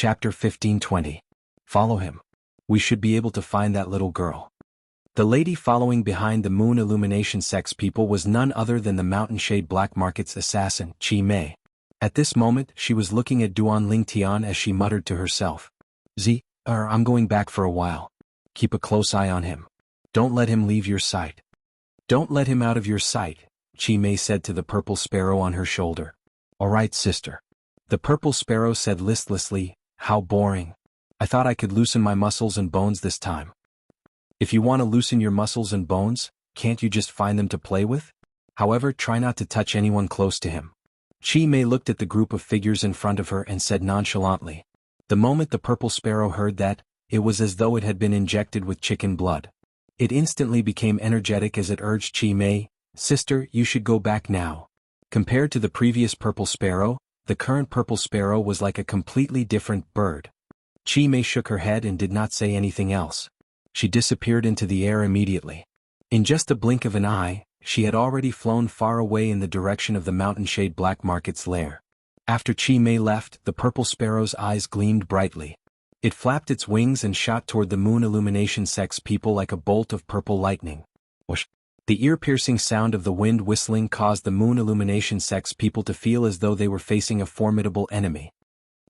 Chapter 1520. Follow him. We should be able to find that little girl. The lady following behind the Moon Illumination Sect's people was none other than the Mountain Shade Black Market's assassin, Chi Mei. At this moment, she was looking at Duan Lingtian as she muttered to herself. I'm going back for a while. Keep a close eye on him. Don't let him leave your sight. Don't let him out of your sight, Chi Mei said to the purple sparrow on her shoulder. All right, sister. The purple sparrow said listlessly, how boring. I thought I could loosen my muscles and bones this time. If you want to loosen your muscles and bones, can't you just find them to play with? However, try not to touch anyone close to him. Chi Mei looked at the group of figures in front of her and said nonchalantly. The moment the purple sparrow heard that, it was as though it had been injected with chicken blood. It instantly became energetic as it urged Chi Mei, Sister, you should go back now. Compared to the previous purple sparrow, the current purple sparrow was like a completely different bird. Chi Mei shook her head and did not say anything else. She disappeared into the air immediately. In just a blink of an eye, she had already flown far away in the direction of the Mountain Shade Black Market's lair. After Chi Mei left, the purple sparrow's eyes gleamed brightly. It flapped its wings and shot toward the Moon Illumination Sect's people like a bolt of purple lightning. Whoosh! The ear-piercing sound of the wind whistling caused the Moon Illumination Sect's people to feel as though they were facing a formidable enemy.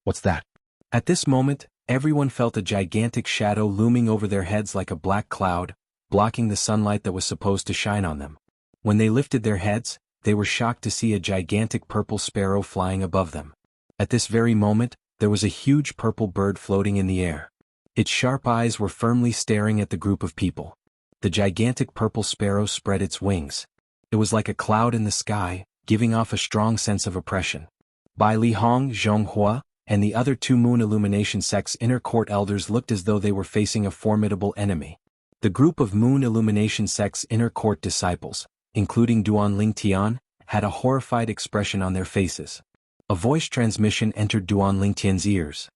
What's that? At this moment, everyone felt a gigantic shadow looming over their heads like a black cloud, blocking the sunlight that was supposed to shine on them. When they lifted their heads, they were shocked to see a gigantic purple sparrow flying above them. At this very moment, there was a huge purple bird floating in the air. Its sharp eyes were firmly staring at the group of people. The gigantic purple sparrow spread its wings. It was like a cloud in the sky, giving off a strong sense of oppression. Bai Li Hong, Zhonghua, and the other two Moon Illumination Sect's inner court elders looked as though they were facing a formidable enemy. The group of Moon Illumination Sect's inner court disciples, including Duan Lingtian, had a horrified expression on their faces. A voice transmission entered Duan Lingtian's ears.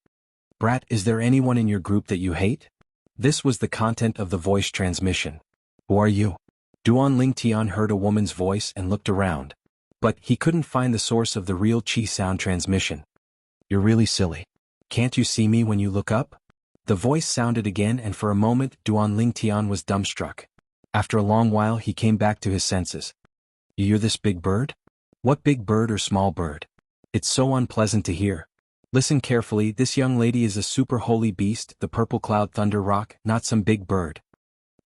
Brat, is there anyone in your group that you hate? This was the content of the voice transmission. Who are you? Duan Lingtian heard a woman's voice and looked around. But he couldn't find the source of the real Qi sound transmission. You're really silly. Can't you see me when you look up? The voice sounded again and for a moment Duan Lingtian was dumbstruck. After a long while he came back to his senses. You're this big bird? What big bird or small bird? It's so unpleasant to hear. Listen carefully, this young lady is a super holy beast, the purple cloud thunder rock, not some big bird.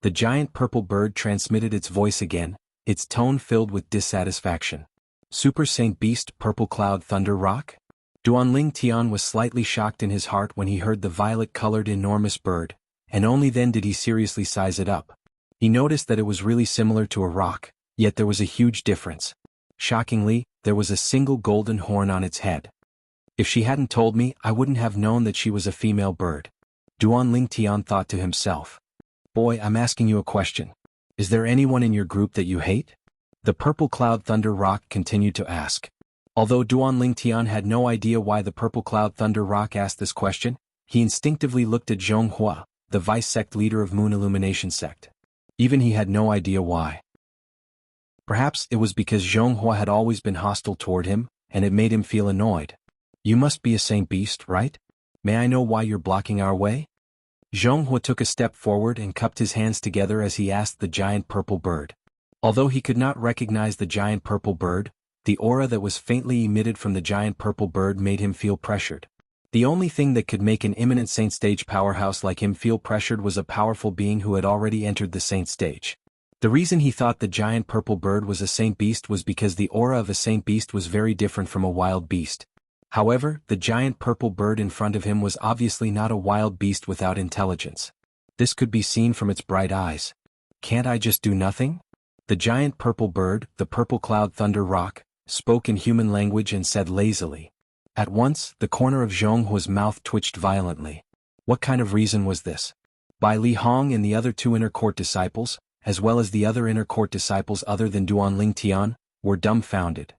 The giant purple bird transmitted its voice again, its tone filled with dissatisfaction. Super Saint Beast Purple Cloud Thunder Rock? Duan Lingtian was slightly shocked in his heart when he heard the violet-colored enormous bird, and only then did he seriously size it up. He noticed that it was really similar to a rock, yet there was a huge difference. Shockingly, there was a single golden horn on its head. If she hadn't told me, I wouldn't have known that she was a female bird. Duan Lingtian thought to himself. Boy, I'm asking you a question. Is there anyone in your group that you hate? The Purple Cloud Thunder Rock continued to ask. Although Duan Lingtian had no idea why the Purple Cloud Thunder Rock asked this question, he instinctively looked at Zhonghua, the vice-sect leader of Moon Illumination Sect. Even he had no idea why. Perhaps it was because Zhonghua had always been hostile toward him, and it made him feel annoyed. You must be a Saint Beast, right? May I know why you're blocking our way? Jianghu took a step forward and cupped his hands together as he asked the giant purple bird. Although he could not recognize the giant purple bird, the aura that was faintly emitted from the giant purple bird made him feel pressured. The only thing that could make an imminent Saint Stage powerhouse like him feel pressured was a powerful being who had already entered the Saint Stage. The reason he thought the giant purple bird was a Saint Beast was because the aura of a Saint Beast was very different from a wild beast. However, the giant purple bird in front of him was obviously not a wild beast without intelligence. This could be seen from its bright eyes. Can't I just do nothing? The giant purple bird, the Purple Cloud Thunder Rock, spoke in human language and said lazily. At once, the corner of Zhonghua's mouth twitched violently. What kind of reason was this? Bai Li Hong and the other two inner court disciples, as well as the other inner court disciples other than Duan Lingtian, were dumbfounded.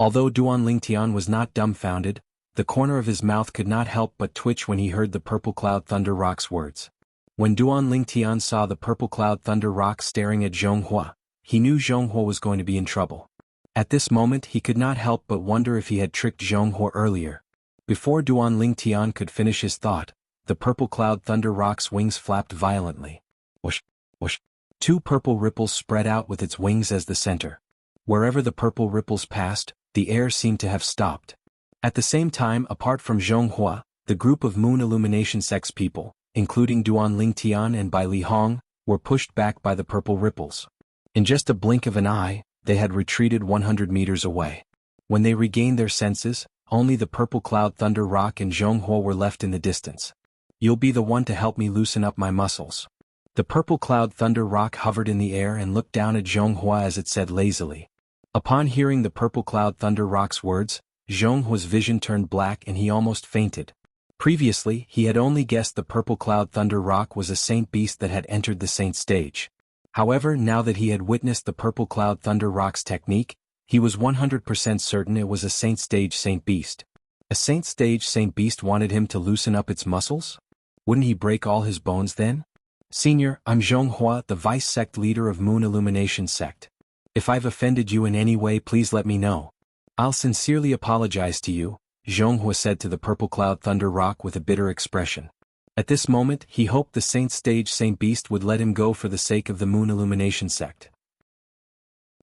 Although Duan Lingtian was not dumbfounded, the corner of his mouth could not help but twitch when he heard the Purple Cloud Thunder Rock's words. When Duan Lingtian saw the Purple Cloud Thunder Rock staring at Zhonghua, he knew Zhonghua was going to be in trouble. At this moment he could not help but wonder if he had tricked Jianghu earlier. Before Duan Lingtian could finish his thought, the purple cloud thunder rock's wings flapped violently. Whoosh, whoosh. Two purple ripples spread out with its wings as the center. Wherever the purple ripples passed, the air seemed to have stopped. At the same time, apart from Jianghu, the group of moon illumination sects people, including Duan Lingtian and Bai Li Hong, were pushed back by the purple ripples. In just a blink of an eye, they had retreated 100 meters away. When they regained their senses, only the purple cloud thunder rock and Jianghu were left in the distance. You'll be the one to help me loosen up my muscles. The purple cloud thunder rock hovered in the air and looked down at Jianghu as it said lazily. Upon hearing the purple cloud thunder rock's words, Jianghu's vision turned black and he almost fainted. Previously, he had only guessed the purple cloud thunder rock was a saint beast that had entered the saint stage. However, now that he had witnessed the purple cloud thunder rock's technique, he was 100% certain it was a saint stage saint beast. A saint stage saint beast wanted him to loosen up its muscles? Wouldn't he break all his bones then? Senior, I'm Jianghu, the vice sect leader of Moon Illumination sect. If I've offended you in any way, please let me know. I'll sincerely apologize to you, Jianghu said to the purple cloud thunder rock with a bitter expression. At this moment, he hoped the saint stage saint beast would let him go for the sake of the Moon Illumination sect.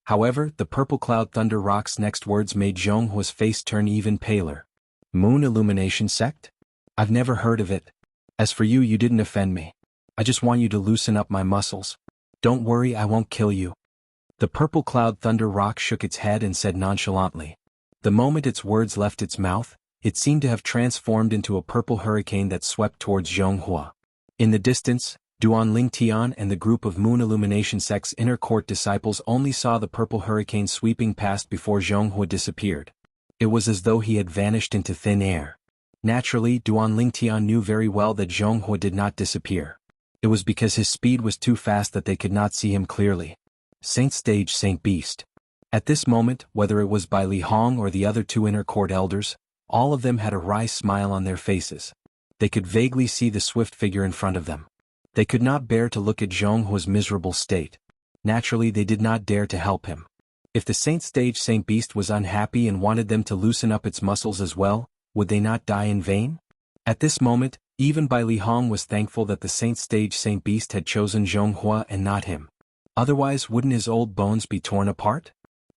However, the purple cloud thunder rock's next words made Jianghu's face turn even paler. Moon Illumination sect? I've never heard of it. As for you, you didn't offend me. I just want you to loosen up my muscles. Don't worry, I won't kill you. The purple cloud thunder rock shook its head and said nonchalantly. The moment its words left its mouth, it seemed to have transformed into a purple hurricane that swept towards Jianghu. In the distance, Duan Lingtian and the group of Moon Illumination sect's inner court disciples only saw the purple hurricane sweeping past before Jianghu disappeared. It was as though he had vanished into thin air. Naturally, Duan Lingtian knew very well that Jianghu did not disappear. It was because his speed was too fast that they could not see him clearly. Saint stage saint beast. At this moment, whether it was Bai Li Hong or the other two inner court elders, all of them had a wry smile on their faces. They could vaguely see the swift figure in front of them. They could not bear to look at Jianghu's miserable state. Naturally, they did not dare to help him. If the saint stage saint beast was unhappy and wanted them to loosen up its muscles as well, would they not die in vain? At this moment, even Bai Li Hong was thankful that the saint stage saint beast had chosen Jianghu and not him. Otherwise, wouldn't his old bones be torn apart?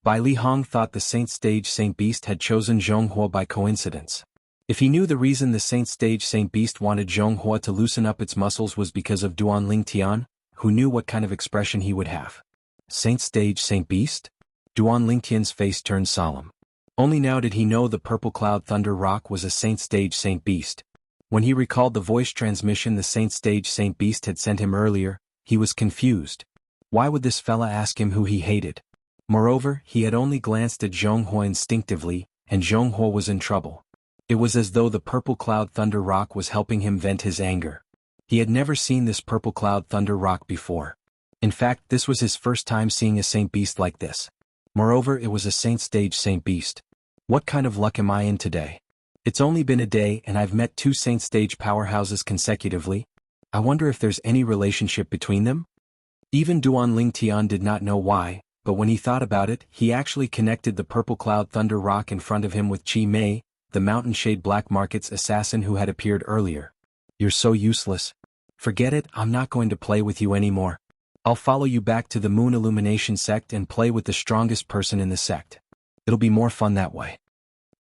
Bai Li Hong thought the saint stage saint beast had chosen Jianghu by coincidence. If he knew the reason the saint stage saint beast wanted Jianghu to loosen up its muscles was because of Duan Lingtian, who knew what kind of expression he would have. Saint stage saint beast? Duan Lingtian's face turned solemn. Only now did he know the purple cloud thunder rock was a saint stage saint beast. When he recalled the voice transmission the saint stage saint beast had sent him earlier, he was confused. Why would this fella ask him who he hated? Moreover, he had only glanced at Jianghu instinctively, and Jianghu was in trouble. It was as though the purple cloud thunder rock was helping him vent his anger. He had never seen this purple cloud thunder rock before. In fact, this was his first time seeing a saint beast like this. Moreover, it was a saint stage saint beast. What kind of luck am I in today? It's only been a day and I've met two saint stage powerhouses consecutively. I wonder if there's any relationship between them? Even Duan Lingtian did not know why, but when he thought about it, he actually connected the purple cloud thunder rock in front of him with Chi Mei, the mountain shade black market's assassin who had appeared earlier. You're so useless. Forget it, I'm not going to play with you anymore. I'll follow you back to the Moon Illumination sect and play with the strongest person in the sect. It'll be more fun that way.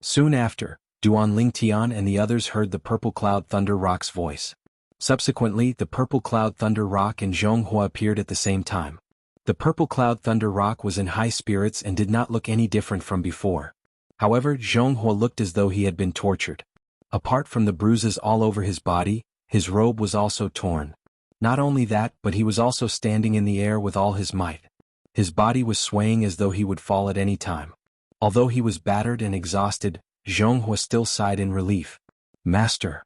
Soon after, Duan Lingtian and the others heard the purple cloud thunder rock's voice. Subsequently, the purple cloud thunder rock and Jianghu appeared at the same time. The purple cloud thunder rock was in high spirits and did not look any different from before. However, Jianghu looked as though he had been tortured. Apart from the bruises all over his body, his robe was also torn. Not only that, but he was also standing in the air with all his might. His body was swaying as though he would fall at any time. Although he was battered and exhausted, Jianghu still sighed in relief. Master.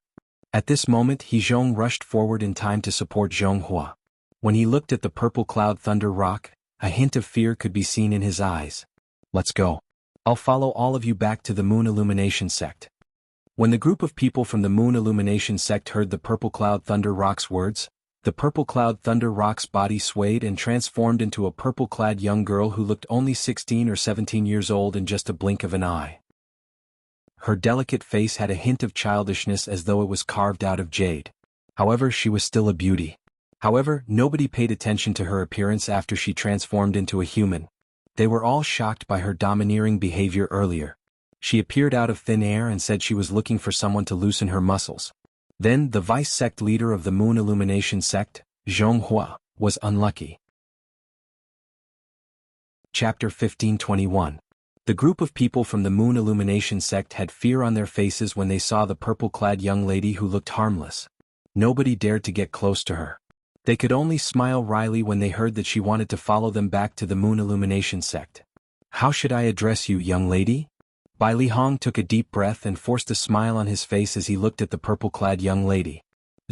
At this moment Jianghu rushed forward in time to support Jianghu. When he looked at the purple cloud thunder rock, a hint of fear could be seen in his eyes. Let's go. I'll follow all of you back to the Moon Illumination sect. When the group of people from the Moon Illumination sect heard the purple cloud thunder rock's words, the purple cloud thunder rock's body swayed and transformed into a purple-clad young girl who looked only 16 or 17 years old in just a blink of an eye. Her delicate face had a hint of childishness as though it was carved out of jade. However, she was still a beauty. However, nobody paid attention to her appearance after she transformed into a human. They were all shocked by her domineering behavior earlier. She appeared out of thin air and said she was looking for someone to loosen her muscles. Then, the vice sect leader of the Moon Illumination sect, Jianghu, was unlucky. Chapter 1521. The group of people from the Moon Illumination sect had fear on their faces when they saw the purple-clad young lady who looked harmless. Nobody dared to get close to her. They could only smile wryly when they heard that she wanted to follow them back to the Moon Illumination sect. "How should I address you, young lady?" Bai Lihong took a deep breath and forced a smile on his face as he looked at the purple-clad young lady.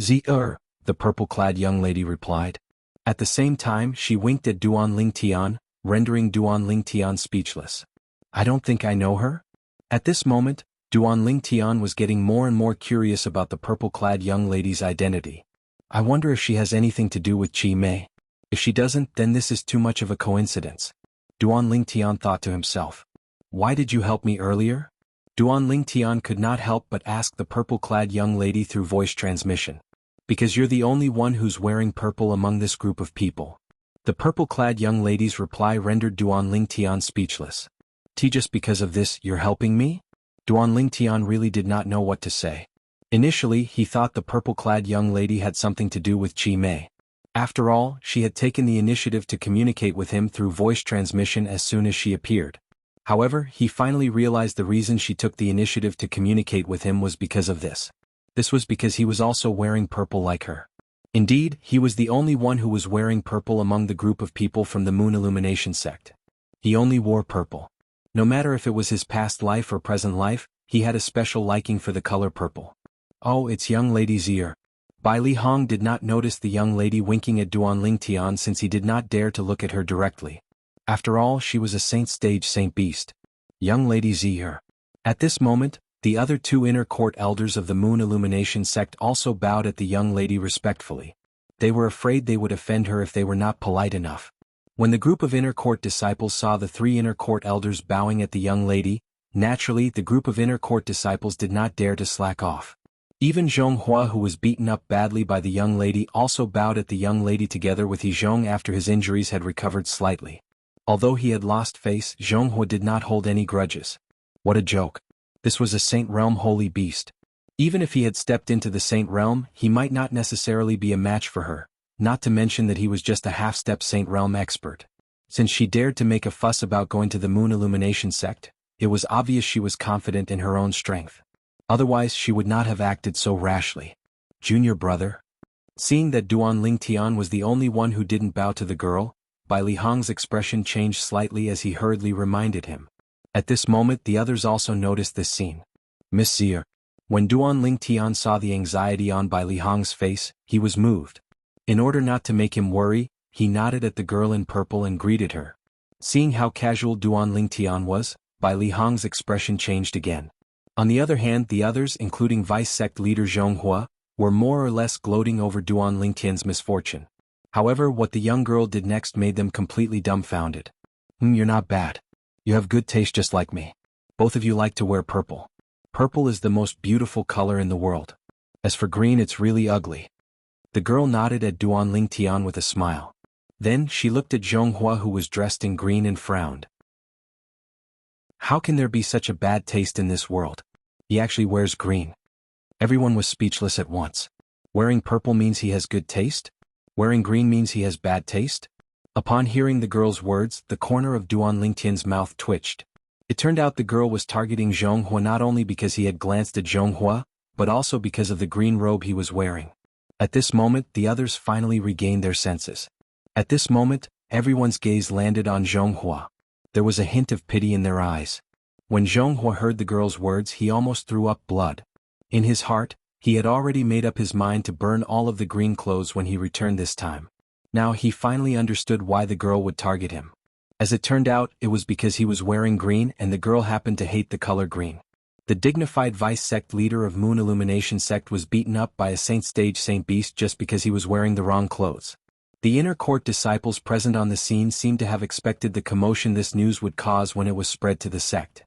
"Zi-er," the purple-clad young lady replied. At the same time, she winked at Duan Lingtian, rendering Duan Lingtian speechless. "I don't think I know her?" At this moment, Duan Lingtian was getting more and more curious about the purple-clad young lady's identity. "I wonder if she has anything to do with Qi Mei. If she doesn't, then this is too much of a coincidence." Duan Lingtian thought to himself. "Why did you help me earlier?" Duan Lingtian could not help but ask the purple-clad young lady through voice transmission. "Because you're the only one who's wearing purple among this group of people." The purple-clad young lady's reply rendered Duan Lingtian speechless. "Just because of this, you're helping me?" Duan Lingtian really did not know what to say. Initially, he thought the purple-clad young lady had something to do with Qi Mei. After all, she had taken the initiative to communicate with him through voice transmission as soon as she appeared. However, he finally realized the reason she took the initiative to communicate with him was because of this. This was because he was also wearing purple like her. Indeed, he was the only one who was wearing purple among the group of people from the Moon Illumination sect. He only wore purple. No matter if it was his past life or present life, he had a special liking for the color purple. "Oh, it's young lady Zier." Bai Lihong did not notice the young lady winking at Duan Lingtian since he did not dare to look at her directly. After all, she was a saint beast. "Young lady Zier." At this moment, the other two inner court elders of the Moon Illumination sect also bowed at the young lady respectfully. They were afraid they would offend her if they were not polite enough. When the group of inner court disciples saw the three inner court elders bowing at the young lady, naturally the group of inner court disciples did not dare to slack off. Even Zhonghua, who was beaten up badly by the young lady, also bowed at the young lady together with Yizhong after his injuries had recovered slightly. Although he had lost face, Zhonghua did not hold any grudges. What a joke. This was a Saint Realm holy beast. Even if he had stepped into the Saint Realm, he might not necessarily be a match for her, not to mention that he was just a half-step Saint Realm expert. Since she dared to make a fuss about going to the Moon Illumination sect, it was obvious she was confident in her own strength. Otherwise she would not have acted so rashly. "Junior brother?" Seeing that Duan Lingtian was the only one who didn't bow to the girl, Bai Lihong's expression changed slightly as he hurriedly reminded him. At this moment the others also noticed this scene. "Miss Zier." When Duan Lingtian saw the anxiety on Bai Lihong's face, he was moved. In order not to make him worry, he nodded at the girl in purple and greeted her. Seeing how casual Duan Lingtian was, Bai Lihong's expression changed again. On the other hand, the others, including vice sect leader Zhonghua, were more or less gloating over Duan Lingtian's misfortune. However, what the young girl did next made them completely dumbfounded. You're not bad. You have good taste just like me. Both of you like to wear purple. Purple is the most beautiful color in the world. As for green, it's really ugly." The girl nodded at Duan Lingtian with a smile. Then she looked at Zhonghua, who was dressed in green, and frowned. "How can there be such a bad taste in this world? He actually wears green." Everyone was speechless at once. Wearing purple means he has good taste? Wearing green means he has bad taste? Upon hearing the girl's words, the corner of Duan Lingtian's mouth twitched. It turned out the girl was targeting Zhonghua not only because he had glanced at Zhonghua, but also because of the green robe he was wearing. At this moment, the others finally regained their senses. At this moment, everyone's gaze landed on Zhonghua. There was a hint of pity in their eyes. When Zhonghua heard the girl's words, he almost threw up blood. In his heart, he had already made up his mind to burn all of the green clothes when he returned this time. Now he finally understood why the girl would target him. As it turned out, it was because he was wearing green and the girl happened to hate the color green. The dignified vice sect leader of Moon Illumination sect was beaten up by a saint beast just because he was wearing the wrong clothes. The inner court disciples present on the scene seemed to have expected the commotion this news would cause when it was spread to the sect.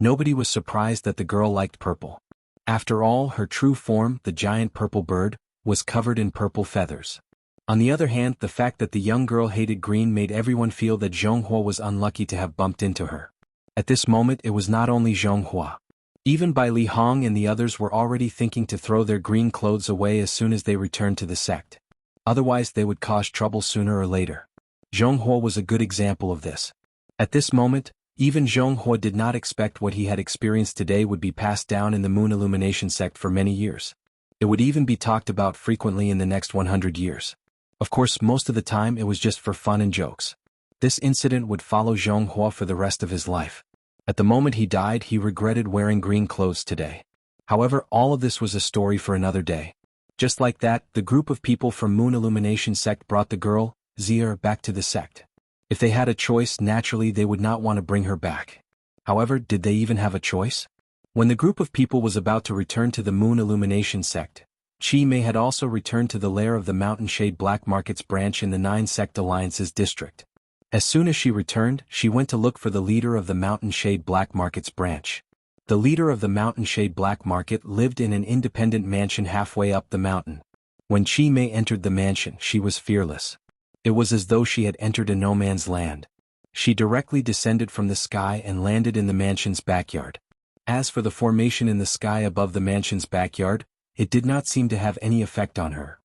Nobody was surprised that the girl liked purple. After all, her true form, the giant purple bird, was covered in purple feathers. On the other hand, the fact that the young girl hated green made everyone feel that Jianghu was unlucky to have bumped into her. At this moment it was not only Jianghu. Even Bai Li Hong and the others were already thinking to throw their green clothes away as soon as they returned to the sect. Otherwise they would cause trouble sooner or later. Jianghu was a good example of this. At this moment, even Jianghu did not expect what he had experienced today would be passed down in the Moon Illumination sect for many years. It would even be talked about frequently in the next 100 years. Of course, most of the time it was just for fun and jokes. This incident would follow Jianghu for the rest of his life. At the moment he died, he regretted wearing green clothes today. However, all of this was a story for another day. Just like that, the group of people from Moon Illumination sect brought the girl, Zir, back to the sect. If they had a choice, naturally they would not want to bring her back. However, did they even have a choice? When the group of people was about to return to the Moon Illumination sect, Chi Mei had also returned to the lair of the Mountain Shade Black Markets branch in the 9 Sect Alliances district. As soon as she returned, she went to look for the leader of the Mountain Shade Black Markets branch. The leader of the Mountain Shade Black Market lived in an independent mansion halfway up the mountain. When Chi Mei entered the mansion, she was fearless. It was as though she had entered a no man's land. She directly descended from the sky and landed in the mansion's backyard. As for the formation in the sky above the mansion's backyard, it did not seem to have any effect on her.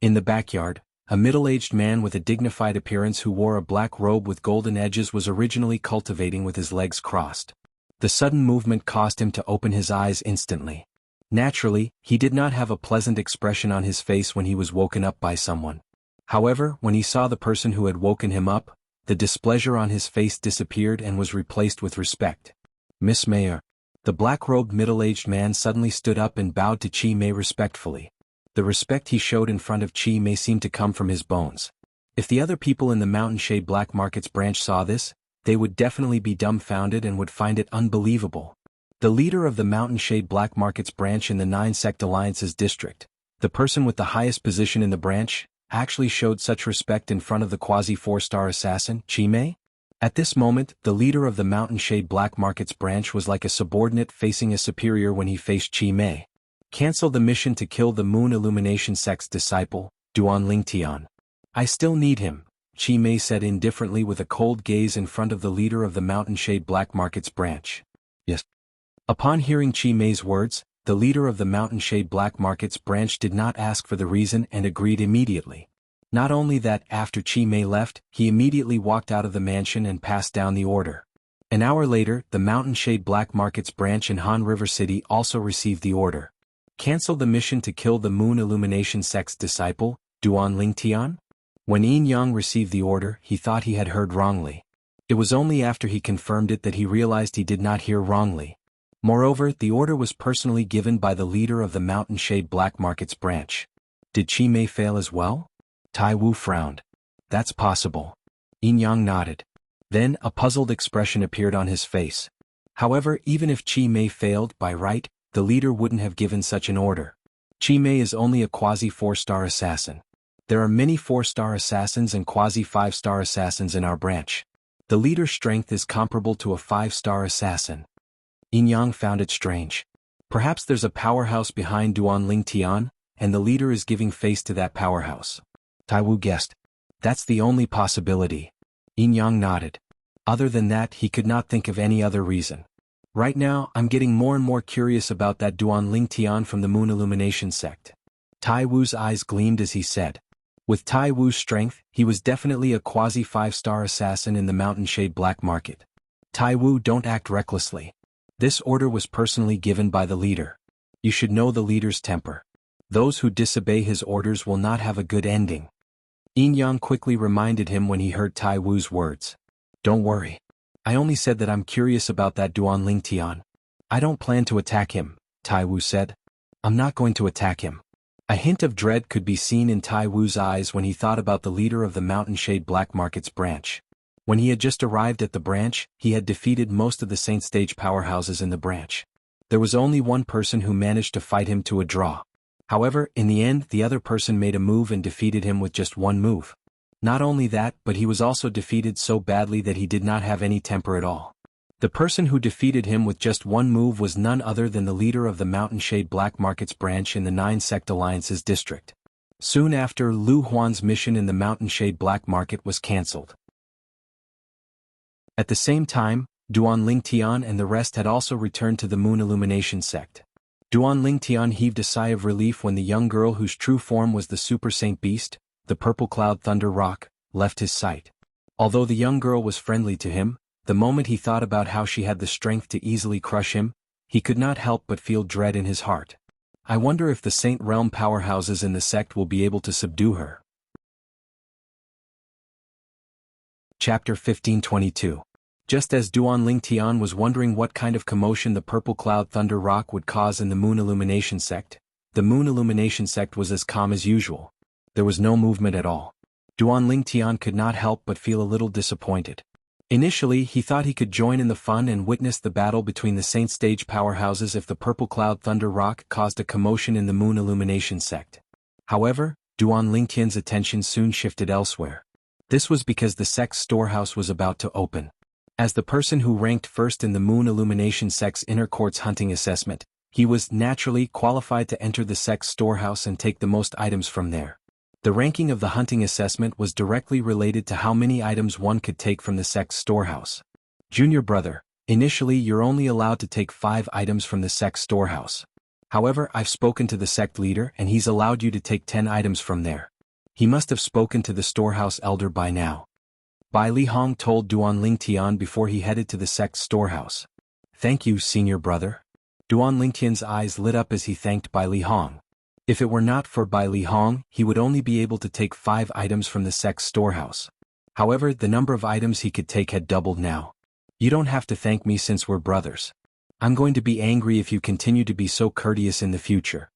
In the backyard, a middle-aged man with a dignified appearance who wore a black robe with golden edges was originally cultivating with his legs crossed. The sudden movement caused him to open his eyes instantly. Naturally, he did not have a pleasant expression on his face when he was woken up by someone. However, when he saw the person who had woken him up, the displeasure on his face disappeared and was replaced with respect. "Miss Mayor." The black-robed middle-aged man suddenly stood up and bowed to Chi Mei respectfully. The respect he showed in front of Chi Mei seemed to come from his bones. If the other people in the Mountain Shade Black Markets branch saw this, they would definitely be dumbfounded and would find it unbelievable. The leader of the Mountain Shade Black Markets branch in the 9 Sect Alliances district, the person with the highest position in the branch, actually showed such respect in front of the quasi-4-star assassin, Chi Mei? At this moment, the leader of the Mountain Shade Black Markets branch was like a subordinate facing a superior when he faced Chi Mei. "Cancel the mission to kill the Moon Illumination sect's disciple, Duan Lingtian. I still need him," Chi Mei said indifferently with a cold gaze in front of the leader of the Mountain Shade Black Markets branch. "Yes." Upon hearing Chi Mei's words, the leader of the Mountain Shade Black Markets branch did not ask for the reason and agreed immediately. Not only that, after Chi Mei left, he immediately walked out of the mansion and passed down the order. An hour later, the Mountain Shade Black Markets branch in Han River City also received the order. "Cancel the mission to kill the Moon Illumination sect's disciple, Duan Lingtian?" When Yin Yang received the order, he thought he had heard wrongly. It was only after he confirmed it that he realized he did not hear wrongly. Moreover, the order was personally given by the leader of the Mountain Shade Black Markets branch. Did Chi Mei fail as well? Tai Wu frowned. "That's possible." Yin Yang nodded. Then a puzzled expression appeared on his face. However, even if Chi Mei failed, by right, the leader wouldn't have given such an order. Chi Mei is only a quasi-4-star assassin. There are many 4-star assassins and quasi-5-star assassins in our branch. The leader's strength is comparable to a 5-star assassin. Yin Yang found it strange. Perhaps there's a powerhouse behind Duan Lingtian, and the leader is giving face to that powerhouse. Tai Wu guessed. "That's the only possibility." Yin Yang nodded. Other than that, he could not think of any other reason. "Right now, I'm getting more and more curious about that Duan Lingtian from the Moon Illumination sect." Tai Wu's eyes gleamed as he said. With Tai Wu's strength, he was definitely a quasi-5-star assassin in the Mountain Shade Black Market. "Tai Wu, don't act recklessly. This order was personally given by the leader. You should know the leader's temper. Those who disobey his orders will not have a good ending." Yin Yang quickly reminded him when he heard Tai Wu's words. "Don't worry. I only said that I'm curious about that Duan Lingtian. I don't plan to attack him," Tai Wu said. "I'm not going to attack him." A hint of dread could be seen in Tai Wu's eyes when he thought about the leader of the Mountain Shade Black Markets branch. When he had just arrived at the branch, he had defeated most of the Saint Stage powerhouses in the branch. There was only one person who managed to fight him to a draw. However, in the end, the other person made a move and defeated him with just one move. Not only that, but he was also defeated so badly that he did not have any temper at all. The person who defeated him with just one move was none other than the leader of the Mountain Shade Black Markets branch in the 9-Sect Alliance's district. Soon after, Lu Huan's mission in the Mountain Shade Black Market was cancelled. At the same time, Duan Lingtian and the rest had also returned to the Moon Illumination sect. Duan Lingtian heaved a sigh of relief when the young girl whose true form was the Super Saint Beast, the Purple Cloud Thunder Rock, left his sight. Although the young girl was friendly to him, the moment he thought about how she had the strength to easily crush him, he could not help but feel dread in his heart. I wonder if the Saint Realm powerhouses in the sect will be able to subdue her. Chapter 1522. Just as Duan Lingtian was wondering what kind of commotion the Purple Cloud Thunder Rock would cause in the Moon Illumination sect, the Moon Illumination sect was as calm as usual. There was no movement at all. Duan Lingtian could not help but feel a little disappointed. Initially, he thought he could join in the fun and witness the battle between the Saint Stage powerhouses if the Purple Cloud Thunder Rock caused a commotion in the Moon Illumination sect. However, Duan Lingtian's attention soon shifted elsewhere. This was because the sect's storehouse was about to open. As the person who ranked first in the Moon Illumination sect's inner court's hunting assessment, he was naturally qualified to enter the sect's storehouse and take the most items from there. The ranking of the hunting assessment was directly related to how many items one could take from the sect's storehouse. Junior brother, initially you're only allowed to take 5 items from the sect's storehouse. However, I've spoken to the sect leader and he's allowed you to take 10 items from there. He must have spoken to the storehouse elder by now. Bai Li Hong told Duan Lingtian before he headed to the sect's storehouse. Thank you, senior brother. Duan Lingtian's eyes lit up as he thanked Bai Li Hong. If it were not for Bai Li Hong, he would only be able to take 5 items from the sect's storehouse. However, the number of items he could take had doubled now. You don't have to thank me since we're brothers. I'm going to be angry if you continue to be so courteous in the future.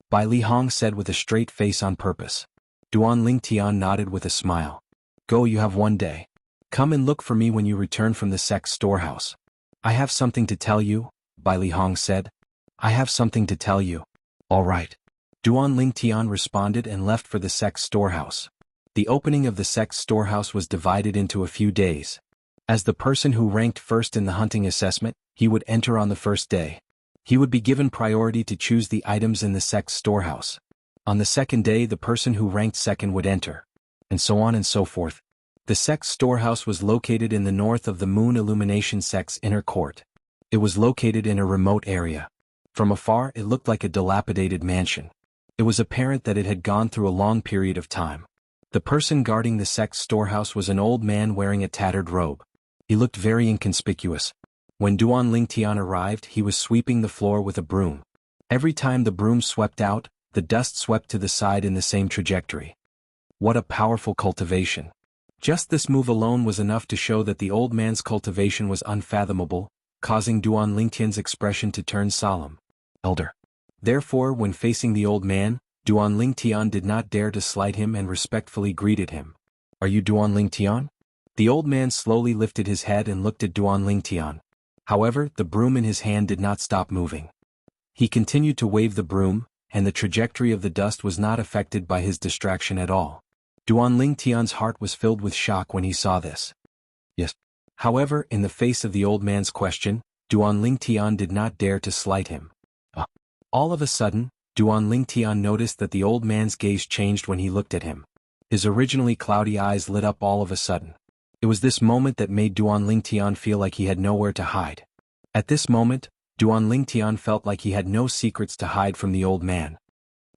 Bai Li Hong said with a straight face on purpose. Duan Lingtian nodded with a smile. Go, you have one day. Come and look for me when you return from the sect's storehouse. I have something to tell you, Bai Li Hong said. I have something to tell you. All right. Duan Lingtian responded and left for the sect's storehouse. The opening of the sect's storehouse was divided into a few days. As the person who ranked first in the hunting assessment, he would enter on the first day. He would be given priority to choose the items in the sect's storehouse. On the second day, the person who ranked second would enter. And so on and so forth. The sect's storehouse was located in the north of the Moon Illumination sect's inner court. It was located in a remote area. From afar, it looked like a dilapidated mansion. It was apparent that it had gone through a long period of time. The person guarding the sect's storehouse was an old man wearing a tattered robe. He looked very inconspicuous. When Duan Lingtian arrived, he was sweeping the floor with a broom. Every time the broom swept out, the dust swept to the side in the same trajectory. What a powerful cultivation. Just this move alone was enough to show that the old man's cultivation was unfathomable, causing Duan Lingtian's expression to turn solemn. Elder. Therefore, when facing the old man, Duan Lingtian did not dare to slight him and respectfully greeted him. Are you Duan Lingtian? The old man slowly lifted his head and looked at Duan Lingtian. However, the broom in his hand did not stop moving. He continued to wave the broom, and the trajectory of the dust was not affected by his distraction at all. Duan Lingtian's heart was filled with shock when he saw this. Yes. However, in the face of the old man's question, Duan Lingtian did not dare to slight him. All of a sudden, Duan Lingtian noticed that the old man's gaze changed when he looked at him. His originally cloudy eyes lit up all of a sudden. It was this moment that made Duan Lingtian feel like he had nowhere to hide. At this moment, Duan Lingtian felt like he had no secrets to hide from the old man.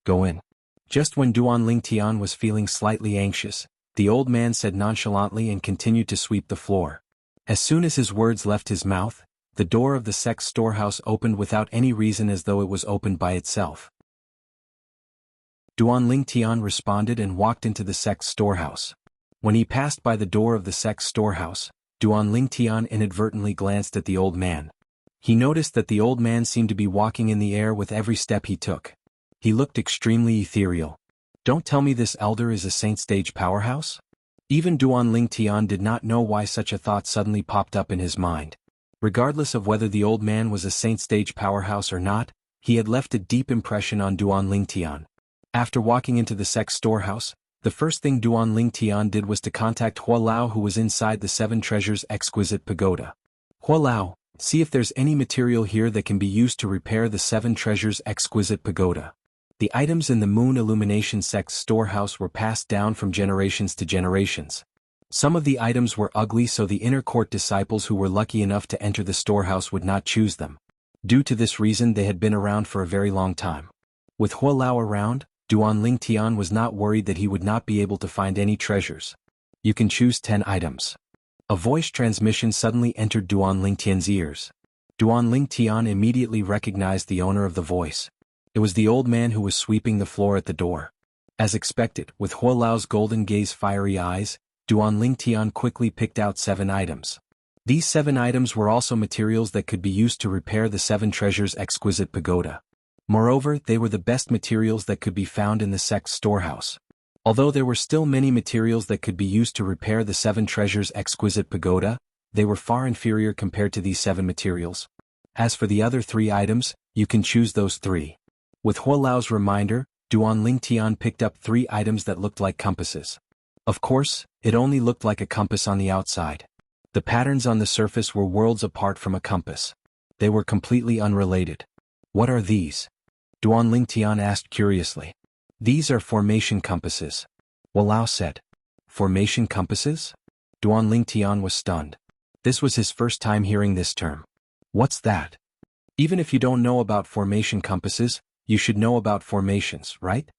Go in. Just when Duan Lingtian was feeling slightly anxious, the old man said nonchalantly and continued to sweep the floor. As soon as his words left his mouth, the door of the sect's storehouse opened without any reason, as though it was opened by itself. Duan Lingtian responded and walked into the sect's storehouse. When he passed by the door of the sect's storehouse, Duan Lingtian inadvertently glanced at the old man. He noticed that the old man seemed to be walking in the air with every step he took. He looked extremely ethereal. Don't tell me this elder is a Saint Stage powerhouse? Even Duan Lingtian did not know why such a thought suddenly popped up in his mind. Regardless of whether the old man was a Saint Stage powerhouse or not, he had left a deep impression on Duan Lingtian. After walking into the sect's storehouse, the first thing Duan Lingtian did was to contact Hua Lao, who was inside the 7 Treasures Exquisite Pagoda. Hualao, see if there's any material here that can be used to repair the 7 treasures exquisite pagoda. The items in the Moon Illumination sect's storehouse were passed down from generations to generations. Some of the items were ugly, so the inner court disciples who were lucky enough to enter the storehouse would not choose them. Due to this reason, they had been around for a very long time. With Hualao around, Duan Lingtian was not worried that he would not be able to find any treasures. You can choose 10 items. A voice transmission suddenly entered Duan Lingtian's ears. Duan Lingtian immediately recognized the owner of the voice. It was the old man who was sweeping the floor at the door. As expected, with Hualao's golden gaze fiery eyes, Duan Lingtian quickly picked out 7 items. These 7 items were also materials that could be used to repair the 7 treasures exquisite pagoda. Moreover, they were the best materials that could be found in the sect's storehouse. Although there were still many materials that could be used to repair the 7 treasures exquisite pagoda, they were far inferior compared to these 7 materials. As for the other 3 items, you can choose those 3. With Hualao's reminder, Duan Lingtian picked up 3 items that looked like compasses. Of course, it only looked like a compass on the outside. The patterns on the surface were worlds apart from a compass. They were completely unrelated. What are these? Duan Lingtian asked curiously. These are formation compasses. Hualao said. Formation compasses? Duan Lingtian was stunned. This was his first time hearing this term. What's that? Even if you don't know about formation compasses, you should know about formations, right?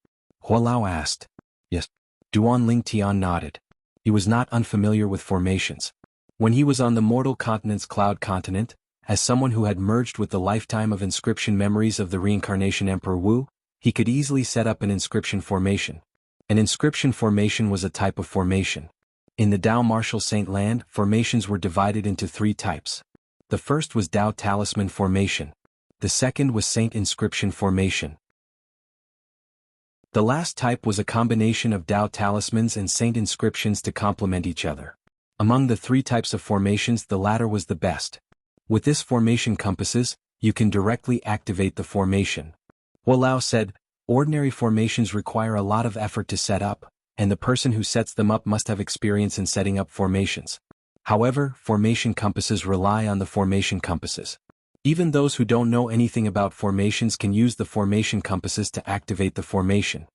Hualao asked. Yes. Duan Lingtian nodded. He was not unfamiliar with formations. When he was on the mortal continent's cloud continent, as someone who had merged with the lifetime of inscription memories of the reincarnation Emperor Wu, he could easily set up an inscription formation. An inscription formation was a type of formation. In the Dao Martial Saint Land, formations were divided into 3 types. The first was Dao Talisman Formation. The second was Saint Inscription Formation. The last type was a combination of Dao Talismans and Saint Inscriptions to complement each other. Among the 3 types of formations, the latter was the best. With this formation compasses, you can directly activate the formation. Hualao said, ordinary formations require a lot of effort to set up, and the person who sets them up must have experience in setting up formations. However, formation compasses rely on the formation compasses. Even those who don't know anything about formations can use the formation compasses to activate the formation.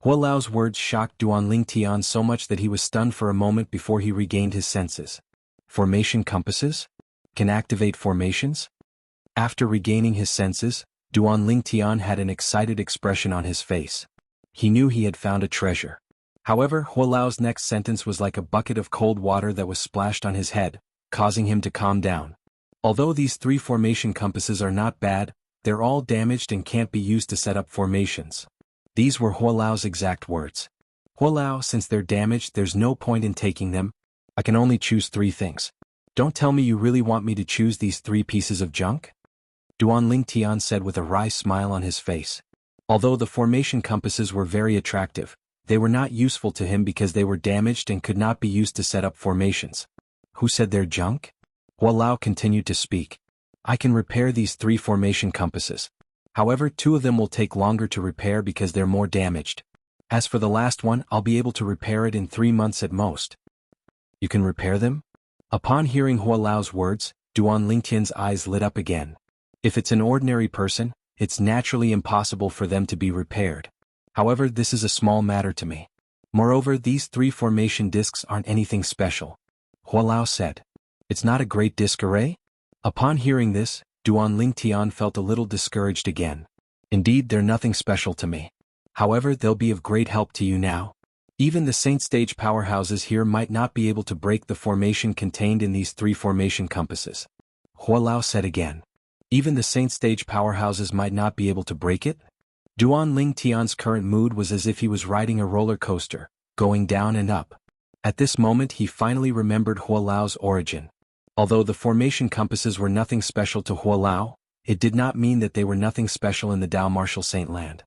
Hualao's words shocked Duan Lingtian so much that he was stunned for a moment before he regained his senses. Formation compasses? Can activate formations? After regaining his senses, Duan Lingtian had an excited expression on his face. He knew he had found a treasure. However, Hualao's next sentence was like a bucket of cold water that was splashed on his head, causing him to calm down. Although these 3 formation compasses are not bad, they're all damaged and can't be used to set up formations. These were Hualao's exact words. Hualao, since they're damaged, there's no point in taking them. I can only choose 3 things. Don't tell me you really want me to choose these 3 pieces of junk? Duan Lingtian said with a wry smile on his face. Although the formation compasses were very attractive, they were not useful to him because they were damaged and could not be used to set up formations. Who said they're junk? Hualao continued to speak. I can repair these 3 formation compasses. However, 2 of them will take longer to repair because they're more damaged. As for the last one, I'll be able to repair it in 3 months at most. You can repair them? Upon hearing Hualao's words, Duan Lingtian's eyes lit up again. If it's an ordinary person, it's naturally impossible for them to be repaired. However, this is a small matter to me. Moreover, these 3 formation discs aren't anything special. Hualao said. It's not a great disc array? Upon hearing this, Duan Lingtian felt a little discouraged again. Indeed, they're nothing special to me. However, they'll be of great help to you now. Even the Saint Stage powerhouses here might not be able to break the formation contained in these 3 formation compasses. Hualao said again. Even the Saint Stage powerhouses might not be able to break it? Duan Lingtian's current mood was as if he was riding a roller coaster, going down and up. At this moment he finally remembered Hualao's origin. Although the formation compasses were nothing special to Hualao, it did not mean that they were nothing special in the Dao Martial Saint Land.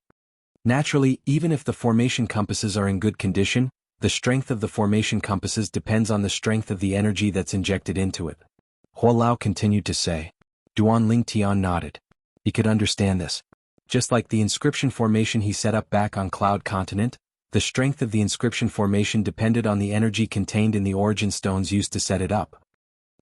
Naturally, even if the formation compasses are in good condition, the strength of the formation compasses depends on the strength of the energy that's injected into it. Hualao continued to say. Duan Lingtian nodded. He could understand this. Just like the inscription formation he set up back on Cloud Continent, the strength of the inscription formation depended on the energy contained in the origin stones used to set it up.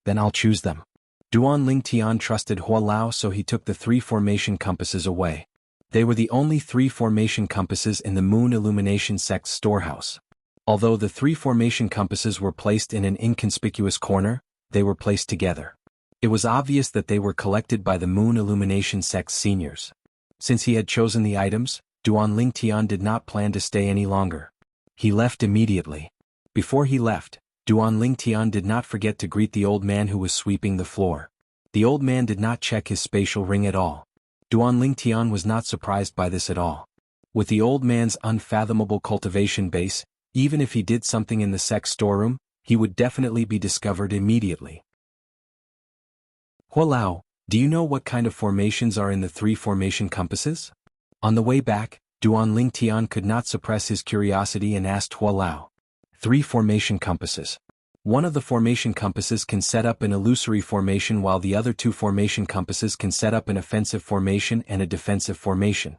Then I'll choose them. Duan Lingtian trusted Hua Lao, so he took the 3 formation compasses away. They were the only 3 formation compasses in the Moon Illumination sect's storehouse. Although the 3 formation compasses were placed in an inconspicuous corner, they were placed together. It was obvious that they were collected by the Moon Illumination sect's seniors. Since he had chosen the items, Duan Lingtian did not plan to stay any longer. He left immediately. Before he left, Duan Lingtian did not forget to greet the old man who was sweeping the floor. The old man did not check his spatial ring at all. Duan Lingtian was not surprised by this at all. With the old man's unfathomable cultivation base, even if he did something in the sect's storeroom, he would definitely be discovered immediately. Hua Lao, do you know what kind of formations are in the 3 formation compasses? On the way back, Duan Lingtian could not suppress his curiosity and asked Hua Lao. 3 formation compasses. One of the formation compasses can set up an illusory formation, while the other 2 formation compasses can set up an offensive formation and a defensive formation.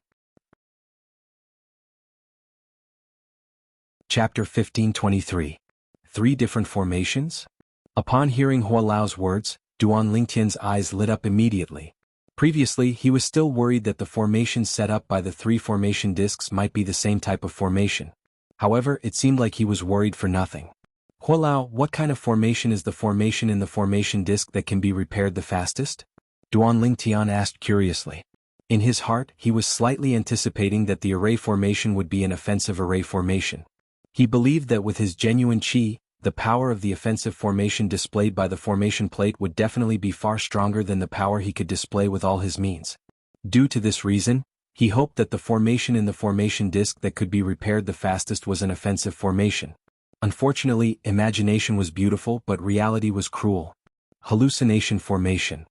Chapter 1523. 3 different formations? Upon hearing Hua Lao's words, Duan Lingtian's eyes lit up immediately. Previously, he was still worried that the formations set up by the 3 formation discs might be the same type of formation. However, it seemed like he was worried for nothing. Hua Lao, what kind of formation is the formation in the formation disc that can be repaired the fastest? Duan Lingtian asked curiously. In his heart, he was slightly anticipating that the array formation would be an offensive array formation. He believed that with his genuine chi, the power of the offensive formation displayed by the formation plate would definitely be far stronger than the power he could display with all his means. Due to this reason, he hoped that the formation in the formation disc that could be repaired the fastest was an offensive formation. Unfortunately, imagination was beautiful but reality was cruel. Hallucination formation.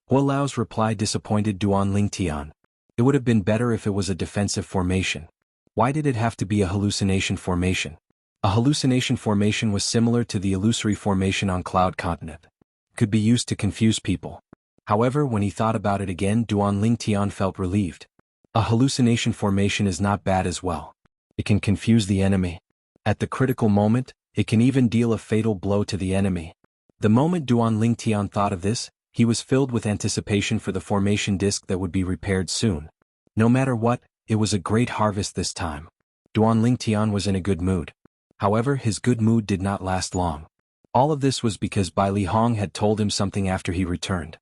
Hua Lao's reply disappointed Duan Lingtian. It would have been better if it was a defensive formation. Why did it have to be a hallucination formation? A hallucination formation was similar to the illusory formation on Cloud Continent. Could be used to confuse people. However, when he thought about it again, Duan Lingtian felt relieved. A hallucination formation is not bad as well. It can confuse the enemy. At the critical moment, it can even deal a fatal blow to the enemy. The moment Duan Lingtian thought of this, he was filled with anticipation for the formation disc that would be repaired soon. No matter what, it was a great harvest this time. Duan Lingtian was in a good mood. However, his good mood did not last long. All of this was because Bai Li Hong had told him something after he returned.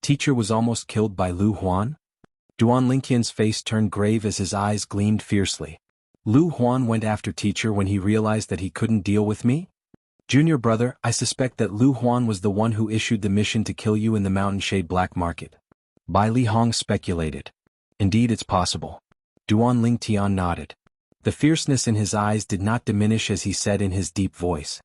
Teacher was almost killed by Lu Huan? Duan Lingtian's face turned grave as his eyes gleamed fiercely. Lu Huan went after teacher when he realized that he couldn't deal with me? Junior brother, I suspect that Lu Huan was the one who issued the mission to kill you in the Mountain Shade Black Market. Bai Li Hong speculated. Indeed, it's possible. Duan Lingtian nodded. The fierceness in his eyes did not diminish as he said in his deep voice.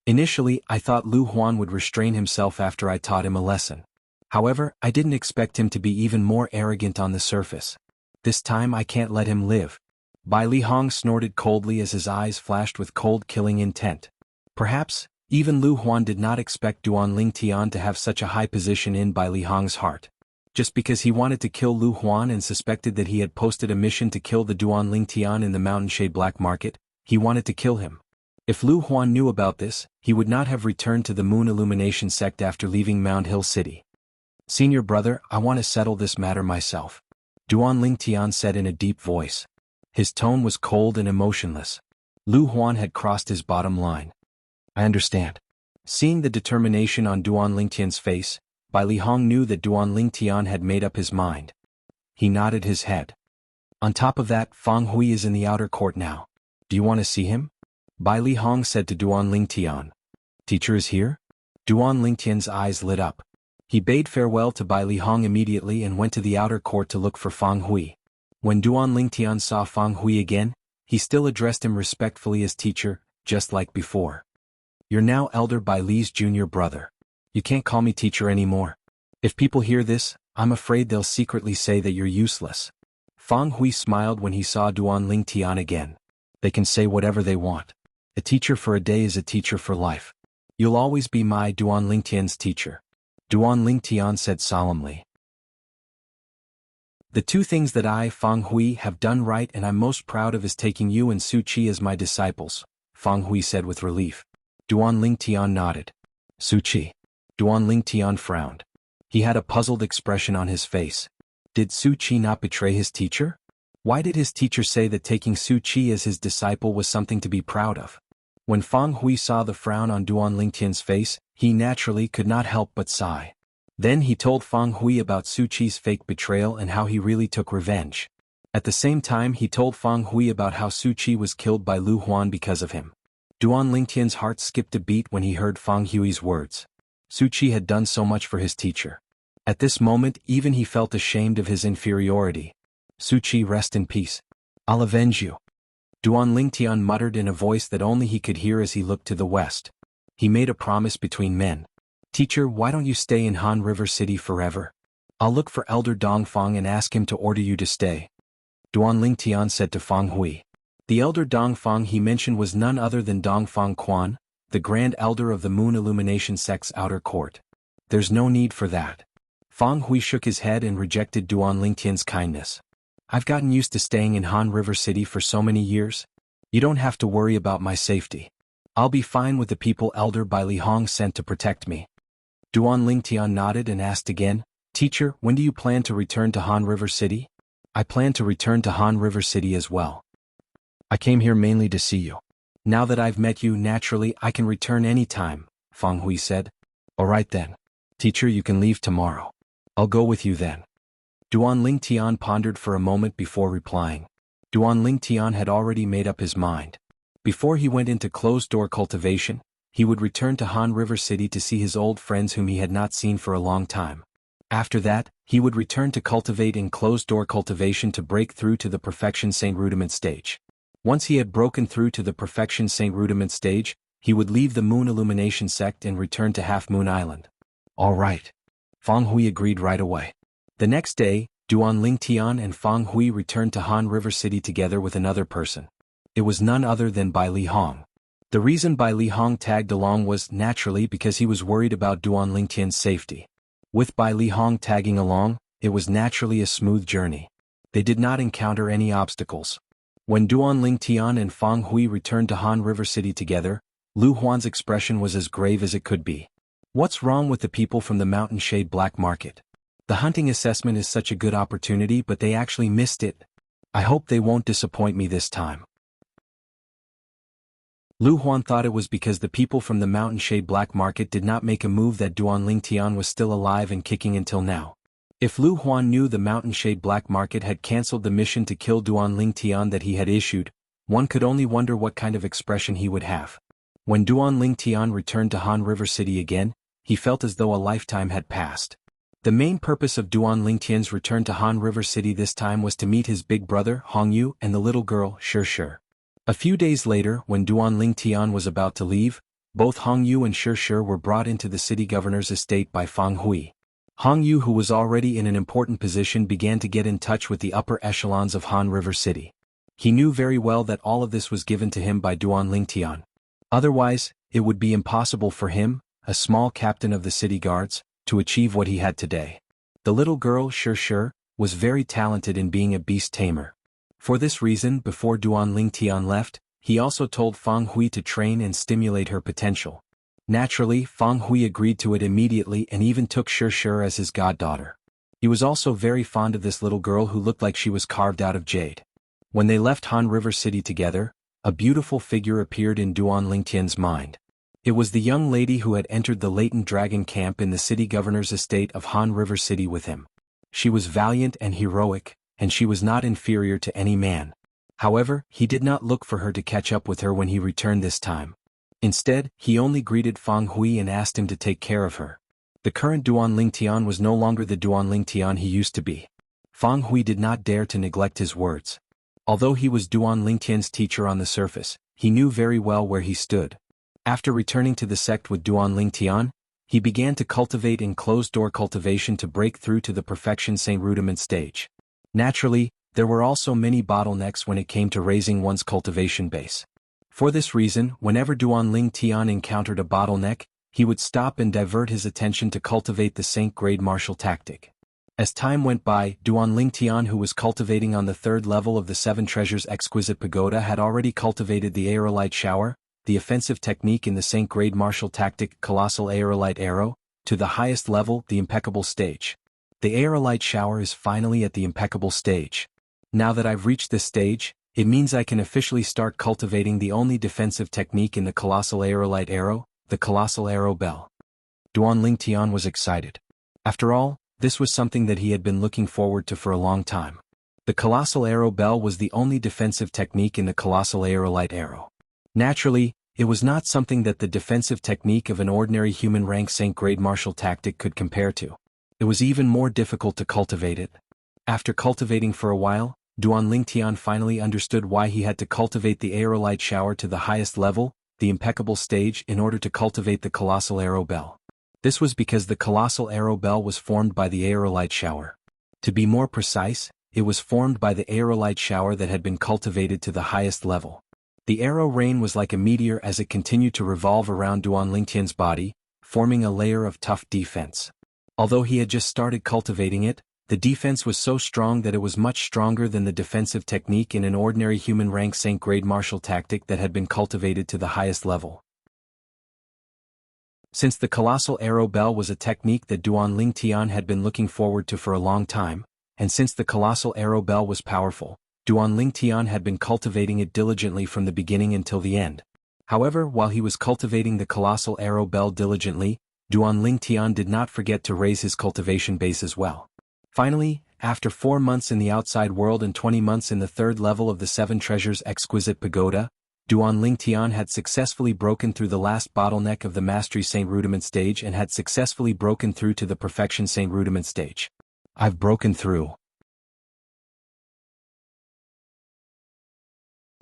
Initially, I thought Lu Huan would restrain himself after I taught him a lesson. However, I didn't expect him to be even more arrogant on the surface. This time I can't let him live. Bai Li Hong snorted coldly as his eyes flashed with cold killing intent. Perhaps, even Lu Huan did not expect Duan Lingtian to have such a high position in Bai Li Hong's heart. Just because he wanted to kill Lu Huan and suspected that he had posted a mission to kill the Duan Lingtian in the Mountain Shade Black Market, he wanted to kill him. If Lu Huan knew about this, he would not have returned to the Moon Illumination sect after leaving Mound Hill City. Senior brother, I want to settle this matter myself. Duan Lingtian said in a deep voice. His tone was cold and emotionless. Lu Huan had crossed his bottom line. I understand. Seeing the determination on Duan Lingtian's face, Bai Li Hong knew that Duan Lingtian had made up his mind. He nodded his head. On top of that, Fang Hui is in the outer court now. Do you want to see him? Bai Li Hong said to Duan Lingtian. Teacher is here? Duan Lingtian's eyes lit up. He bade farewell to Bai Li Hong immediately and went to the outer court to look for Fang Hui. When Duan Lingtian saw Fang Hui again, he still addressed him respectfully as teacher, just like before. You're now Elder Bai Li's junior brother. You can't call me teacher anymore. If people hear this, I'm afraid they'll secretly say that you're useless. Fang Hui smiled when he saw Duan Lingtian again. They can say whatever they want. A teacher for a day is a teacher for life. You'll always be my Duan Lingtian's teacher. Duan Lingtian said solemnly. The 2 things that I, Fang Hui, have done right and I'm most proud of is taking you and Su Qi as my disciples, Fang Hui said with relief. Duan Lingtian nodded. Su Qi. Duan Tian frowned. He had a puzzled expression on his face. Did Su Qi not betray his teacher? Why did his teacher say that taking Su Qi as his disciple was something to be proud of? When Fang Hui saw the frown on Duan Tian's face, he naturally could not help but sigh. Then he told Fang Hui about Su Qi's fake betrayal and how he really took revenge. At the same time he told Fang Hui about how Su Qi was killed by Lu Huan because of him. Duan Tian's heart skipped a beat when he heard Fang Hui's words. Su Qi had done so much for his teacher. At this moment even he felt ashamed of his inferiority. Su Qi, rest in peace. I'll avenge you. Duan Tian muttered in a voice that only he could hear as he looked to the west. He made a promise between men. Teacher, why don't you stay in Han River City forever? I'll look for Elder Dongfang and ask him to order you to stay. Duan Tian said to Fang Hui. The Elder Dongfang he mentioned was none other than Dongfang Quan, the Grand Elder of the Moon Illumination Sect's outer court. There's no need for that. Fang Hui shook his head and rejected Duan Tian's kindness. I've gotten used to staying in Han River City for so many years. You don't have to worry about my safety. I'll be fine with the people Elder Bai Li Hong sent to protect me. Duan Tian nodded and asked again, Teacher, when do you plan to return to Han River City? I plan to return to Han River City as well. I came here mainly to see you. Now that I've met you, naturally I can return any time, Fang Hui said. Alright then. Teacher, you can leave tomorrow. I'll go with you then. Duan Tian pondered for a moment before replying. Duan Tian had already made up his mind. Before he went into closed-door cultivation, he would return to Han River City to see his old friends whom he had not seen for a long time. After that, he would return to cultivate in closed-door cultivation to break through to the Perfection Saint Rudiment stage. Once he had broken through to the Perfection Saint Rudiment stage, he would leave the Moon Illumination sect and return to Half Moon Island. All right. Fang Hui agreed right away. The next day, Duan Tian and Fang Hui returned to Han River City together with another person. It was none other than Bai Li Hong. The reason Bai Li Hong tagged along was, naturally, because he was worried about Duan Tian's safety. With Bai Li Hong tagging along, it was naturally a smooth journey. They did not encounter any obstacles. When Duan Tian and Fang Hui returned to Han River City together, Lu Huan's expression was as grave as it could be. What's wrong with the people from the Mountain Shade Black Market? The hunting assessment is such a good opportunity, but they actually missed it. I hope they won't disappoint me this time. Lu Huan thought it was because the people from the Mountain Shade Black Market did not make a move that Duan Tian was still alive and kicking until now. If Lu Huan knew the Mountain Shade Black Market had cancelled the mission to kill Duan Tian that he had issued, one could only wonder what kind of expression he would have. When Duan Tian returned to Han River City again, he felt as though a lifetime had passed. The main purpose of Duan Tian's return to Han River City this time was to meet his big brother, Hongyu, and the little girl, Shi. A few days later, when Duan Tian was about to leave, both Hongyu and Shi were brought into the city governor's estate by Fang Hui. Hongyu, who was already in an important position, began to get in touch with the upper echelons of Han River City. He knew very well that all of this was given to him by Duan Tian. Otherwise, it would be impossible for him, a small captain of the city guards, to achieve what he had today. The little girl, Shi, was very talented in being a beast tamer. For this reason, before Duan Tian left, he also told Fang Hui to train and stimulate her potential. Naturally, Fang Hui agreed to it immediately and even took Shi as his goddaughter. He was also very fond of this little girl who looked like she was carved out of jade. When they left Han River City together, a beautiful figure appeared in Duan Tian's mind. It was the young lady who had entered the latent dragon camp in the city governor's estate of Han River City with him. She was valiant and heroic, and she was not inferior to any man. However, he did not look for her to catch up with her when he returned this time. Instead, he only greeted Fang Hui and asked him to take care of her. The current Duan Tian was no longer the Duan Tian he used to be. Fang Hui did not dare to neglect his words. Although he was Duan Tian's teacher on the surface, he knew very well where he stood. After returning to the sect with Duan Tian, he began to cultivate in closed-door cultivation to break through to the Perfection Saint Rudiment stage. Naturally, there were also many bottlenecks when it came to raising one's cultivation base. For this reason, whenever Duan Tian encountered a bottleneck, he would stop and divert his attention to cultivate the Saint-grade martial tactic. As time went by, Duan Tian, who was cultivating on the third level of the Seven Treasures Exquisite Pagoda, had already cultivated the Aerolite Shower, the offensive technique in the Saint-grade martial tactic Colossal Aerolite Arrow, to the highest level, the impeccable stage. The aerolite shower is finally at the impeccable stage. Now that I've reached this stage, it means I can officially start cultivating the only defensive technique in the colossal aerolite arrow, the colossal arrow bell. Duan Lingtian was excited. After all, this was something that he had been looking forward to for a long time. The colossal arrow bell was the only defensive technique in the colossal aerolite arrow. Naturally, it was not something that the defensive technique of an ordinary human rank Saint grade martial tactic could compare to. It was even more difficult to cultivate it. After cultivating for a while, Duan Lingtian finally understood why he had to cultivate the aerolite shower to the highest level, the impeccable stage, in order to cultivate the colossal arrow bell. This was because the colossal arrow bell was formed by the aerolite shower. To be more precise, it was formed by the aerolite shower that had been cultivated to the highest level. The arrow rain was like a meteor as it continued to revolve around Duan Lingtian's body, forming a layer of tough defense. Although he had just started cultivating it, the defense was so strong that it was much stronger than the defensive technique in an ordinary human rank Saint grade martial tactic that had been cultivated to the highest level. Since the colossal arrow bell was a technique that Duan Lingtian had been looking forward to for a long time, and since the colossal arrow bell was powerful, Duan Lingtian had been cultivating it diligently from the beginning until the end. However, while he was cultivating the colossal arrow bell diligently, Duan Lingtian did not forget to raise his cultivation base as well. Finally, after 4 months in the outside world and 20 months in the third level of the Seven Treasures Exquisite Pagoda, Duan Lingtian had successfully broken through the last bottleneck of the Mastery Saint Rudiment stage and had successfully broken through to the Perfection Saint Rudiment stage. I've broken through.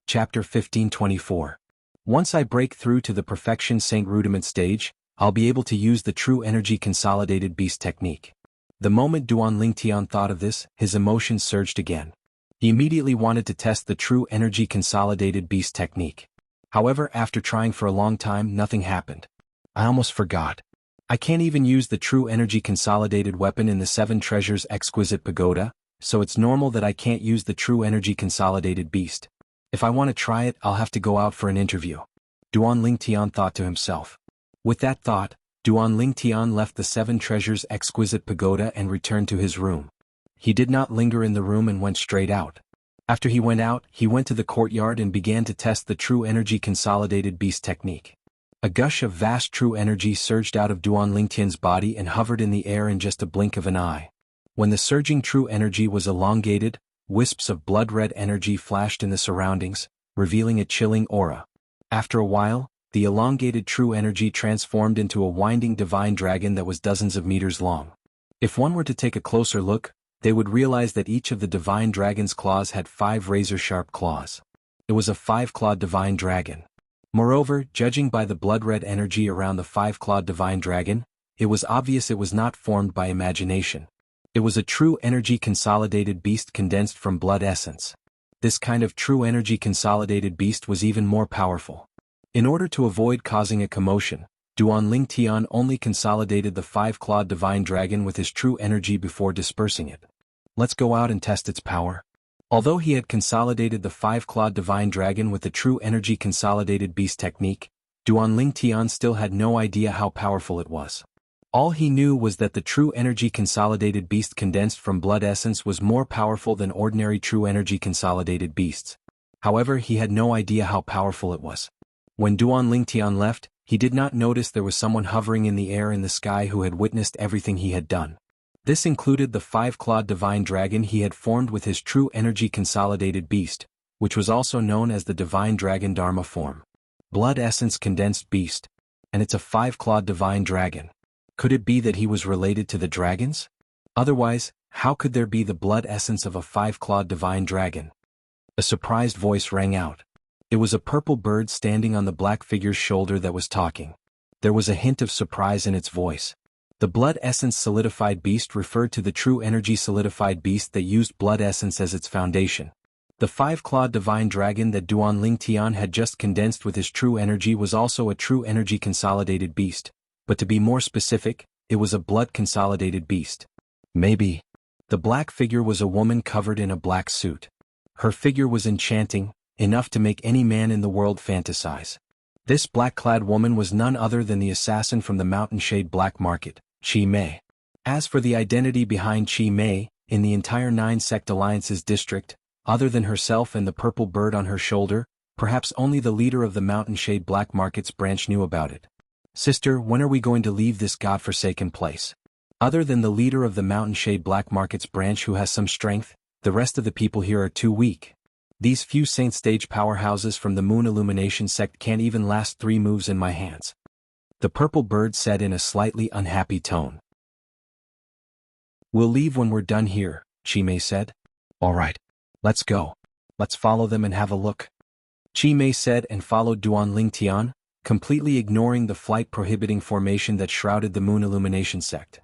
Chapter 1524. Once I break through to the Perfection Saint Rudiment stage, I'll be able to use the True Energy Consolidated Beast technique. The moment Duan Lingtian thought of this, his emotions surged again. He immediately wanted to test the True Energy Consolidated Beast technique. However, after trying for a long time, nothing happened. I almost forgot. I can't even use the True Energy Consolidated weapon in the Seven Treasures Exquisite Pagoda, so it's normal that I can't use the True Energy Consolidated Beast. If I want to try it, I'll have to go out for an interview. Duan Lingtian thought to himself. With that thought, Duan Lingtian left the Seven Treasures Exquisite Pagoda and returned to his room. He did not linger in the room and went straight out. After he went out, he went to the courtyard and began to test the True Energy Consolidated Beast technique. A gush of vast true energy surged out of Duan Lingtian's body and hovered in the air in just a blink of an eye. When the surging true energy was elongated, wisps of blood-red energy flashed in the surroundings, revealing a chilling aura. After a while, the elongated true energy transformed into a winding divine dragon that was dozens of meters long. If one were to take a closer look, they would realize that each of the divine dragon's claws had 5 razor-sharp claws. It was a 5-clawed divine dragon. Moreover, judging by the blood-red energy around the 5-clawed divine dragon, it was obvious it was not formed by imagination. It was a true energy consolidated beast condensed from blood essence. This kind of true energy consolidated beast was even more powerful. In order to avoid causing a commotion, Duan Lingtian only consolidated the 5-clawed divine dragon with his true energy before dispersing it. Let's go out and test its power. Although he had consolidated the 5-clawed divine dragon with the true energy consolidated beast technique, Duan Lingtian still had no idea how powerful it was. All he knew was that the true energy consolidated beast condensed from blood essence was more powerful than ordinary true energy consolidated beasts. However, he had no idea how powerful it was. When Duan Lingtian left, he did not notice there was someone hovering in the air in the sky who had witnessed everything he had done. This included the 5-clawed divine dragon he had formed with his true energy consolidated beast, which was also known as the divine dragon Dharma form. Blood essence condensed beast. And it's a 5-clawed divine dragon. Could it be that he was related to the dragons? Otherwise, how could there be the blood essence of a 5-clawed divine dragon? A surprised voice rang out. It was a purple bird standing on the black figure's shoulder that was talking. There was a hint of surprise in its voice. The blood essence solidified beast referred to the true energy solidified beast that used blood essence as its foundation. The 5-clawed divine dragon that Duan Lingtian had just condensed with his true energy was also a true energy consolidated beast, but to be more specific, it was a blood consolidated beast. Maybe. The black figure was a woman covered in a black suit. Her figure was enchanting, enough to make any man in the world fantasize. This black-clad woman was none other than the assassin from the Mountain Shade Black Market, Qi Mei. As for the identity behind Qi Mei, in the entire 9-sect alliance's district, other than herself and the purple bird on her shoulder, perhaps only the leader of the Mountain Shade Black Markets branch knew about it. Sister, when are we going to leave this godforsaken place? Other than the leader of the Mountain Shade Black Markets branch who has some strength, the rest of the people here are too weak. These few Saint Stage powerhouses from the Moon Illumination sect can't even last 3 moves in my hands. The purple bird said in a slightly unhappy tone. We'll leave when we're done here, Qi Mei said. All right. Let's go. Let's follow them and have a look. Qi Mei said and followed Duan Lingtian, completely ignoring the flight-prohibiting formation that shrouded the Moon Illumination sect.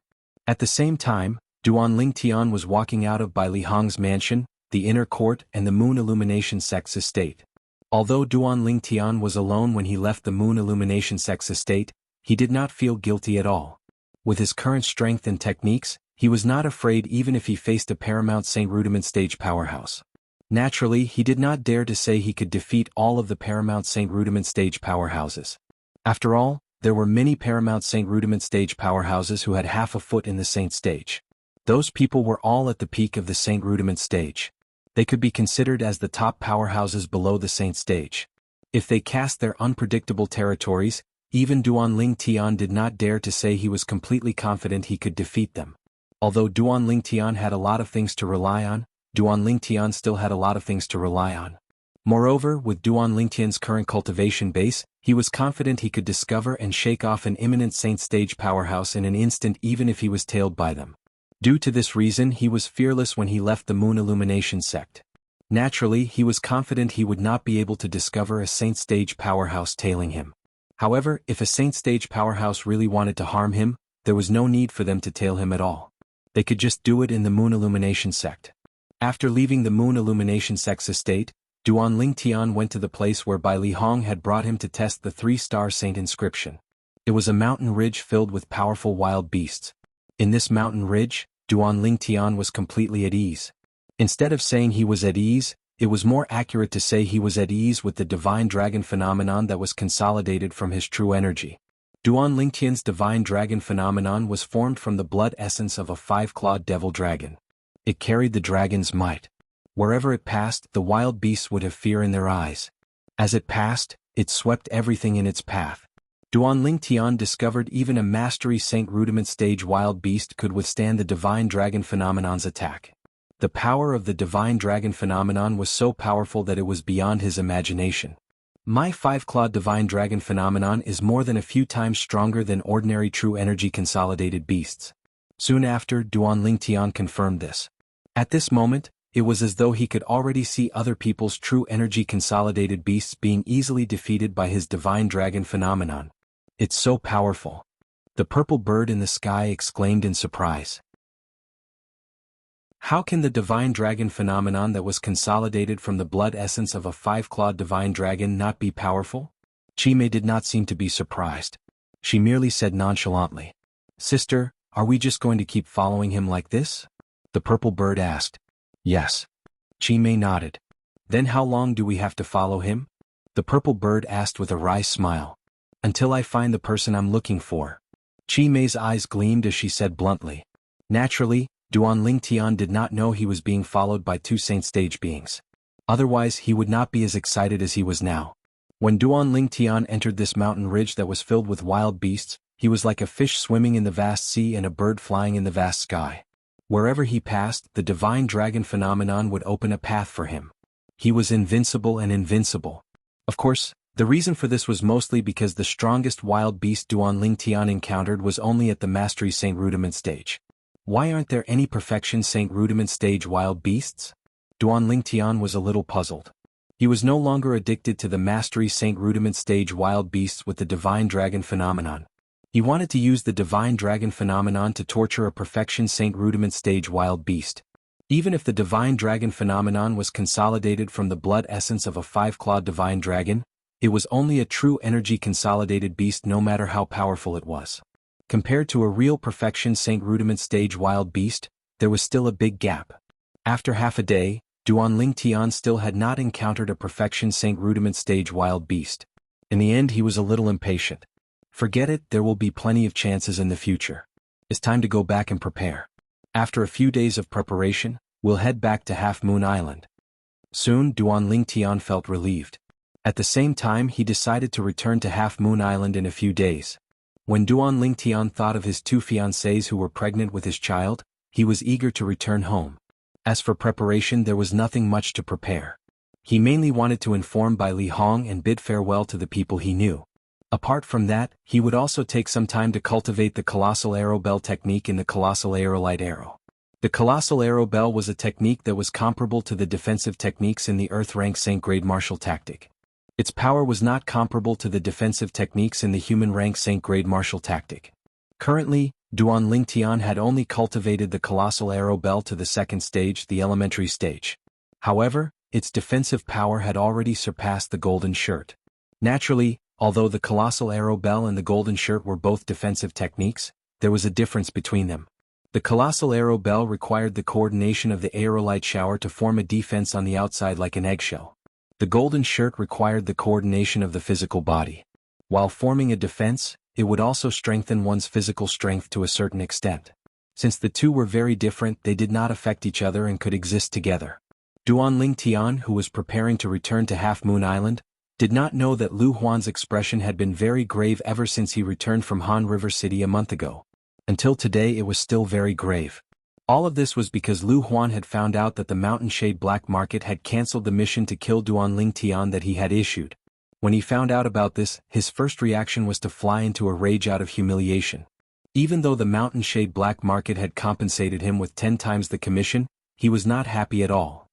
At the same time, Duan Lingtian was walking out of Bai Li Hong's mansion, the inner court and the Moon Illumination sect's estate. Although Duan Lingtian was alone when he left the Moon Illumination sect's estate, he did not feel guilty at all. With his current strength and techniques, he was not afraid even if he faced a Paramount Saint Rudiment stage powerhouse. Naturally, he did not dare to say he could defeat all of the Paramount Saint Rudiment stage powerhouses. After all, there were many Paramount Saint Rudiment stage powerhouses who had half a foot in the Saint stage. Those people were all at the peak of the Saint Rudiment stage. They could be considered as the top powerhouses below the Saint stage. If they cast their unpredictable territories, even Duan Lingtian did not dare to say he was completely confident he could defeat them. Although Duan Lingtian had a lot of things to rely on, Duan Lingtian still had a lot of things to rely on. Moreover, with Duan Lingtian's current cultivation base, he was confident he could discover and shake off an imminent Saint stage powerhouse in an instant even if he was tailed by them. Due to this reason, he was fearless when he left the Moon Illumination sect. Naturally, he was confident he would not be able to discover a Saint stage powerhouse tailing him. However, if a Saint stage powerhouse really wanted to harm him, there was no need for them to tail him at all. They could just do it in the Moon Illumination sect. After leaving the Moon Illumination sect's estate, Duan Lingtian went to the place where Bai Li Hong had brought him to test the 3-star Saint inscription. It was a mountain ridge filled with powerful wild beasts. In this mountain ridge, Duan Lingtian was completely at ease. Instead of saying he was at ease, it was more accurate to say he was at ease with the divine dragon phenomenon that was consolidated from his true energy. Duan Lingtian's divine dragon phenomenon was formed from the blood essence of a 5-clawed devil dragon. It carried the dragon's might. Wherever it passed, the wild beasts would have fear in their eyes. As it passed, it swept everything in its path. Duan Lingtian discovered even a Mastery Saint Rudiment stage wild beast could withstand the divine dragon phenomenon's attack. The power of the divine dragon phenomenon was so powerful that it was beyond his imagination. My 5-clawed divine dragon phenomenon is more than a few times stronger than ordinary true energy consolidated beasts. Soon after, Duan Lingtian confirmed this. At this moment, it was as though he could already see other people's true energy consolidated beasts being easily defeated by his divine dragon phenomenon. It's so powerful. The purple bird in the sky exclaimed in surprise. How can the divine dragon phenomenon that was consolidated from the blood essence of a 5-clawed divine dragon not be powerful? Qi Mei did not seem to be surprised. She merely said nonchalantly, Sister, are we just going to keep following him like this? The purple bird asked. Yes. Qi Mei nodded. Then how long do we have to follow him? The purple bird asked with a wry smile. Until I find the person I'm looking for. Qi Mei's eyes gleamed as she said bluntly. Naturally, Duan Lingtian did not know he was being followed by 2 Saint stage beings. Otherwise he would not be as excited as he was now. When Duan Lingtian entered this mountain ridge that was filled with wild beasts, he was like a fish swimming in the vast sea and a bird flying in the vast sky. Wherever he passed, the divine dragon phenomenon would open a path for him. He was invincible and invincible. Of course, the reason for this was mostly because the strongest wild beast Duan Lingtian encountered was only at the Mastery Saint Rudiment stage. Why aren't there any Perfection Saint Rudiment stage wild beasts? Duan Lingtian was a little puzzled. He was no longer addicted to the Mastery Saint Rudiment stage wild beasts with the divine dragon phenomenon. He wanted to use the divine dragon phenomenon to torture a Perfection Saint Rudiment stage wild beast. Even if the divine dragon phenomenon was consolidated from the blood essence of a 5-clawed divine dragon, it was only a true energy consolidated beast no matter how powerful it was. Compared to a real Perfection Saint Rudiment stage wild beast, there was still a big gap. After half a day, Duan Lingtian still had not encountered a Perfection Saint Rudiment stage wild beast. In the end he was a little impatient. Forget it, there will be plenty of chances in the future. It's time to go back and prepare. After a few days of preparation, we'll head back to Half Moon Island. Soon Duan Lingtian felt relieved. At the same time he decided to return to Half Moon Island in a few days. When Duan Lingtian thought of his two fiancées who were pregnant with his child, he was eager to return home. As for preparation, there was nothing much to prepare. He mainly wanted to inform Bai Li Hong and bid farewell to the people he knew. Apart from that, he would also take some time to cultivate the Colossal Arrow Bell technique in the Colossal Aerolite Arrow. The Colossal Arrow Bell was a technique that was comparable to the defensive techniques in the Earth Rank Saint Grade Martial Tactic. Its power was not comparable to the defensive techniques in the Human Rank Saint Grade Martial Tactic. Currently, Duan Lingtian had only cultivated the Colossal Arrow Bell to the second stage, the elementary stage. However, its defensive power had already surpassed the Golden Shirt. Naturally, although the Colossal Arrow Bell and the Golden Shirt were both defensive techniques, there was a difference between them. The Colossal Arrow Bell required the coordination of the aerolite shower to form a defense on the outside like an eggshell. The Golden Shirt required the coordination of the physical body. While forming a defense, it would also strengthen one's physical strength to a certain extent. Since the two were very different, they did not affect each other and could exist together. Duan Lingtian, who was preparing to return to Half Moon Island, did not know that Lu Huan's expression had been very grave ever since he returned from Han River City a month ago. Until today it was still very grave. All of this was because Lu Huan had found out that the Mountain Shade Black Market had cancelled the mission to kill Duan Lingtian that he had issued. When he found out about this, his first reaction was to fly into a rage out of humiliation. Even though the Mountain Shade Black Market had compensated him with 10 times the commission, he was not happy at all.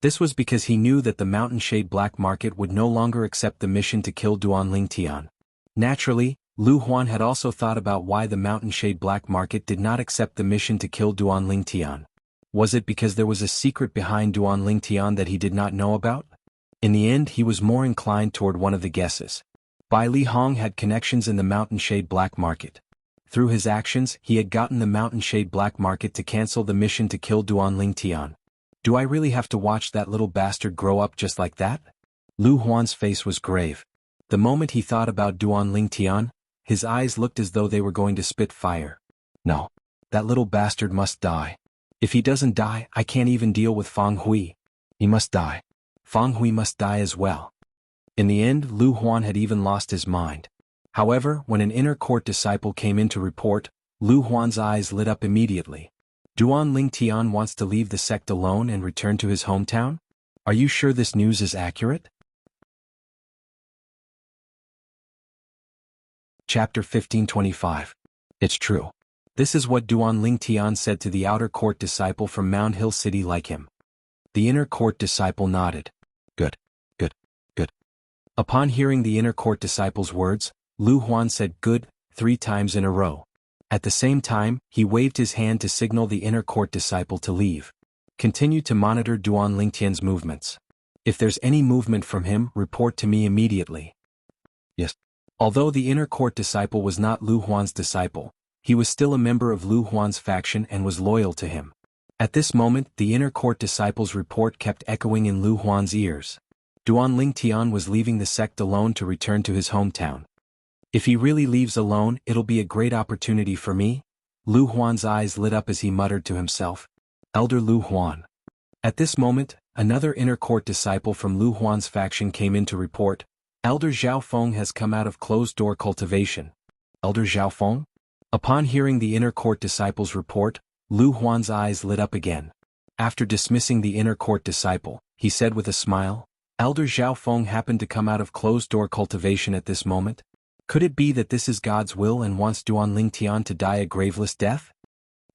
This was because he knew that the Mountain Shade Black Market would no longer accept the mission to kill Duan Lingtian. Naturally, Lu Huan had also thought about why the Mountain Shade Black Market did not accept the mission to kill Duan Lingtian. Was it because there was a secret behind Duan Lingtian that he did not know about? In the end, he was more inclined toward one of the guesses. Bai Li Hong had connections in the Mountain Shade Black Market. Through his actions, he had gotten the Mountain Shade Black Market to cancel the mission to kill Duan Lingtian. Do I really have to watch that little bastard grow up just like that? Lu Huan's face was grave. The moment he thought about Duan Lingtian, his eyes looked as though they were going to spit fire. No. That little bastard must die. If he doesn't die, I can't even deal with Feng Hui. He must die. Feng Hui must die as well. In the end, Lu Huan had even lost his mind. However, when an inner court disciple came in to report, Lu Huan's eyes lit up immediately. Duan Lingtian wants to leave the sect alone and return to his hometown? Are you sure this news is accurate? Chapter 1525. It's true. This is what Duan Lingtian said to the outer court disciple from Mound Hill City like him. The inner court disciple nodded. Good. Good. Good. Upon hearing the inner court disciple's words, Lu Huan said good 3 times in a row. At the same time, he waved his hand to signal the inner court disciple to leave. Continue to monitor Duan Lingtian's movements. If there's any movement from him, report to me immediately. Yes. Although the inner court disciple was not Lu Huan's disciple, he was still a member of Lu Huan's faction and was loyal to him. At this moment, the inner court disciple's report kept echoing in Lu Huan's ears. Duan Lingtian was leaving the sect alone to return to his hometown. If he really leaves alone, it'll be a great opportunity for me. Lu Huan's eyes lit up as he muttered to himself. Elder Lu Huan. At this moment, another inner court disciple from Lu Huan's faction came in to report. Elder Zhao Feng has come out of closed-door cultivation. Elder Zhao Feng? Upon hearing the inner court disciple's report, Lu Huan's eyes lit up again. After dismissing the inner court disciple, he said with a smile, Elder Zhao Feng happened to come out of closed-door cultivation at this moment? Could it be that this is God's will and wants Duan Lingtian to die a graveless death?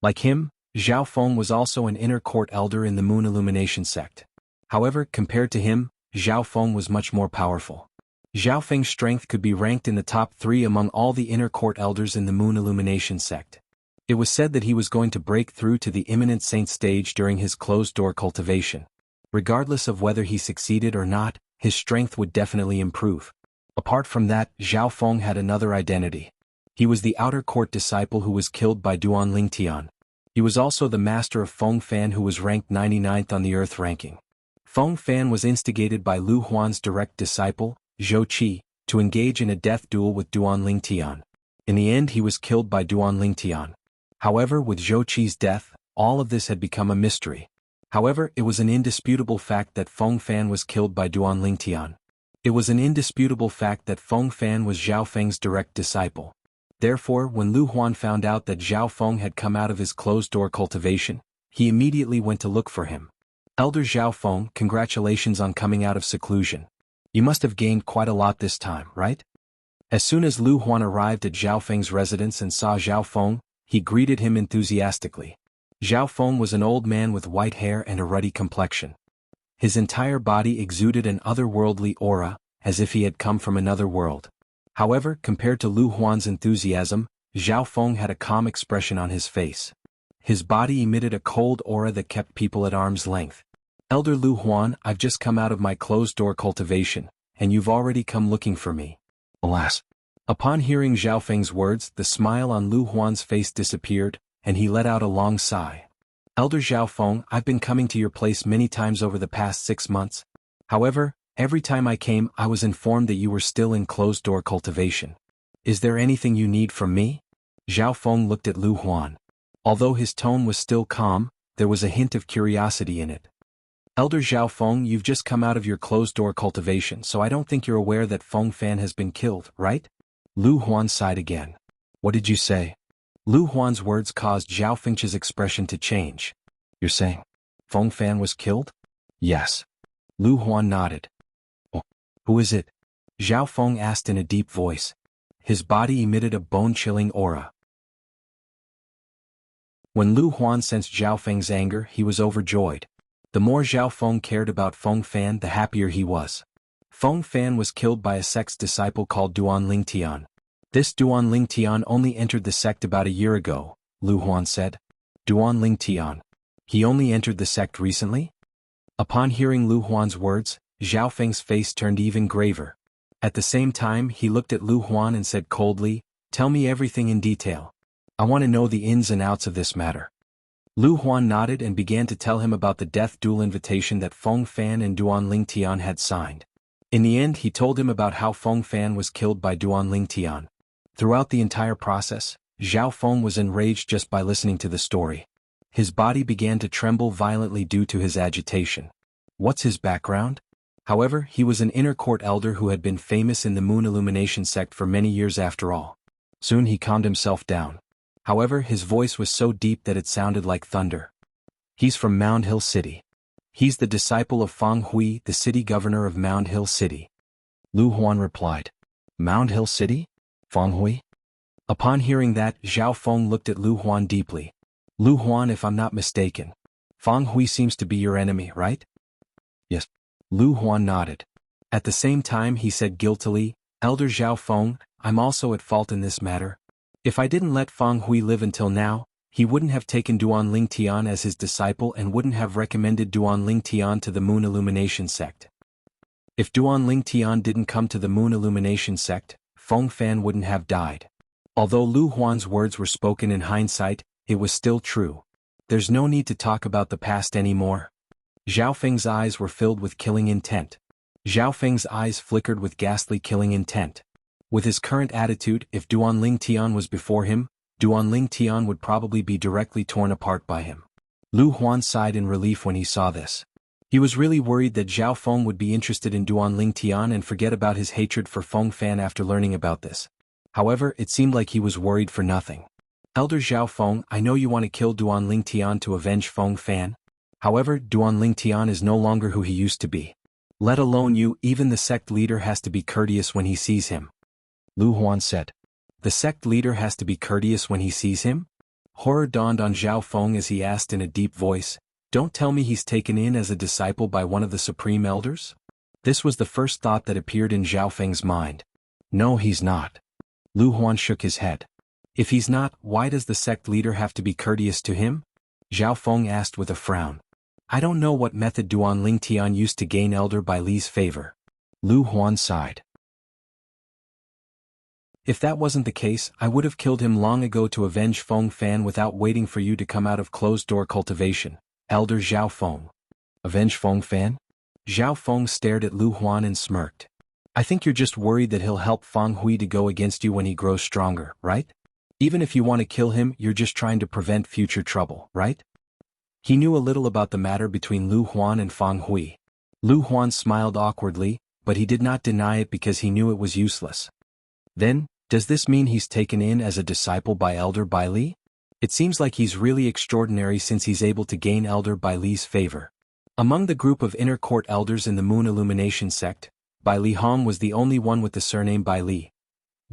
Like him, Zhao Feng was also an inner court elder in the Moon Illumination sect. However, compared to him, Zhao Feng was much more powerful. Zhao Feng's strength could be ranked in the top 3 among all the inner court elders in the Moon Illumination sect. It was said that he was going to break through to the imminent saint stage during his closed-door cultivation. Regardless of whether he succeeded or not, his strength would definitely improve. Apart from that, Zhao Feng had another identity. He was the outer court disciple who was killed by Duan Lingtian. He was also the master of Feng Fan who was ranked 99th on the Earth ranking. Feng Fan was instigated by Lu Huan's direct disciple, Zhou Qi, to engage in a death duel with Duan Lingtian. In the end he was killed by Duan Lingtian. However, with Zhou Qi's death, all of this had become a mystery. However, it was an indisputable fact that Feng Fan was killed by Duan Lingtian. It was an indisputable fact that Feng Fan was Zhao Feng's direct disciple. Therefore, when Lu Huan found out that Zhao Feng had come out of his closed-door cultivation, he immediately went to look for him. Elder Zhao Feng, congratulations on coming out of seclusion. You must have gained quite a lot this time, right? As soon as Lu Huan arrived at Zhao Feng's residence and saw Zhao Feng, he greeted him enthusiastically. Zhao Feng was an old man with white hair and a ruddy complexion. His entire body exuded an otherworldly aura, as if he had come from another world. However, compared to Lu Huan's enthusiasm, Zhao Feng had a calm expression on his face. His body emitted a cold aura that kept people at arm's length. Elder Lu Huan, I've just come out of my closed-door cultivation, and you've already come looking for me. Alas. Upon hearing Zhao Feng's words, the smile on Lu Huan's face disappeared, and he let out a long sigh. Elder Zhao Feng, I've been coming to your place many times over the past 6 months. However, every time I came I was informed that you were still in closed-door cultivation. Is there anything you need from me? Zhao Feng looked at Lu Huan. Although his tone was still calm, there was a hint of curiosity in it. Elder Zhao Feng, you've just come out of your closed-door cultivation, so I don't think you're aware that Feng Fan has been killed, right? Lu Huan sighed again. What did you say? Lu Huan's words caused Zhao Feng's expression to change. You're saying Feng Fan was killed? Yes. Lu Huan nodded. Oh, who is it? Zhao Feng asked in a deep voice. His body emitted a bone-chilling aura. When Lu Huan sensed Zhao Feng's anger, he was overjoyed. The more Zhao Feng cared about Feng Fan, the happier he was. Feng Fan was killed by a sect's disciple called Duan Lingtian. This Duan Lingtian only entered the sect about a year ago, Lu Huan said. Duan Lingtian. He only entered the sect recently? Upon hearing Lu Huan's words, Zhao Feng's face turned even graver. At the same time, he looked at Lu Huan and said coldly, Tell me everything in detail. I want to know the ins and outs of this matter. Lu Huan nodded and began to tell him about the death duel invitation that Feng Fan and Duan Lingtian had signed. In the end, he told him about how Feng Fan was killed by Duan Lingtian. Throughout the entire process, Zhao Feng was enraged just by listening to the story. His body began to tremble violently due to his agitation. What's his background? However, he was an inner court elder who had been famous in the Moon Illumination sect for many years after all. Soon he calmed himself down. However, his voice was so deep that it sounded like thunder. He's from Mound Hill City. He's the disciple of Fang Hui, the city governor of Mound Hill City. Lu Huan replied. Mound Hill City? Fang Hui? Upon hearing that, Zhao Feng looked at Lu Huan deeply. Lu Huan, if I'm not mistaken, Fang Hui seems to be your enemy, right? Yes. Lu Huan nodded. At the same time he said guiltily, Elder Zhao Feng, I'm also at fault in this matter. If I didn't let Fang Hui live until now, he wouldn't have taken Duan Lingtian as his disciple and wouldn't have recommended Duan Lingtian to the Moon Illumination sect. If Duan Lingtian didn't come to the Moon Illumination sect, Feng Fan wouldn't have died. Although Lu Huan's words were spoken in hindsight, it was still true. There's no need to talk about the past anymore. Zhao Feng's eyes were filled with killing intent. Zhao Feng's eyes flickered with ghastly killing intent. With his current attitude, if Duan Lingtian was before him, Duan Lingtian would probably be directly torn apart by him. Lu Huan sighed in relief when he saw this. He was really worried that Zhao Feng would be interested in Duan Lingtian and forget about his hatred for Feng Fan after learning about this. However, it seemed like he was worried for nothing. Elder Zhao Feng, I know you want to kill Duan Lingtian to avenge Feng Fan. However, Duan Lingtian is no longer who he used to be. Let alone you, even the sect leader has to be courteous when he sees him. Lu Huan said. The sect leader has to be courteous when he sees him? Horror dawned on Zhao Feng as he asked in a deep voice, Don't tell me he's taken in as a disciple by one of the supreme elders? This was the first thought that appeared in Zhao Feng's mind. No, he's not. Lu Huan shook his head. If he's not, why does the sect leader have to be courteous to him? Zhao Feng asked with a frown. I don't know what method Duan Lingtian used to gain Elder Bai Li's favor. Lu Huan sighed. If that wasn't the case, I would have killed him long ago to avenge Feng Fan without waiting for you to come out of closed-door cultivation, Elder Zhao Feng. Avenge Feng Fan? Zhao Feng stared at Lu Huan and smirked. I think you're just worried that he'll help Feng Hui to go against you when he grows stronger, right? Even if you want to kill him, you're just trying to prevent future trouble, right? He knew a little about the matter between Lu Huan and Feng Hui. Lu Huan smiled awkwardly, but he did not deny it because he knew it was useless. Then, does this mean he's taken in as a disciple by Elder Bai Li? It seems like he's really extraordinary since he's able to gain Elder Bai Li's favor. Among the group of inner court elders in the Moon Illumination sect, Bai Li Hong was the only one with the surname Bai Li.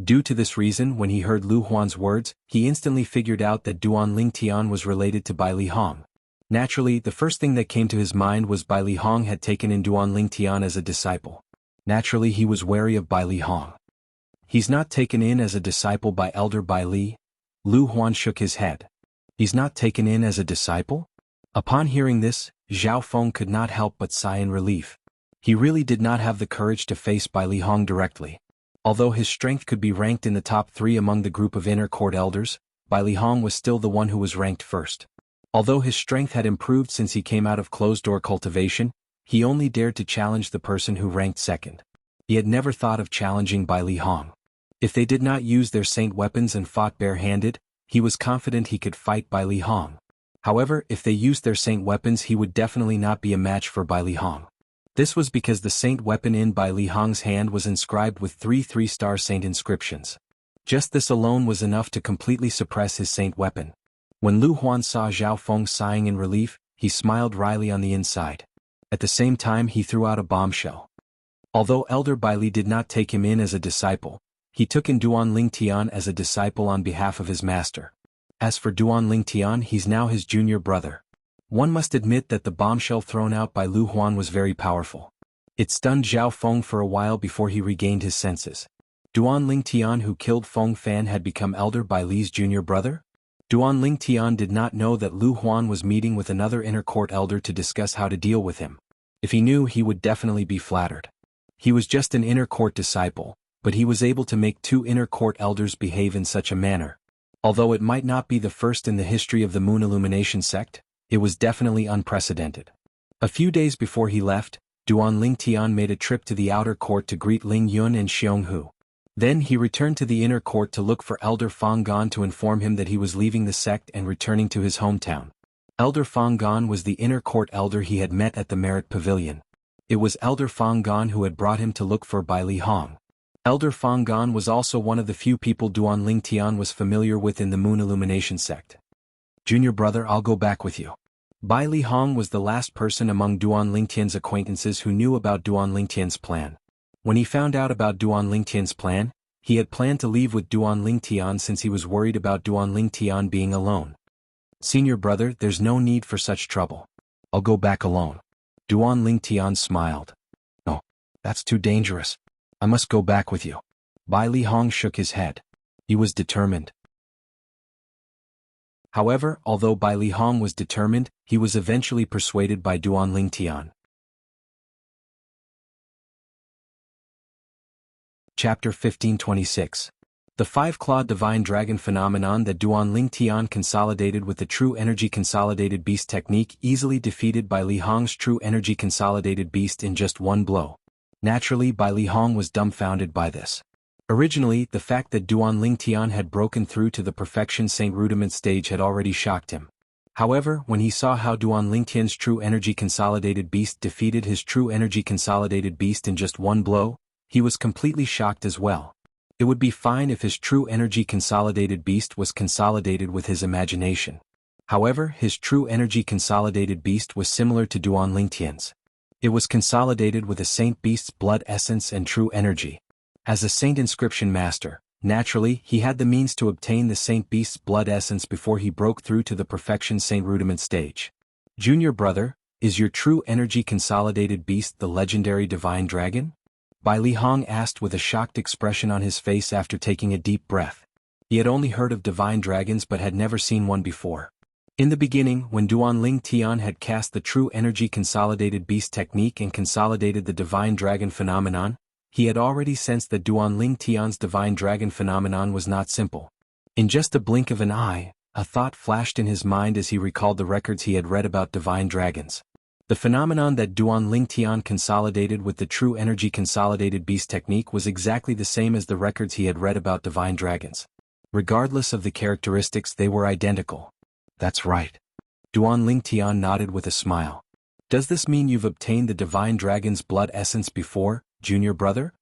Due to this reason, when he heard Lu Huan's words, he instantly figured out that Duan Lingtian was related to Bai Li Hong. Naturally, the first thing that came to his mind was Bai Li Hong had taken in Duan Lingtian as a disciple. Naturally, he was wary of Bai Li Hong. He's not taken in as a disciple by Elder Bai Li? Lu Huan shook his head. He's not taken in as a disciple? Upon hearing this, Zhao Feng could not help but sigh in relief. He really did not have the courage to face Bai Li Hong directly. Although his strength could be ranked in the top 3 among the group of inner court elders, Bai Li Hong was still the one who was ranked first. Although his strength had improved since he came out of closed-door cultivation, he only dared to challenge the person who ranked second. He had never thought of challenging Bai Li Hong. If they did not use their saint weapons and fought bare-handed, he was confident he could fight Bai Li Hong. However, if they used their saint weapons, he would definitely not be a match for Bai Li Hong. This was because the saint weapon in Bai Li Hong's hand was inscribed with 3 3-star saint inscriptions. Just this alone was enough to completely suppress his saint weapon. When Lu Huan saw Zhao Feng sighing in relief, he smiled wryly on the inside. At the same time, he threw out a bombshell. Although Elder Bai Li did not take him in as a disciple, he took in Duan Lingtian as a disciple on behalf of his master. As for Duan Lingtian, he's now his junior brother. One must admit that the bombshell thrown out by Lu Huan was very powerful. It stunned Zhao Feng for a while before he regained his senses. Duan Lingtian, who killed Feng Fan, had become Elder Bai Li's junior brother? Duan Lingtian did not know that Lu Huan was meeting with another inner court elder to discuss how to deal with him. If he knew, he would definitely be flattered. He was just an inner court disciple, but he was able to make 2 inner court elders behave in such a manner. Although it might not be the first in the history of the Moon Illumination sect, it was definitely unprecedented. A few days before he left, Duan Lingtian made a trip to the outer court to greet Ling Yun and Jianghu. Then he returned to the inner court to look for Elder Fang Gan to inform him that he was leaving the sect and returning to his hometown. Elder Fang Gan was the inner court elder he had met at the Merit Pavilion. It was Elder Fang Gan who had brought him to look for Bai Li Hong. Elder Fang Gan was also one of the few people Duan Lingtian was familiar with in the Moon Illumination sect. Junior brother, I'll go back with you. Bai Li Hong was the last person among Duan Lingtian's acquaintances who knew about Duan Lingtian's plan. When he found out about Duan Lingtian's plan, he had planned to leave with Duan Lingtian since he was worried about Duan Lingtian being alone. Senior brother, there's no need for such trouble. I'll go back alone. Duan Lingtian smiled. No, that's too dangerous. I must go back with you. Bai Li Hong shook his head. He was determined. However, although Bai Li Hong was determined, he was eventually persuaded by Duan Lingtian. Chapter 1526. The 5-clawed divine dragon phenomenon that Duan Lingtian consolidated with the true energy consolidated beast technique easily defeated Bai Li Hong's true energy consolidated beast in just one blow. Naturally, Bai Li Hong was dumbfounded by this. Originally, the fact that Duan Lingtian had broken through to the perfection Saint Rudiment stage had already shocked him. However, when he saw how Duan Lingtian's true energy consolidated beast defeated his true energy consolidated beast in just one blow, he was completely shocked as well. It would be fine if his true energy consolidated beast was consolidated with his imagination. However, his true energy consolidated beast was similar to Duan Lingtian's. It was consolidated with a saint beast's blood essence and true energy. As a saint inscription master, naturally, he had the means to obtain the saint beast's blood essence before he broke through to the perfection Saint Rudiment stage. Junior brother, is your true energy consolidated beast the legendary divine dragon? Bai Li Hong asked with a shocked expression on his face after taking a deep breath. He had only heard of divine dragons but had never seen one before. In the beginning, when Duan Lingtian had cast the true energy consolidated beast technique and consolidated the divine dragon phenomenon, he had already sensed that Duan Lingtian's divine dragon phenomenon was not simple. In just a blink of an eye, a thought flashed in his mind as he recalled the records he had read about divine dragons. The phenomenon that Duan Lingtian consolidated with the true energy consolidated beast technique was exactly the same as the records he had read about divine dragons. Regardless of the characteristics, they were identical. That's right. Duan Lingtian nodded with a smile. Does this mean you've obtained the divine dragon's blood essence before, junior brother?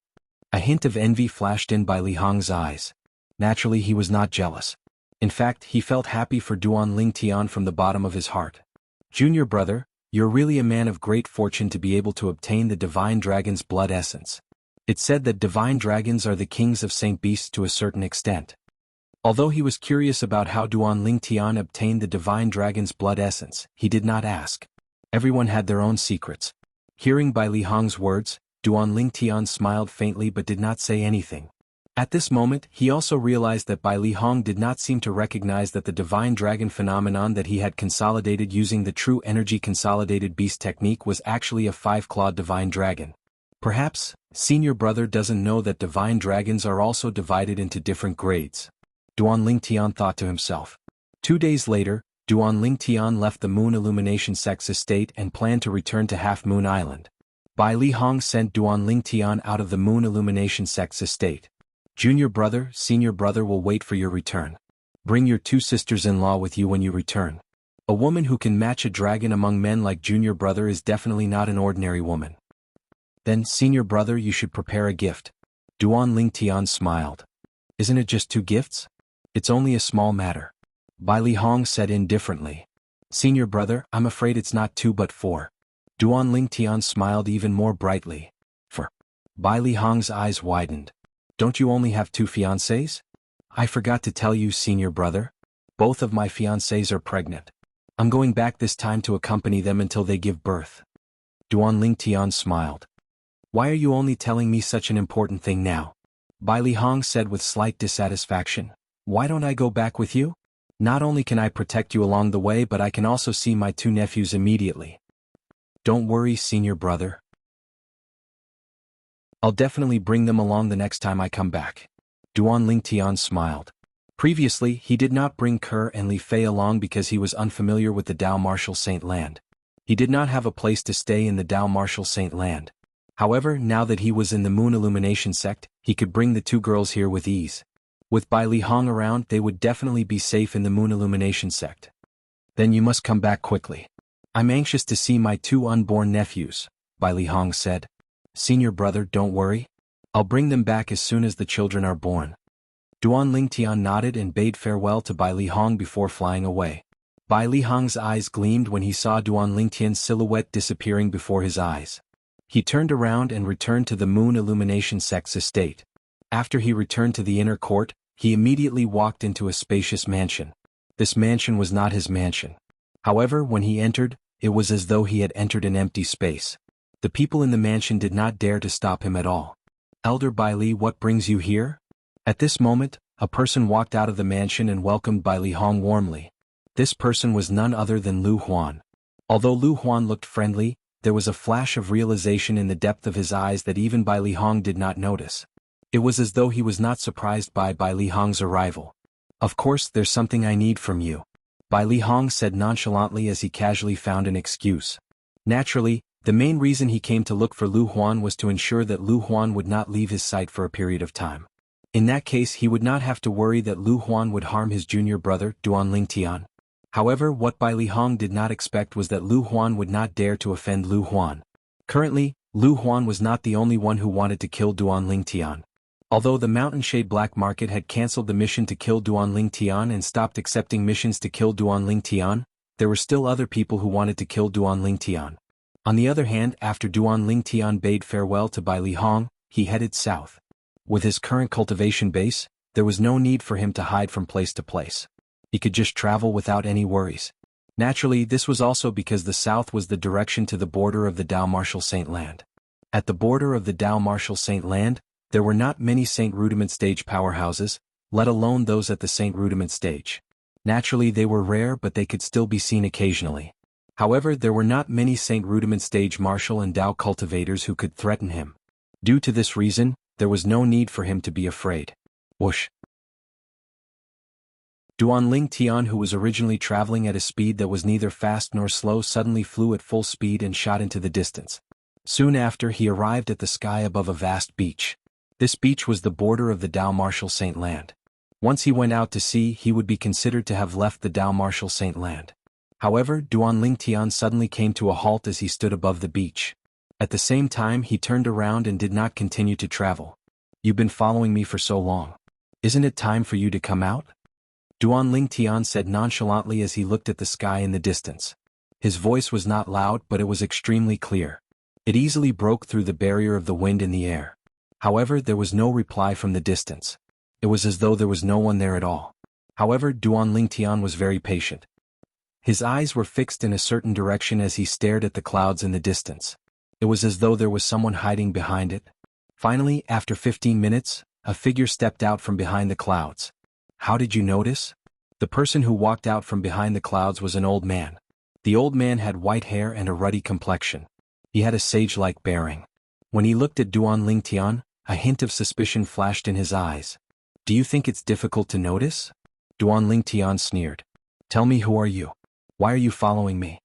A hint of envy flashed in by Li Hong's eyes. Naturally, he was not jealous. In fact, he felt happy for Duan Lingtian from the bottom of his heart. Junior brother, you're really a man of great fortune to be able to obtain the divine dragon's blood essence. It's said that divine dragons are the kings of saint beasts to a certain extent. Although he was curious about how Duan Lingtian obtained the divine dragon's blood essence, he did not ask. Everyone had their own secrets. Hearing Bai Li Hong's words, Duan Lingtian smiled faintly but did not say anything. At this moment, he also realized that Bai Li Hong did not seem to recognize that the divine dragon phenomenon that he had consolidated using the true energy consolidated beast technique was actually a five-clawed divine dragon. Perhaps, senior brother doesn't know that divine dragons are also divided into different grades. Duan Lingtian thought to himself. 2 days later, Duan Lingtian left the Moon Illumination Sect's estate and planned to return to Half Moon Island. Bai Li Hong sent Duan Lingtian out of the Moon Illumination Sect's estate. Junior brother, senior brother will wait for your return. Bring your 2 sisters-in-law with you when you return. A woman who can match a dragon among men like junior brother is definitely not an ordinary woman. Then, senior brother, you should prepare a gift. Duan Lingtian smiled. Isn't it just 2 gifts? It's only a small matter. Bai Li Hong said indifferently. Senior brother, I'm afraid it's not 2 but 4. Duan Lingtian smiled even more brightly. 4. Bai Li Hong's eyes widened. Don't you only have 2 fiancées? I forgot to tell you, senior brother. Both of my fiancées are pregnant. I'm going back this time to accompany them until they give birth. Duan Lingtian smiled. Why are you only telling me such an important thing now? Bai Li Hong said with slight dissatisfaction. Why don't I go back with you? Not only can I protect you along the way, but I can also see my 2 nephews immediately. Don't worry, senior brother. I'll definitely bring them along the next time I come back. Duan Lingtian smiled. Previously, he did not bring Kerr and Li Fei along because he was unfamiliar with the Dao Martial Saint Land. He did not have a place to stay in the Dao Martial Saint Land. However, now that he was in the Moon Illumination Sect, he could bring the 2 girls here with ease. With Bai Li Hong around, they would definitely be safe in the Moon Illumination Sect. Then you must come back quickly. I'm anxious to see my 2 unborn nephews, Bai Li Hong said. Senior brother, don't worry. I'll bring them back as soon as the children are born. Duan Lingtian nodded and bade farewell to Bai Li Hong before flying away. Bai Li Hong's eyes gleamed when he saw Duan Lingtian's silhouette disappearing before his eyes. He turned around and returned to the Moon Illumination Sect's estate. After he returned to the inner court, he immediately walked into a spacious mansion. This mansion was not his mansion. However, when he entered, it was as though he had entered an empty space. The people in the mansion did not dare to stop him at all. Elder Bai Li, what brings you here? At this moment, a person walked out of the mansion and welcomed Bai Li Hong warmly. This person was none other than Lu Huan. Although Lu Huan looked friendly, there was a flash of realization in the depth of his eyes that even Bai Li Hong did not notice. It was as though he was not surprised by Bai Li Hong's arrival. Of course, there's something I need from you, Bai Li Hong said nonchalantly as he casually found an excuse. Naturally, the main reason he came to look for Lu Huan was to ensure that Lu Huan would not leave his sight for a period of time. In that case, he would not have to worry that Lu Huan would harm his junior brother, Duan Lingtian. However, what Bai Li Hong did not expect was that Lu Huan would not dare to offend Lu Huan. Currently, Lu Huan was not the only one who wanted to kill Duan Lingtian. Although the Mountain Shade Black Market had cancelled the mission to kill Duan Lingtian and stopped accepting missions to kill Duan Lingtian, there were still other people who wanted to kill Duan Lingtian. On the other hand, after Duan Lingtian bade farewell to Bai Li Hong, he headed south. With his current cultivation base, there was no need for him to hide from place to place. He could just travel without any worries. Naturally, this was also because the south was the direction to the border of the Dao Martial Saint Land. At the border of the Dao Martial Saint Land, there were not many Saint Rudiment stage powerhouses, let alone those at the Saint Rudiment stage. Naturally, they were rare, but they could still be seen occasionally. However, there were not many Saint Rudiment stage martial and Dao cultivators who could threaten him. Due to this reason, there was no need for him to be afraid. Whoosh! Duan Tian, who was originally traveling at a speed that was neither fast nor slow, suddenly flew at full speed and shot into the distance. Soon after, he arrived at the sky above a vast beach. This beach was the border of the Dao Martial Saint Land. Once he went out to sea, he would be considered to have left the Dao Martial Saint Land. However, Duan Tian suddenly came to a halt as he stood above the beach. At the same time, he turned around and did not continue to travel. "You've been following me for so long. Isn't it time for you to come out?" Duan Tian said nonchalantly as he looked at the sky in the distance. His voice was not loud, but it was extremely clear. It easily broke through the barrier of the wind in the air. However, there was no reply from the distance. It was as though there was no one there at all. However, Duan Tian was very patient. His eyes were fixed in a certain direction as he stared at the clouds in the distance. It was as though there was someone hiding behind it. Finally, after 15 minutes, a figure stepped out from behind the clouds. "How did you notice?" The person who walked out from behind the clouds was an old man. The old man had white hair and a ruddy complexion. He had a sage-like bearing. When he looked at Duan Tian, a hint of suspicion flashed in his eyes. "Do you think it's difficult to notice?" Duan Tian sneered. "Tell me, who are you? Why are you following me?"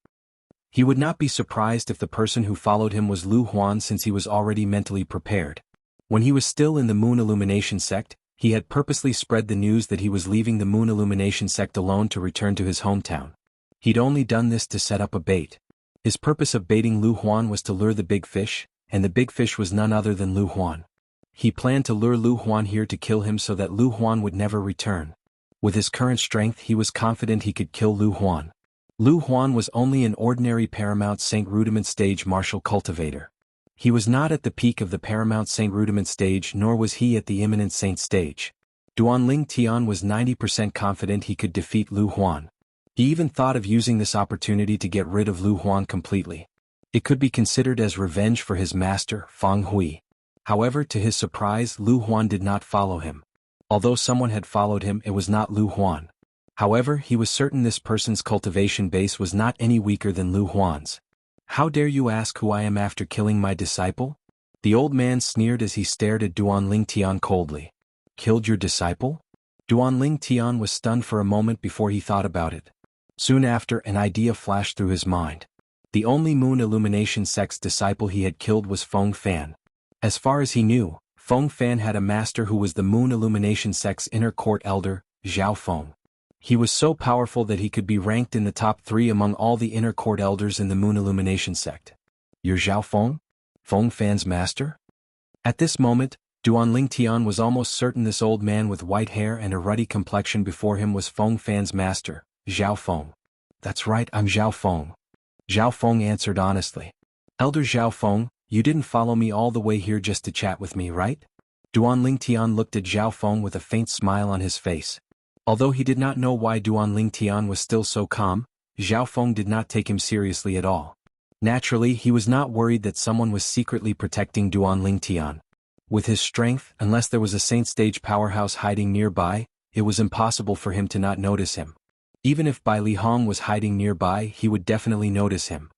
He would not be surprised if the person who followed him was Lu Huan, since he was already mentally prepared. When he was still in the Moon Illumination sect, he had purposely spread the news that he was leaving the Moon Illumination sect alone to return to his hometown. He'd only done this to set up a bait. His purpose of baiting Lu Huan was to lure the big fish, and the big fish was none other than Lu Huan. He planned to lure Lu Huan here to kill him so that Lu Huan would never return. With his current strength, he was confident he could kill Lu Huan. Lu Huan was only an ordinary Paramount Saint Rudiment stage martial cultivator. He was not at the peak of the Paramount Saint Rudiment stage, nor was he at the Imminent Saint stage. Duan Tian was 90% confident he could defeat Lu Huan. He even thought of using this opportunity to get rid of Lu Huan completely. It could be considered as revenge for his master, Feng Hui. However, to his surprise, Lu Huan did not follow him. Although someone had followed him, it was not Lu Huan. However, he was certain this person's cultivation base was not any weaker than Lu Huan's. "How dare you ask who I am after killing my disciple?" The old man sneered as he stared at Duan Tian coldly. "Killed your disciple?" Duan Tian was stunned for a moment before he thought about it. Soon after, an idea flashed through his mind. The only Moon Illumination sect's disciple he had killed was Feng Fan. As far as he knew, Feng Fan had a master who was the Moon Illumination sect's inner court elder, Zhao Feng. He was so powerful that he could be ranked in the top 3 among all the inner court elders in the Moon Illumination sect. "You're Zhao Feng? Feng Fan's master?" At this moment, Duan Tian was almost certain this old man with white hair and a ruddy complexion before him was Feng Fan's master, Zhao Feng. "That's right, I'm Zhao Feng." Zhao Feng answered honestly. "Elder Zhao Feng, you didn't follow me all the way here just to chat with me, right?" Duan Tian looked at Zhao Feng with a faint smile on his face. Although he did not know why Duan Tian was still so calm, Zhao Feng did not take him seriously at all. Naturally, he was not worried that someone was secretly protecting Duan Tian. With his strength, unless there was a Saint Stage powerhouse hiding nearby, it was impossible for him to not notice him. Even if Bai Li Hong was hiding nearby, he would definitely notice him.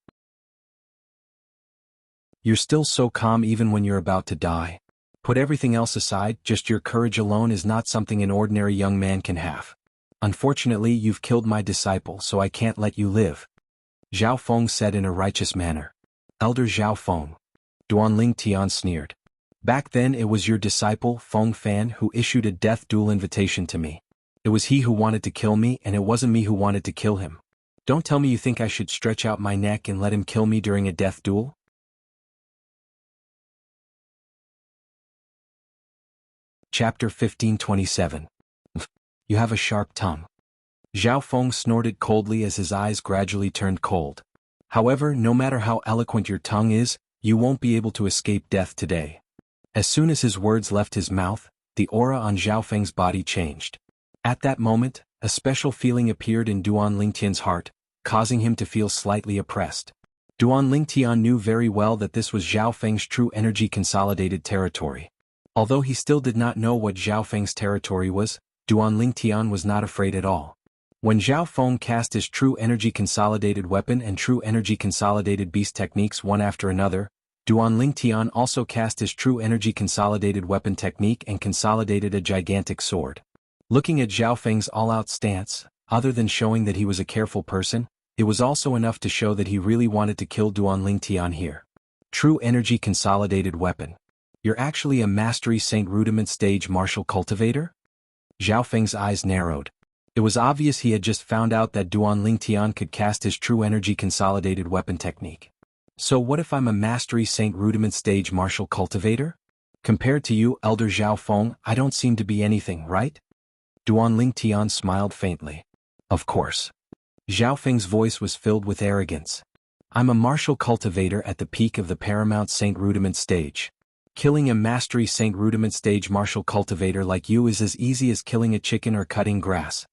"You're still so calm even when you're about to die. Put everything else aside, just your courage alone is not something an ordinary young man can have. Unfortunately, you've killed my disciple, so I can't let you live," Zhao Feng said in a righteous manner. "Elder Zhao Feng." Duan Tian sneered. "Back then it was your disciple, Feng Fan, who issued a death duel invitation to me. It was he who wanted to kill me, and it wasn't me who wanted to kill him. Don't tell me you think I should stretch out my neck and let him kill me during a death duel?" Chapter 1527. "You have a sharp tongue." Zhao Feng snorted coldly as his eyes gradually turned cold. "However, no matter how eloquent your tongue is, you won't be able to escape death today." As soon as his words left his mouth, the aura on Zhao Feng's body changed. At that moment, a special feeling appeared in Duan Tian's heart, causing him to feel slightly oppressed. Duan Tian knew very well that this was Zhao Feng's true energy consolidated territory. Although he still did not know what Zhao Feng's territory was, Duan Tian was not afraid at all. When Zhao Feng cast his true energy consolidated weapon and true energy consolidated beast techniques one after another, Duan Tian also cast his true energy consolidated weapon technique and consolidated a gigantic sword. Looking at Zhao Feng's all-out stance, other than showing that he was a careful person, it was also enough to show that he really wanted to kill Duanling Tian here. True energy consolidated weapon. You're actually a mastery Saint Rudiment stage martial cultivator? Zhao Feng's eyes narrowed. It was obvious he had just found out that Duanling Tian could cast his true energy consolidated weapon technique. So what if I'm a mastery Saint Rudiment stage martial cultivator? Compared to you, Elder Zhao Feng, I don't seem to be anything, right? Duanling Tian smiled faintly. Of course. Zhao Feng's voice was filled with arrogance. I'm a martial cultivator at the peak of the paramount Saint Rudiment stage. Killing a mastery Saint Rudiment stage martial cultivator like you is as easy as killing a chicken or cutting grass.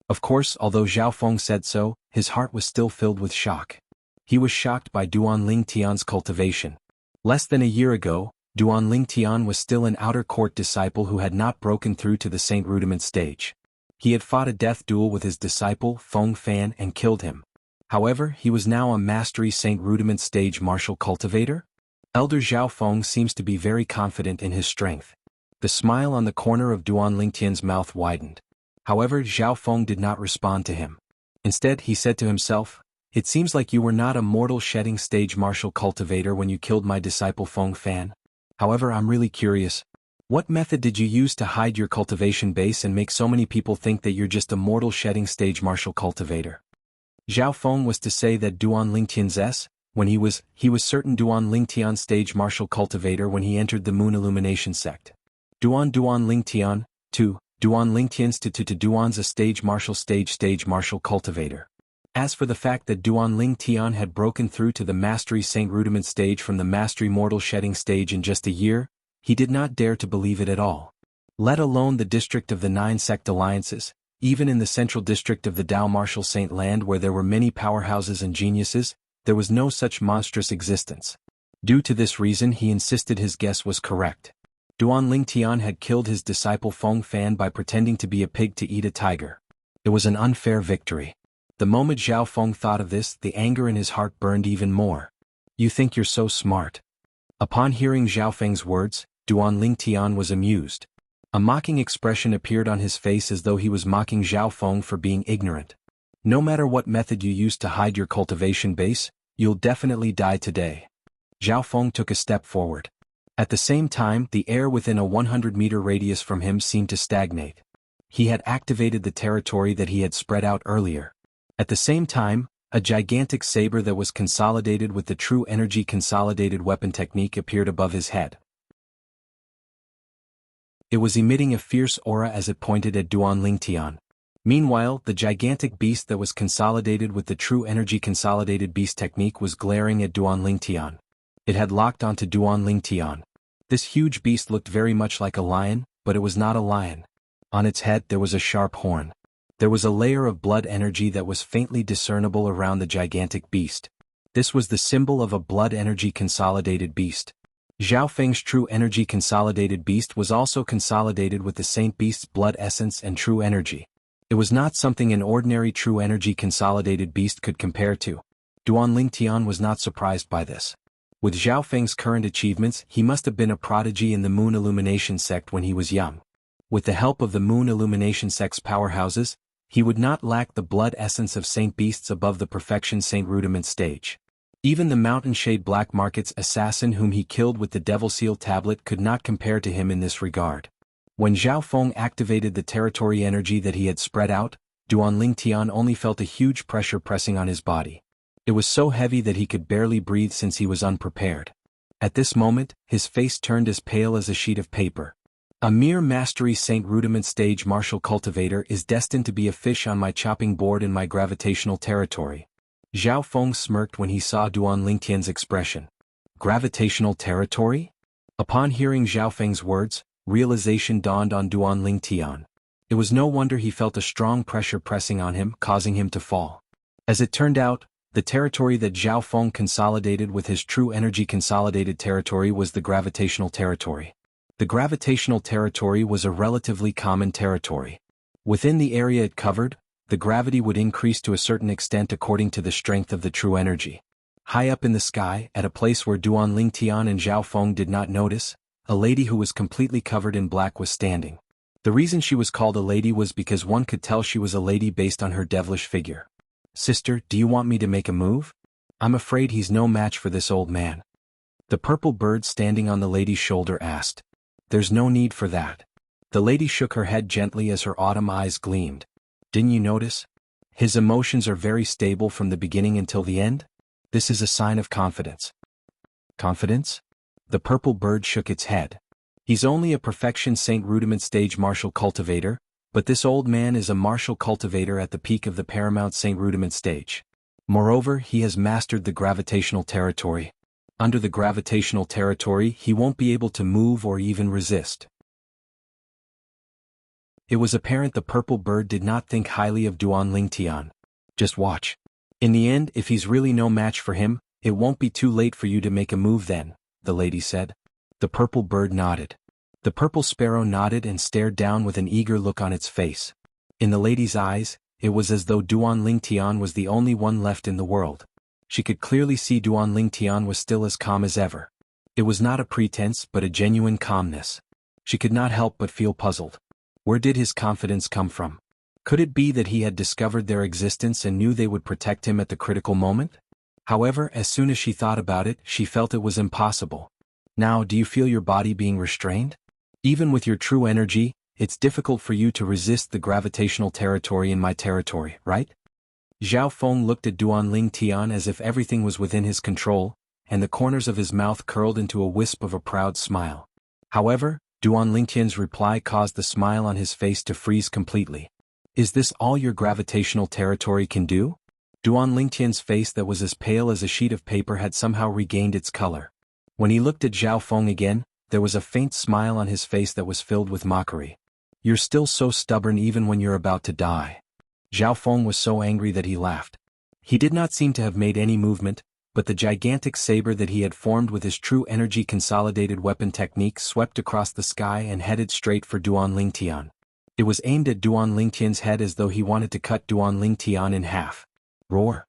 Of course, although Zhao Feng said so, his heart was still filled with shock. He was shocked by Duanling Tian's cultivation. Less than a year ago, Duanling Tian was still an outer court disciple who had not broken through to the Saint Rudiment stage. He had fought a death duel with his disciple, Feng Fan, and killed him. However, he was now a mastery Saint Rudiment stage martial cultivator? Elder Zhao Feng seems to be very confident in his strength. The smile on the corner of Duanling Tian's mouth widened. However, Zhao Feng did not respond to him. Instead, he said to himself, "It seems like you were not a mortal shedding stage martial cultivator when you killed my disciple Feng Fan. However, I'm really curious. What method did you use to hide your cultivation base and make so many people think that you're just a mortal shedding stage martial cultivator?" Zhao Feng was to say that Duanling Tian's when he was certain Duanling Tian stage martial cultivator when he entered the Moon Illumination sect. Duanling Tian, to Duanling Tian's to Duan's a stage martial cultivator. As for the fact that Duanling Tian had broken through to the Mastery Saint Rudiment stage from the Mastery Mortal Shedding stage in just a year, he did not dare to believe it at all. Let alone the district of the 9 sect alliances, even in the central district of the Dao Martial Saint Land where there were many powerhouses and geniuses, there was no such monstrous existence. Due to this reason he insisted his guess was correct. Duanling Tian had killed his disciple Feng Fan by pretending to be a pig to eat a tiger. It was an unfair victory. The moment Zhao Feng thought of this, the anger in his heart burned even more. You think you're so smart? Upon hearing Zhao Feng's words, Duanling Tian was amused. A mocking expression appeared on his face as though he was mocking Zhao Feng for being ignorant. No matter what method you use to hide your cultivation base, you'll definitely die today. Zhao Feng took a step forward. At the same time, the air within a 100-meter radius from him seemed to stagnate. He had activated the territory that he had spread out earlier. At the same time, a gigantic saber that was consolidated with the true energy consolidated weapon technique appeared above his head. It was emitting a fierce aura as it pointed at Duanling Tian. Meanwhile, the gigantic beast that was consolidated with the true energy consolidated beast technique was glaring at Duanling Tian. It had locked onto Duanling Tian. This huge beast looked very much like a lion, but it was not a lion. On its head there was a sharp horn. There was a layer of blood energy that was faintly discernible around the gigantic beast. This was the symbol of a blood energy consolidated beast. Zhao Feng's true energy consolidated beast was also consolidated with the Saint Beast's blood essence and true energy. It was not something an ordinary true energy consolidated beast could compare to. Duanling Tian was not surprised by this. With Zhao Feng's current achievements, he must have been a prodigy in the Moon Illumination sect when he was young. With the help of the Moon Illumination sect's powerhouses, he would not lack the blood essence of Saint Beasts above the perfection Saint Rudiment stage. Even the Mountain Shade Black Market's assassin whom he killed with the Devil Seal tablet could not compare to him in this regard. When Zhao Feng activated the territory energy that he had spread out, Duanling Tian only felt a huge pressure pressing on his body. It was so heavy that he could barely breathe since he was unprepared. At this moment, his face turned as pale as a sheet of paper. A mere mastery Saint Rudiment stage martial cultivator is destined to be a fish on my chopping board in my gravitational territory. Zhao Feng smirked when he saw Duanling Tian's expression. Gravitational territory? Upon hearing Zhao Feng's words, realization dawned on Duanling Tian. It was no wonder he felt a strong pressure pressing on him, causing him to fall. As it turned out, the territory that Zhao Feng consolidated with his true energy consolidated territory was the gravitational territory. The gravitational territory was a relatively common territory. Within the area it covered, the gravity would increase to a certain extent according to the strength of the true energy. High up in the sky, at a place where Duanling Tian and Zhao Feng did not notice, a lady who was completely covered in black was standing. The reason she was called a lady was because one could tell she was a lady based on her devilish figure. Sister, do you want me to make a move? I'm afraid he's no match for this old man. The purple bird standing on the lady's shoulder asked. There's no need for that. The lady shook her head gently as her autumn eyes gleamed. Didn't you notice? His emotions are very stable from the beginning until the end. This is a sign of confidence. Confidence? The purple bird shook its head. He's only a perfection Saint Rudiment stage martial cultivator, but this old man is a martial cultivator at the peak of the paramount Saint Rudiment stage. Moreover, he has mastered the gravitational territory. Under the gravitational territory, he won't be able to move or even resist. It was apparent the purple bird did not think highly of Duan Lingtian. Just watch. In the end, if he's really no match for him, it won't be too late for you to make a move then, the lady said. The purple bird nodded. The purple sparrow nodded and stared down with an eager look on its face. In the lady's eyes, it was as though Duan Lingtian was the only one left in the world. She could clearly see Duan Lingtian was still as calm as ever. It was not a pretense but a genuine calmness. She could not help but feel puzzled. Where did his confidence come from? Could it be that he had discovered their existence and knew they would protect him at the critical moment? However, as soon as she thought about it, she felt it was impossible. Now, do you feel your body being restrained? Even with your true energy, it's difficult for you to resist the gravitational territory in my territory, right? Zhao Feng looked at Duan Lingtian as if everything was within his control, and the corners of his mouth curled into a wisp of a proud smile. However, Duan Lingtian's reply caused the smile on his face to freeze completely. Is this all your gravitational territory can do? Duan Lingtian's face that was as pale as a sheet of paper had somehow regained its color. When he looked at Zhao Feng again, there was a faint smile on his face that was filled with mockery. You're still so stubborn even when you're about to die. Zhao Feng was so angry that he laughed. He did not seem to have made any movement, but the gigantic saber that he had formed with his true energy consolidated weapon technique swept across the sky and headed straight for Duan Lingtian. It was aimed at Duan Lingtian's head as though he wanted to cut Duan Lingtian in half. Roar!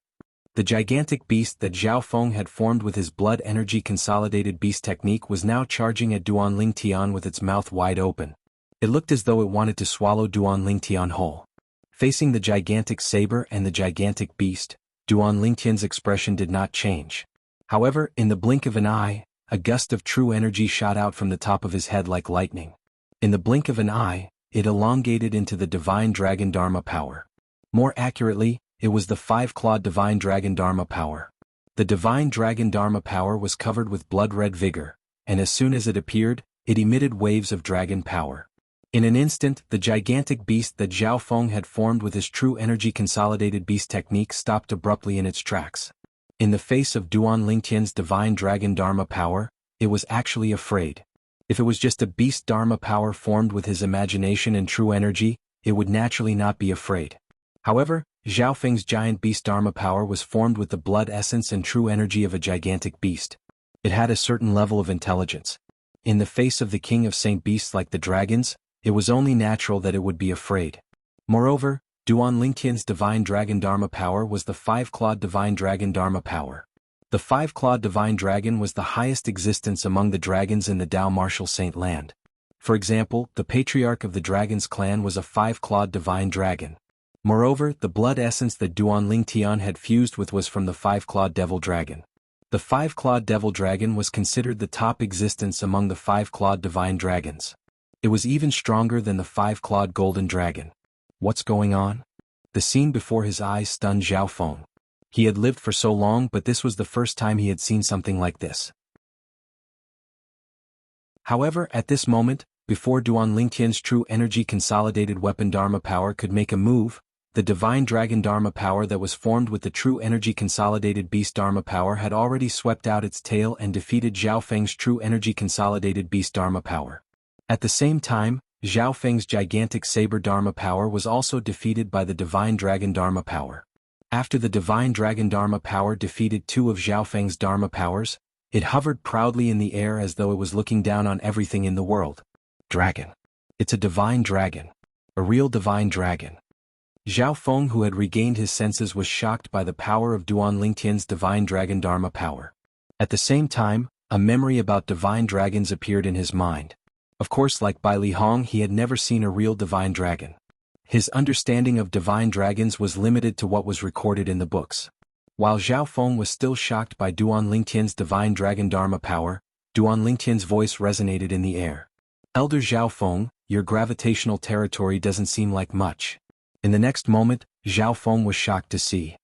The gigantic beast that Zhao Feng had formed with his blood energy consolidated beast technique was now charging at Duan Lingtian with its mouth wide open. It looked as though it wanted to swallow Duan Lingtian whole. Facing the gigantic saber and the gigantic beast, Duan Lingtian's expression did not change. However, in the blink of an eye, a gust of true energy shot out from the top of his head like lightning. In the blink of an eye, it elongated into the divine dragon Dharma power. More accurately, it was the five-clawed divine dragon Dharma power. The divine dragon Dharma power was covered with blood-red vigor, and as soon as it appeared, it emitted waves of dragon power. In an instant, the gigantic beast that Zhao Feng had formed with his true energy consolidated beast technique stopped abruptly in its tracks. In the face of Duan Lingtian's divine dragon Dharma power, it was actually afraid. If it was just a beast Dharma power formed with his imagination and true energy, it would naturally not be afraid. However, Zhao Feng's giant beast Dharma power was formed with the blood essence and true energy of a gigantic beast. It had a certain level of intelligence. In the face of the king of saint beasts like the dragons, it was only natural that it would be afraid. Moreover, Duan Lingtian's divine dragon Dharma power was the five-clawed divine dragon Dharma power. The five-clawed divine dragon was the highest existence among the dragons in the Dao martial saint land. For example, the patriarch of the dragon's clan was a five-clawed divine dragon. Moreover, the blood essence that Duan Lingtian had fused with was from the five-clawed devil dragon. The five-clawed devil dragon was considered the top existence among the five-clawed divine dragons. It was even stronger than the five-clawed golden dragon. What's going on? The scene before his eyes stunned Zhao Feng. He had lived for so long, but this was the first time he had seen something like this. However, at this moment, before Duan Lingtian's true energy consolidated weapon Dharma power could make a move, the divine dragon Dharma power that was formed with the true energy consolidated beast Dharma power had already swept out its tail and defeated Zhao Feng's true energy consolidated beast Dharma power. At the same time, Zhao Feng's gigantic saber Dharma power was also defeated by the divine dragon Dharma power. After the divine dragon Dharma power defeated two of Zhao Feng's Dharma powers, it hovered proudly in the air as though it was looking down on everything in the world. Dragon. It's a divine dragon. A real divine dragon. Zhao Feng, who had regained his senses, was shocked by the power of Duan Lingtian's divine dragon Dharma power. At the same time, a memory about divine dragons appeared in his mind. Of course, like Bai Li Hong, he had never seen a real divine dragon. His understanding of divine dragons was limited to what was recorded in the books. While Zhao Feng was still shocked by Duan Lingtian's divine dragon dharma power, Duan Lingtian's voice resonated in the air. Elder Zhao Feng, your gravitational territory doesn't seem like much. In the next moment, Zhao Feng was shocked to see.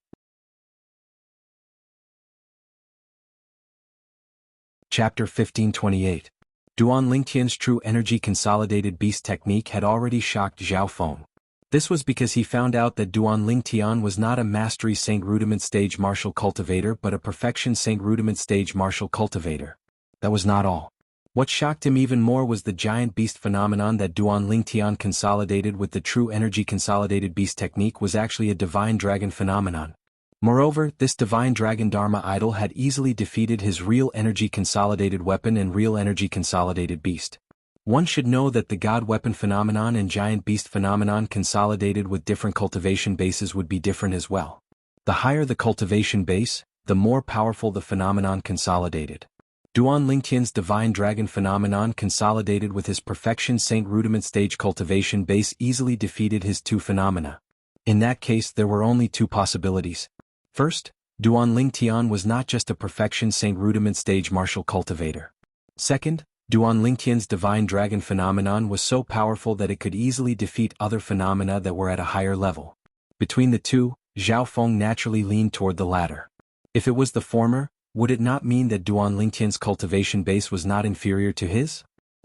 Chapter 1528. Duan Lingtian's true energy consolidated beast technique had already shocked Zhao Feng. This was because he found out that Duan Lingtian was not a Mastery Saint Rudiment stage martial cultivator but a Perfection Saint Rudiment stage martial cultivator. That was not all. What shocked him even more was the giant beast phenomenon that Duan Lingtian consolidated with the true energy consolidated beast technique was actually a divine dragon phenomenon. Moreover, this divine dragon Dharma idol had easily defeated his real energy consolidated weapon and real energy consolidated beast. One should know that the god weapon phenomenon and giant beast phenomenon consolidated with different cultivation bases would be different as well. The higher the cultivation base, the more powerful the phenomenon consolidated. Duan Lingtian's divine dragon phenomenon consolidated with his Perfection Saint Rudiment stage cultivation base easily defeated his two phenomena. In that case, there were only two possibilities. First, Duan Lingtian was not just a Perfection Saint Rudiment stage martial cultivator. Second, Duan Lingtian's divine dragon phenomenon was so powerful that it could easily defeat other phenomena that were at a higher level. Between the two, Zhao Feng naturally leaned toward the latter. If it was the former, would it not mean that Duan Lingtian's cultivation base was not inferior to his?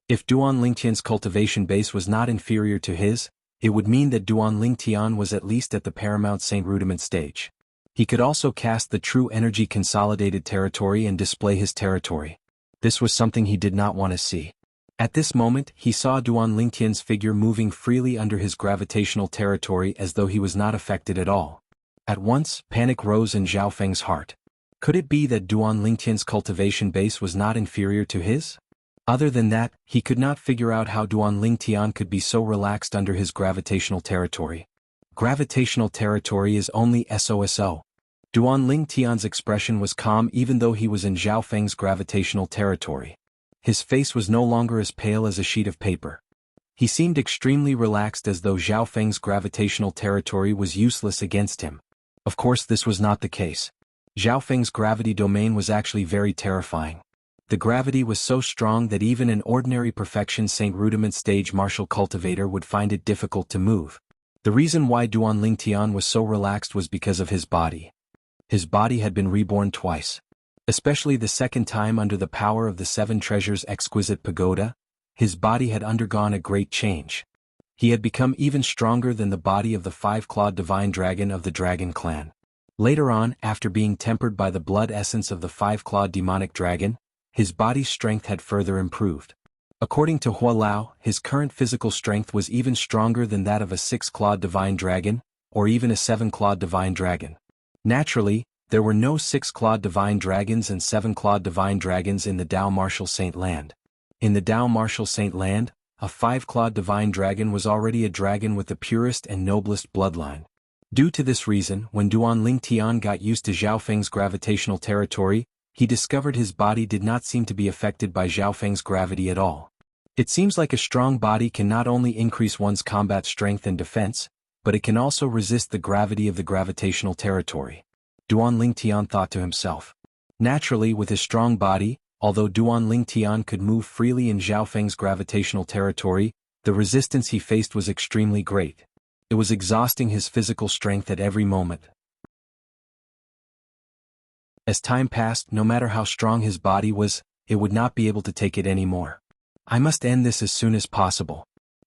If Duan Lingtian's cultivation base was not inferior to his, it would mean that Duan Lingtian was at least at the paramount Saint Rudiment stage. He could also cast the true energy consolidated territory and display his territory. This was something he did not want to see. At this moment, he saw Duan Lingtian's figure moving freely under his gravitational territory as though he was not affected at all. At once, panic rose in Zhao Feng's heart. Could it be that Duan Lingtian's cultivation base was not inferior to his? Other than that, he could not figure out how Duan Lingtian could be so relaxed under his gravitational territory. Gravitational territory is only SOSO. Duan Lingtian's expression was calm even though he was in Zhao Feng's gravitational territory. His face was no longer as pale as a sheet of paper. He seemed extremely relaxed as though Zhao Feng's gravitational territory was useless against him. Of course, this was not the case. Zhao Feng's gravity domain was actually very terrifying. The gravity was so strong that even an ordinary Perfection Saint Rudiment stage martial cultivator would find it difficult to move. The reason why Duan Lingtian was so relaxed was because of his body. His body had been reborn twice. Especially the second time under the power of the Seven Treasures' exquisite pagoda, his body had undergone a great change. He had become even stronger than the body of the five-clawed divine dragon of the dragon clan. Later on, after being tempered by the blood essence of the five-clawed demonic dragon, his body's strength had further improved. According to Hua Lao, his current physical strength was even stronger than that of a six-clawed divine dragon, or even a seven-clawed divine dragon. Naturally, there were no six-clawed divine dragons and seven-clawed divine dragons in the Dao Martial Saint Land. In the Dao Martial Saint Land, a five-clawed divine dragon was already a dragon with the purest and noblest bloodline. Due to this reason, when Duan Lingtian got used to Zhao Feng's gravitational territory, he discovered his body did not seem to be affected by Zhao Feng's gravity at all. It seems like a strong body can not only increase one's combat strength and defense, but it can also resist the gravity of the gravitational territory. Duan Lingtian thought to himself. Naturally, with his strong body, although Duan Lingtian could move freely in Zhao Feng's gravitational territory, the resistance he faced was extremely great. It was exhausting his physical strength at every moment. As time passed, no matter how strong his body was, it would not be able to take it anymore. I must end this as soon as possible.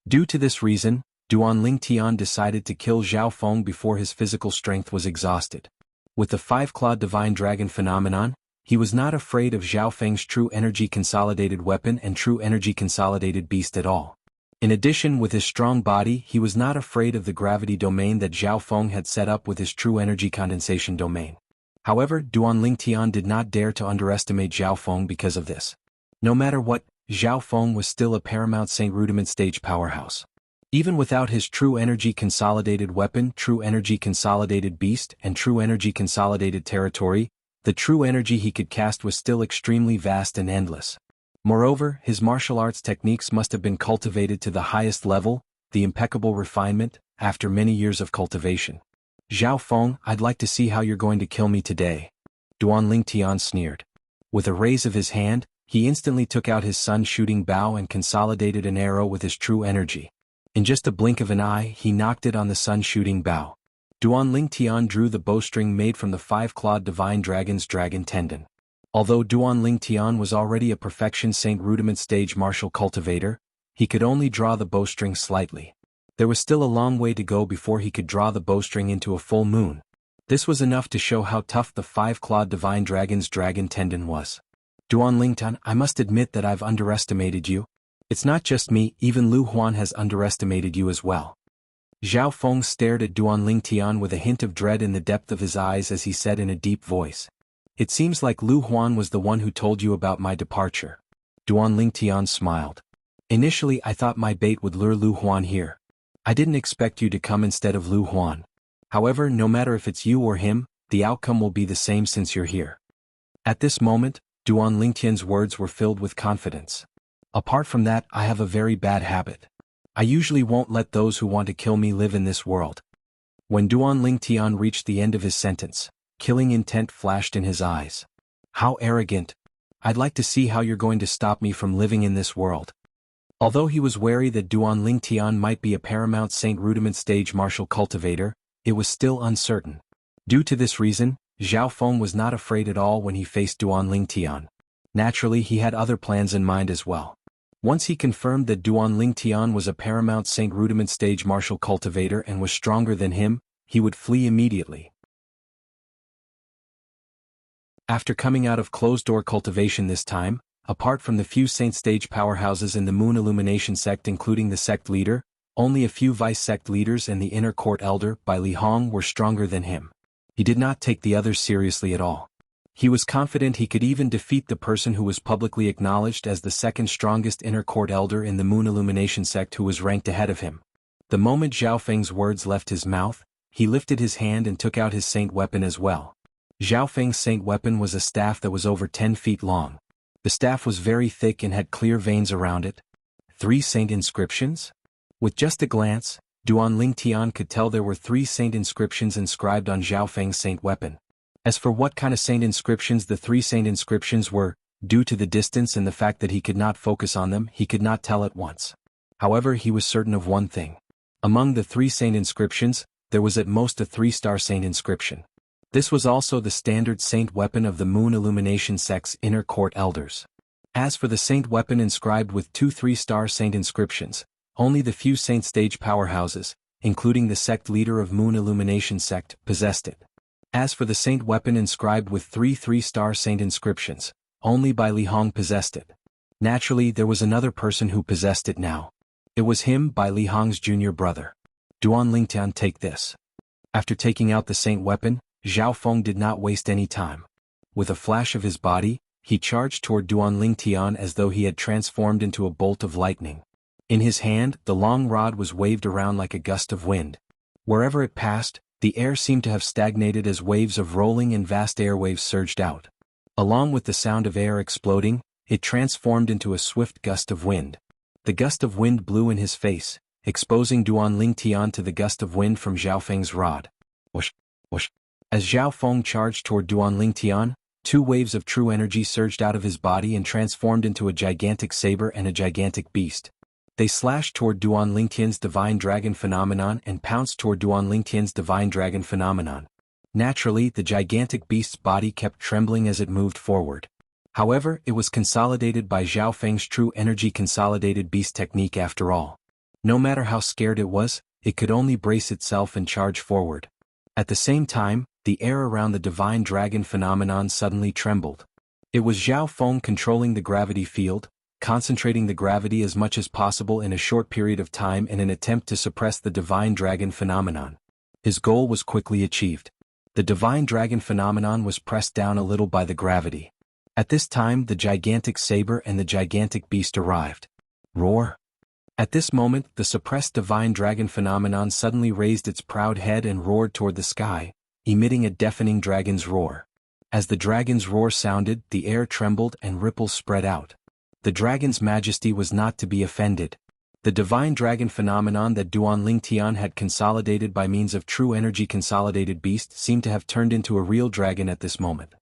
Due to this reason, Duan Lingtian decided to kill Zhao Feng before his physical strength was exhausted. With the five-clawed divine dragon phenomenon, he was not afraid of Zhao Feng's true energy consolidated weapon and true energy consolidated beast at all. In addition, with his strong body, he was not afraid of the gravity domain that Zhao Feng had set up with his true energy condensation domain. However, Duan Lingtian did not dare to underestimate Zhao Feng because of this. No matter what, Zhao Feng was still a paramount Saint Rudiment stage powerhouse. Even without his true energy consolidated weapon, true energy consolidated beast, and true energy consolidated territory, the true energy he could cast was still extremely vast and endless. Moreover, his martial arts techniques must have been cultivated to the highest level, the impeccable refinement, after many years of cultivation. Zhao Feng, I'd like to see how you're going to kill me today. Duan Lingtian sneered. With a raise of his hand, he instantly took out his sun-shooting bow and consolidated an arrow with his true energy. In just a blink of an eye, he knocked it on the sun-shooting bow. Duan Lingtian drew the bowstring made from the five-clawed divine dragon's dragon tendon. Although Duan Lingtian was already a perfection Saint Rudiment stage martial cultivator, he could only draw the bowstring slightly. There was still a long way to go before he could draw the bowstring into a full moon. This was enough to show how tough the five-clawed divine dragon's dragon tendon was. Duan Lingtian, I must admit that I've underestimated you. It's not just me, even Lu Huan has underestimated you as well. Zhao Feng stared at Duan Lingtian with a hint of dread in the depth of his eyes as he said in a deep voice. It seems like Lu Huan was the one who told you about my departure. Duan Lingtian smiled. Initially I thought my bait would lure Lu Huan here. I didn't expect you to come instead of Lu Huan. However, no matter if it's you or him, the outcome will be the same since you're here. At this moment, Duan Lingtian's words were filled with confidence. Apart from that, I have a very bad habit. I usually won't let those who want to kill me live in this world. When Duan Lingtian reached the end of his sentence, killing intent flashed in his eyes. How arrogant. I'd like to see how you're going to stop me from living in this world. Although he was wary that Duan Lingtian might be a paramount Saint Rudiment stage martial cultivator, it was still uncertain. Due to this reason, Zhao Feng was not afraid at all when he faced Duan Lingtian. Naturally, he had other plans in mind as well. Once he confirmed that Duan Lingtian was a paramount Saint Rudiment stage martial cultivator and was stronger than him, he would flee immediately. After coming out of closed-door cultivation this time, apart from the few Saint stage powerhouses in the Moon Illumination sect including the sect leader, only a few vice sect leaders and the inner court elder by Li Hong were stronger than him. He did not take the others seriously at all. He was confident he could even defeat the person who was publicly acknowledged as the second strongest inner court elder in the Moon Illumination sect who was ranked ahead of him. The moment Zhao Feng's words left his mouth, he lifted his hand and took out his saint weapon as well. Zhao Feng's saint weapon was a staff that was over 10 feet long. The staff was very thick and had clear veins around it. 3 saint inscriptions? With just a glance, Duan Lingtian could tell there were 3 saint inscriptions inscribed on Zhao Feng's saint weapon. As for what kind of saint inscriptions the 3 saint inscriptions were, due to the distance and the fact that he could not focus on them, he could not tell at once. However, he was certain of one thing. Among the 3 saint inscriptions, there was at most a 3-star saint inscription. This was also the standard saint weapon of the Moon Illumination sect's inner court elders. As for the saint weapon inscribed with 2 3-star saint inscriptions, only the few saint stage powerhouses, including the sect leader of Moon Illumination sect, possessed it. As for the saint weapon inscribed with 3 3-star saint inscriptions, only Bai Li Hong possessed it. Naturally, there was another person who possessed it now. It was him, Bai Li Hong's junior brother. Duan Lingtian, take this. After taking out the saint weapon, Zhao Feng did not waste any time. With a flash of his body, he charged toward Duan Lingtian as though he had transformed into a bolt of lightning. In his hand, the long rod was waved around like a gust of wind. Wherever it passed, the air seemed to have stagnated as waves of rolling and vast airwaves surged out. Along with the sound of air exploding, it transformed into a swift gust of wind. The gust of wind blew in his face, exposing Duan Lingtian to the gust of wind from Zhao Feng's rod. Whoosh, whoosh. As Zhao Feng charged toward Duan Lingtian, 2 waves of true energy surged out of his body and transformed into a gigantic saber and a gigantic beast. They slashed toward Duan Lingtian's divine dragon phenomenon and pounced toward Duan Lingtian's divine dragon phenomenon. Naturally, the gigantic beast's body kept trembling as it moved forward. However, it was consolidated by Zhao Feng's true energy consolidated beast technique after all. No matter how scared it was, it could only brace itself and charge forward. At the same time, the air around the divine dragon phenomenon suddenly trembled. It was Zhao Feng controlling the gravity field, concentrating the gravity as much as possible in a short period of time in an attempt to suppress the divine dragon phenomenon. His goal was quickly achieved. The divine dragon phenomenon was pressed down a little by the gravity. At this time, the gigantic saber and the gigantic beast arrived. Roar! At this moment, the suppressed divine dragon phenomenon suddenly raised its proud head and roared toward the sky, emitting a deafening dragon's roar. As the dragon's roar sounded, the air trembled and ripples spread out. The dragon's majesty was not to be offended. The divine dragon phenomenon that Duan Lingtian had consolidated by means of true energy consolidated beast seemed to have turned into a real dragon at this moment.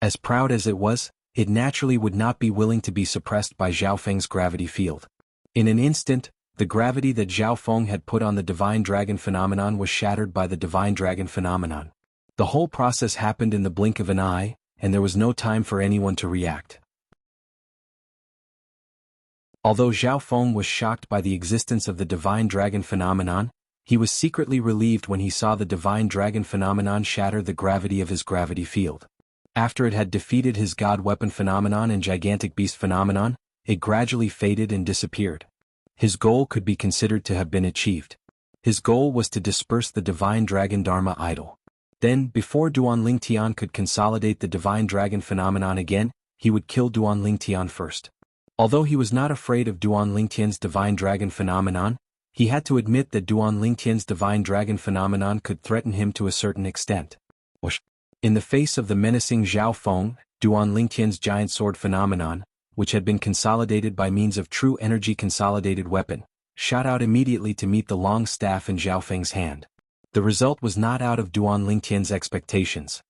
As proud as it was, it naturally would not be willing to be suppressed by Zhao Feng's gravity field. In an instant, the gravity that Zhao Feng had put on the divine dragon phenomenon was shattered by the divine dragon phenomenon. The whole process happened in the blink of an eye, and there was no time for anyone to react. Although Zhao Feng was shocked by the existence of the divine dragon phenomenon, he was secretly relieved when he saw the divine dragon phenomenon shatter the gravity of his gravity field. After it had defeated his god weapon phenomenon and gigantic beast phenomenon, it gradually faded and disappeared. His goal could be considered to have been achieved. His goal was to disperse the divine dragon Dharma idol. Then, before Duan Lingtian could consolidate the divine dragon phenomenon again, he would kill Duan Lingtian first. Although he was not afraid of Duan Lingtian's divine dragon phenomenon, he had to admit that Duan Lingtian's divine dragon phenomenon could threaten him to a certain extent. In the face of the menacing Zhao Feng, Duan Lingtian's giant sword phenomenon, which had been consolidated by means of true energy consolidated weapon, shot out immediately to meet the long staff in Zhao Feng's hand. The result was not out of Duan Lingtian's expectations.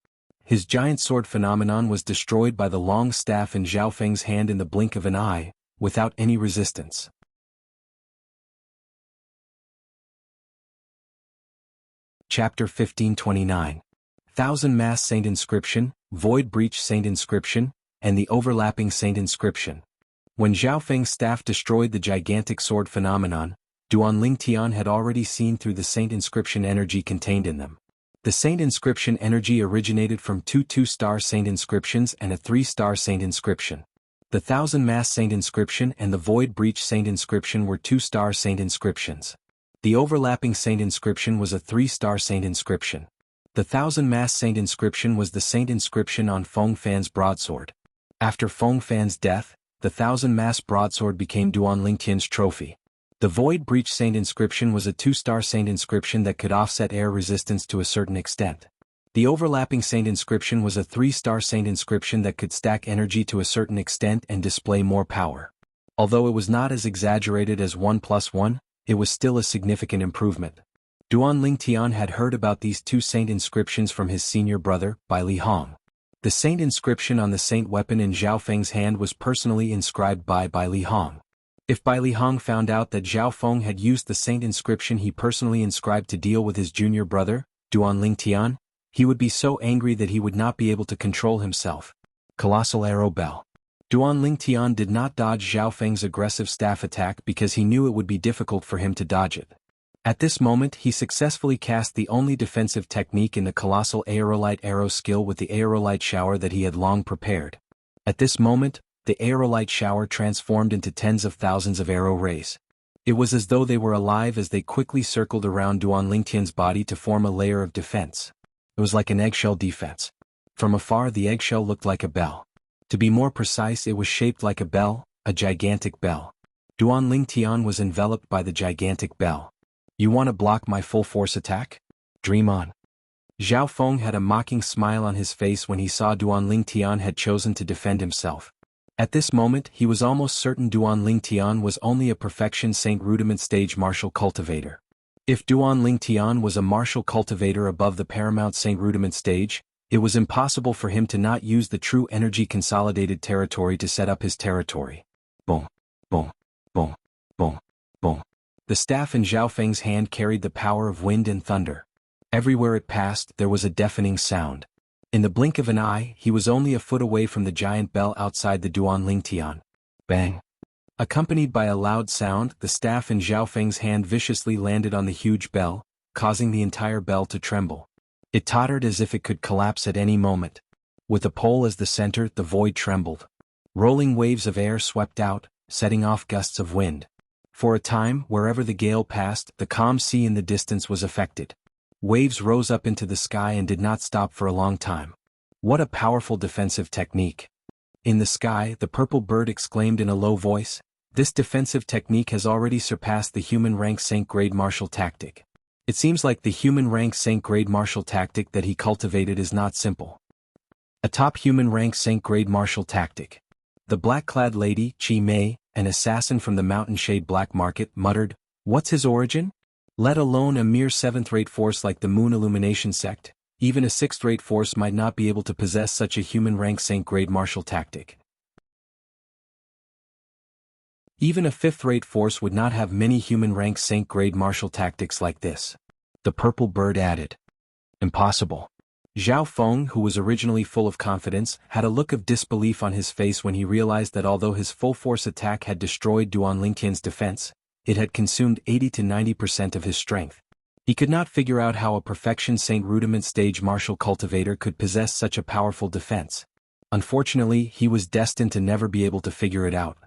His giant sword phenomenon was destroyed by the long staff in Zhao Feng's hand in the blink of an eye, without any resistance. Chapter 1529. Thousand Mass Saint Inscription, Void Breach Saint Inscription, and the Overlapping Saint Inscription. When Zhao Feng's staff destroyed the gigantic sword phenomenon, Duan Lingtian had already seen through the Saint Inscription energy contained in them. The Saint Inscription energy originated from two 2-star Saint Inscriptions and a 3-star Saint Inscription. The Thousand Mass Saint Inscription and the Void Breach Saint Inscription were 2-star Saint Inscriptions. The Overlapping Saint Inscription was a 3-star Saint Inscription. The Thousand Mass Saint Inscription was the Saint Inscription on Feng Fan's broadsword. After Feng Fan's death, the Thousand Mass broadsword became Duan Lingtian's trophy. The Void Breach Saint Inscription was a 2-star Saint Inscription that could offset air resistance to a certain extent. The Overlapping Saint Inscription was a 3-star Saint Inscription that could stack energy to a certain extent and display more power. Although it was not as exaggerated as 1+1, it was still a significant improvement. Duan Lingtian had heard about these two Saint Inscriptions from his senior brother, Bai Li Hong. The Saint Inscription on the Saint weapon in Zhao Feng's hand was personally inscribed by Bai Li Hong. If Bai Li Hong found out that Zhao Feng had used the Saint Inscription he personally inscribed to deal with his junior brother, Duan Lingtian, he would be so angry that he would not be able to control himself. Colossal Arrow Bell. Duan Lingtian did not dodge Zhao Feng's aggressive staff attack because he knew it would be difficult for him to dodge it. At this moment he successfully cast the only defensive technique in the Colossal Aerolite arrow skill with the Aerolite shower that he had long prepared. At this moment, the aerolite shower transformed into tens of thousands of arrow rays. It was as though they were alive as they quickly circled around Duan Lingtian's body to form a layer of defense. It was like an eggshell defense. From afar the eggshell looked like a bell. To be more precise, it was shaped like a bell, a gigantic bell. Duan Lingtian was enveloped by the gigantic bell. You want to block my full force attack? Dream on. Zhao Feng had a mocking smile on his face when he saw Duan Lingtian had chosen to defend himself. At this moment he was almost certain Duan Lingtian was only a perfection Saint Rudiment stage martial cultivator. If Duan Lingtian was a martial cultivator above the paramount Saint Rudiment stage, it was impossible for him to not use the true energy consolidated territory to set up his territory. Boom, boom, boom, boom, boom. The staff in Zhao Feng's hand carried the power of wind and thunder. Everywhere it passed there was a deafening sound. In the blink of an eye, he was only a foot away from the giant bell outside the Duan Lingtian. Bang! Accompanied by a loud sound, the staff in Zhao Feng's hand viciously landed on the huge bell, causing the entire bell to tremble. It tottered as if it could collapse at any moment. With the pole as the center, the void trembled. Rolling waves of air swept out, setting off gusts of wind. For a time, wherever the gale passed, the calm sea in the distance was affected. Waves rose up into the sky and did not stop for a long time. What a powerful defensive technique. In the sky, the purple bird exclaimed in a low voice, "This defensive technique has already surpassed the human rank Saint grade martial tactic. It seems like the human rank Saint grade martial tactic that he cultivated is not simple. A top human rank Saint grade martial tactic. The black-clad lady, Chi Mei, an assassin from the Mountain Shade Black Market, muttered, "What's his origin? Let alone a mere seventh-rate force like the Moon Illumination sect, even a sixth-rate force might not be able to possess such a human-rank Saint-grade martial tactic. Even a fifth-rate force would not have many human-rank Saint-grade martial tactics like this." The purple bird added. "Impossible." Zhao Feng, who was originally full of confidence, had a look of disbelief on his face when he realized that although his full-force attack had destroyed Duan Lingtian's defense, it had consumed 80 to 90% of his strength. He could not figure out how a perfection Saint Rudiment stage martial cultivator could possess such a powerful defense. Unfortunately, he was destined to never be able to figure it out.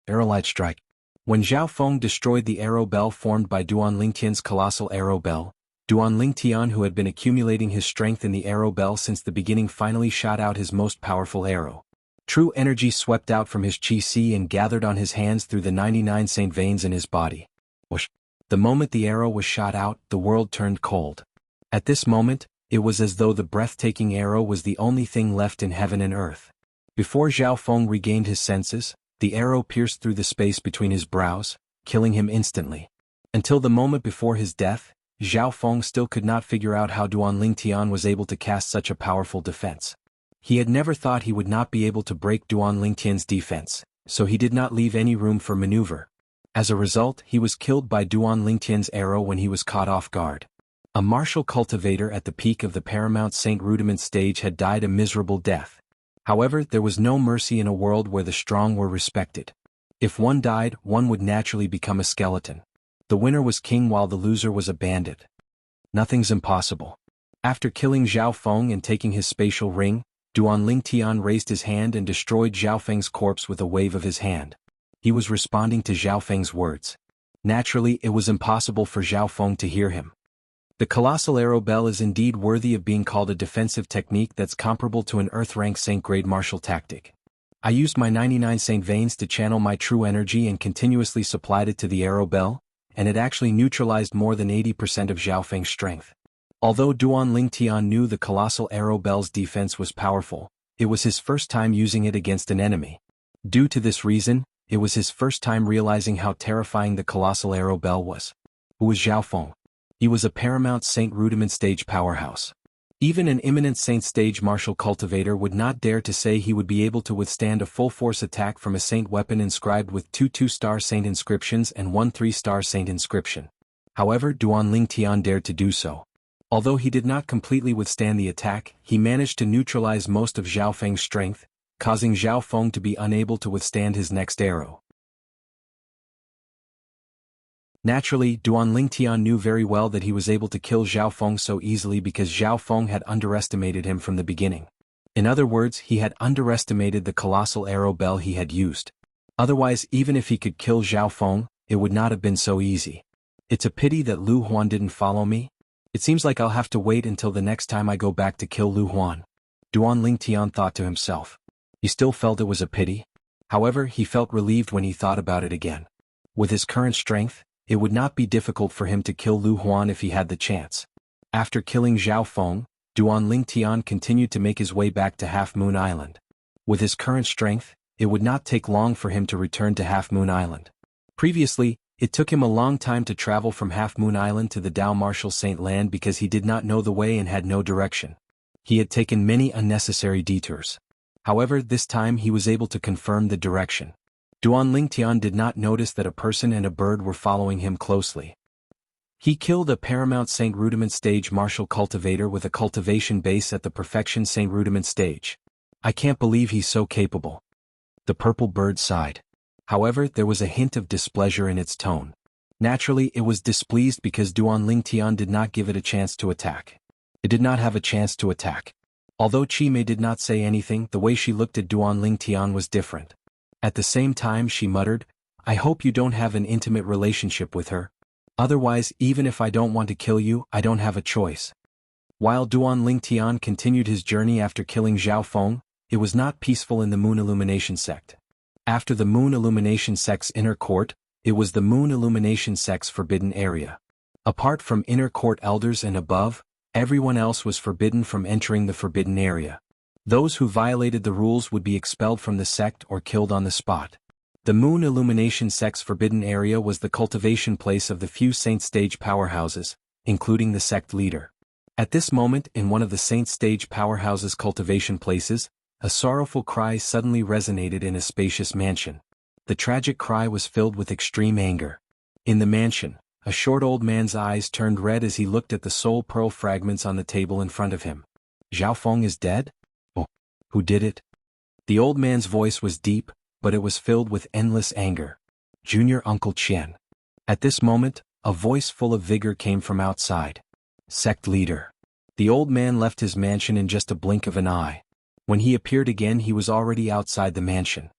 Arrowlight strike. When Zhao Feng destroyed the arrow bell formed by Duan Lingtian's colossal arrow bell, Duan Lingtian, who had been accumulating his strength in the arrow bell since the beginning, finally shot out his most powerful arrow. True energy swept out from his chi and gathered on his hands through the 99 saint veins in his body. Whoosh! The moment the arrow was shot out, the world turned cold. At this moment, it was as though the breathtaking arrow was the only thing left in heaven and earth. Before Zhao Feng regained his senses, the arrow pierced through the space between his brows, killing him instantly. Until the moment before his death, Zhao Feng still could not figure out how Duan Lingtian was able to cast such a powerful defense. He had never thought he would not be able to break Duan Lingtian's defense, so he did not leave any room for maneuver. As a result, he was killed by Duan Lingtian's arrow when he was caught off guard. A martial cultivator at the peak of the Paramount Saint Rudiment stage had died a miserable death. However, there was no mercy in a world where the strong were respected. If one died, one would naturally become a skeleton. The winner was king while the loser was a bandit. Nothing's impossible. After killing Zhao Feng and taking his spatial ring, Duan Lingtian raised his hand and destroyed Zhao Feng's corpse with a wave of his hand. He was responding to Zhao Feng's words. Naturally, it was impossible for Zhao Feng to hear him. The colossal arrow bell is indeed worthy of being called a defensive technique that's comparable to an earth-rank saint-grade martial tactic. I used my 99 saint veins to channel my true energy and continuously supplied it to the arrow bell, and it actually neutralized more than 80% of Zhao Feng's strength. Although Duan Lingtian knew the colossal arrow bell's defense was powerful, it was his first time using it against an enemy. Due to this reason, it was his first time realizing how terrifying the colossal arrow bell was. Who was Zhao Feng? He was a Paramount Saint Rudiment stage powerhouse. Even an eminent saint stage martial cultivator would not dare to say he would be able to withstand a full-force attack from a saint weapon inscribed with 2 2-star saint inscriptions and 1 3-star saint inscription. However, Duan Lingtian dared to do so. Although he did not completely withstand the attack, he managed to neutralize most of Zhao Feng's strength, causing Zhao Feng to be unable to withstand his next arrow. Naturally, Duan Lingtian knew very well that he was able to kill Zhao Feng so easily because Zhao Feng had underestimated him from the beginning. In other words, he had underestimated the colossal arrow bell he had used. Otherwise, even if he could kill Zhao Feng, it would not have been so easy. It's a pity that Lu Huan didn't follow me. It seems like I'll have to wait until the next time I go back to kill Lu Huan. Duan Lingtian thought to himself. He still felt it was a pity. However, he felt relieved when he thought about it again. With his current strength, it would not be difficult for him to kill Lu Huan if he had the chance. After killing Zhao Feng, Duan Lingtian continued to make his way back to Half Moon Island. With his current strength, it would not take long for him to return to Half Moon Island. Previously, it took him a long time to travel from Half Moon Island to the Dao Martial Saint Land because he did not know the way and had no direction. He had taken many unnecessary detours. However, this time he was able to confirm the direction. Duan Lingtian did not notice that a person and a bird were following him closely. He killed a Paramount Saint Rudiment stage martial cultivator with a cultivation base at the Perfection Saint Rudiment stage. I can't believe he's so capable. The purple bird sighed. However, there was a hint of displeasure in its tone. Naturally, it was displeased because Duan Lingtian did not give it a chance to attack. It did not have a chance to attack. Although Chi Mei did not say anything, the way she looked at Duan Lingtian was different. At the same time she muttered, "I hope you don't have an intimate relationship with her. Otherwise, even if I don't want to kill you, I don't have a choice." While Duan Lingtian continued his journey after killing Zhao Feng, it was not peaceful in the Moon Illumination sect. After the Moon Illumination sect's inner court, it was the Moon Illumination sect's forbidden area. Apart from inner court elders and above, everyone else was forbidden from entering the forbidden area. Those who violated the rules would be expelled from the sect or killed on the spot. The Moon Illumination sect's forbidden area was the cultivation place of the few Saint Stage powerhouses, including the sect leader. At this moment, in one of the Saint Stage powerhouse's cultivation places, a sorrowful cry suddenly resonated in a spacious mansion. The tragic cry was filled with extreme anger. In the mansion, a short old man's eyes turned red as he looked at the soul pearl fragments on the table in front of him. Zhao Feng is dead? Oh, who did it? The old man's voice was deep, but it was filled with endless anger. Junior Uncle Qian. At this moment, a voice full of vigor came from outside. Sect leader. The old man left his mansion in just a blink of an eye. When he appeared again, he was already outside the mansion.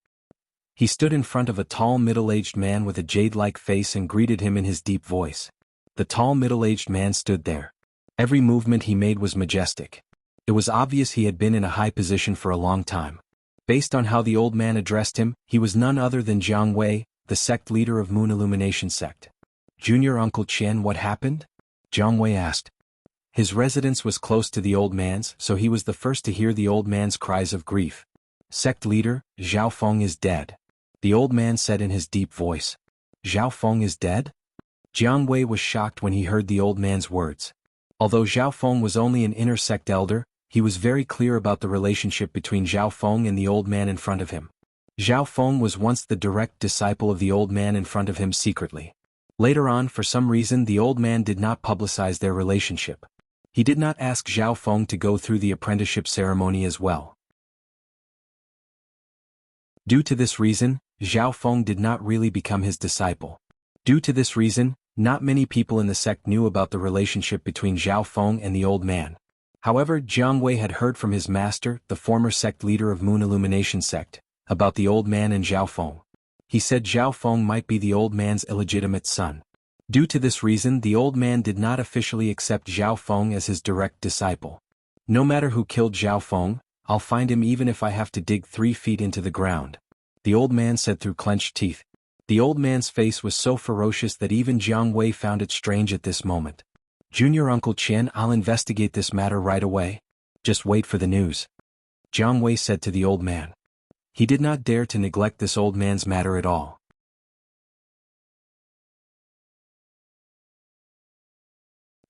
He stood in front of a tall middle-aged man with a jade-like face and greeted him in his deep voice. The tall middle-aged man stood there. Every movement he made was majestic. It was obvious he had been in a high position for a long time. Based on how the old man addressed him, he was none other than Jianghu, the sect leader of Moon Illumination sect. Junior Uncle Qian, what happened? Jianghu asked. His residence was close to the old man's, so he was the first to hear the old man's cries of grief. Sect leader, Zhao Feng is dead. The old man said in his deep voice. Zhao Feng is dead? Jianghu was shocked when he heard the old man's words. Although Zhao Feng was only an inner sect elder, he was very clear about the relationship between Zhao Feng and the old man in front of him. Zhao Feng was once the direct disciple of the old man in front of him secretly. Later on, for some reason, the old man did not publicize their relationship. He did not ask Zhao Feng to go through the apprenticeship ceremony as well. Due to this reason, Zhao Feng did not really become his disciple. Due to this reason, not many people in the sect knew about the relationship between Zhao Feng and the old man. However, Jianghu had heard from his master, the former sect leader of Moon Illumination sect, about the old man and Zhao Feng. He said Zhao Feng might be the old man's illegitimate son. Due to this reason, the old man did not officially accept Zhao Feng as his direct disciple. No matter who killed Zhao Feng, I'll find him even if I have to dig 3 feet into the ground, the old man said through clenched teeth. The old man's face was so ferocious that even Jianghu found it strange at this moment. Junior Uncle Qian, I'll investigate this matter right away. Just wait for the news. Jianghu said to the old man. He did not dare to neglect this old man's matter at all.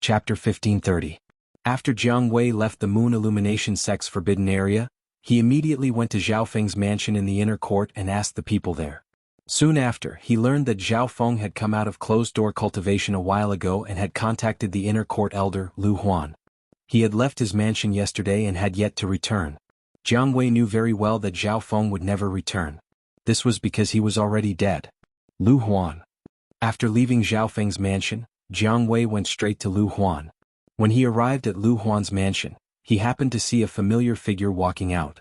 Chapter 1530. After Jianghu left the Moon Illumination sect's forbidden area, he immediately went to Zhao Feng's mansion in the inner court and asked the people there. Soon after, he learned that Zhao Feng had come out of closed-door cultivation a while ago and had contacted the inner court elder, Lu Huan. He had left his mansion yesterday and had yet to return. Jianghu knew very well that Zhao Feng would never return. This was because he was already dead. Lu Huan. After leaving Zhao Feng's mansion, Jianghu went straight to Lu Huan. When he arrived at Lu Huan's mansion, he happened to see a familiar figure walking out.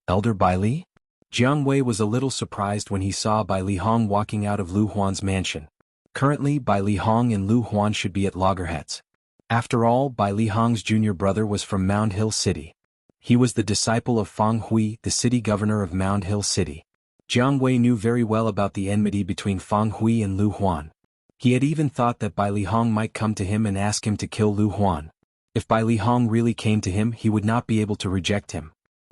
Elder Bai Li? Jianghu was a little surprised when he saw Bai Li Hong walking out of Lu Huan's mansion. Currently, Bai Li Hong and Lu Huan should be at loggerheads. After all, Bai Li Hong's junior brother was from Mound Hill City. He was the disciple of Fang Hui, the city governor of Mound Hill City. Jianghu knew very well about the enmity between Fang Hui and Lu Huan. He had even thought that Bai Li Hong might come to him and ask him to kill Lu Huan. If Bai Li Hong really came to him, he would not be able to reject him.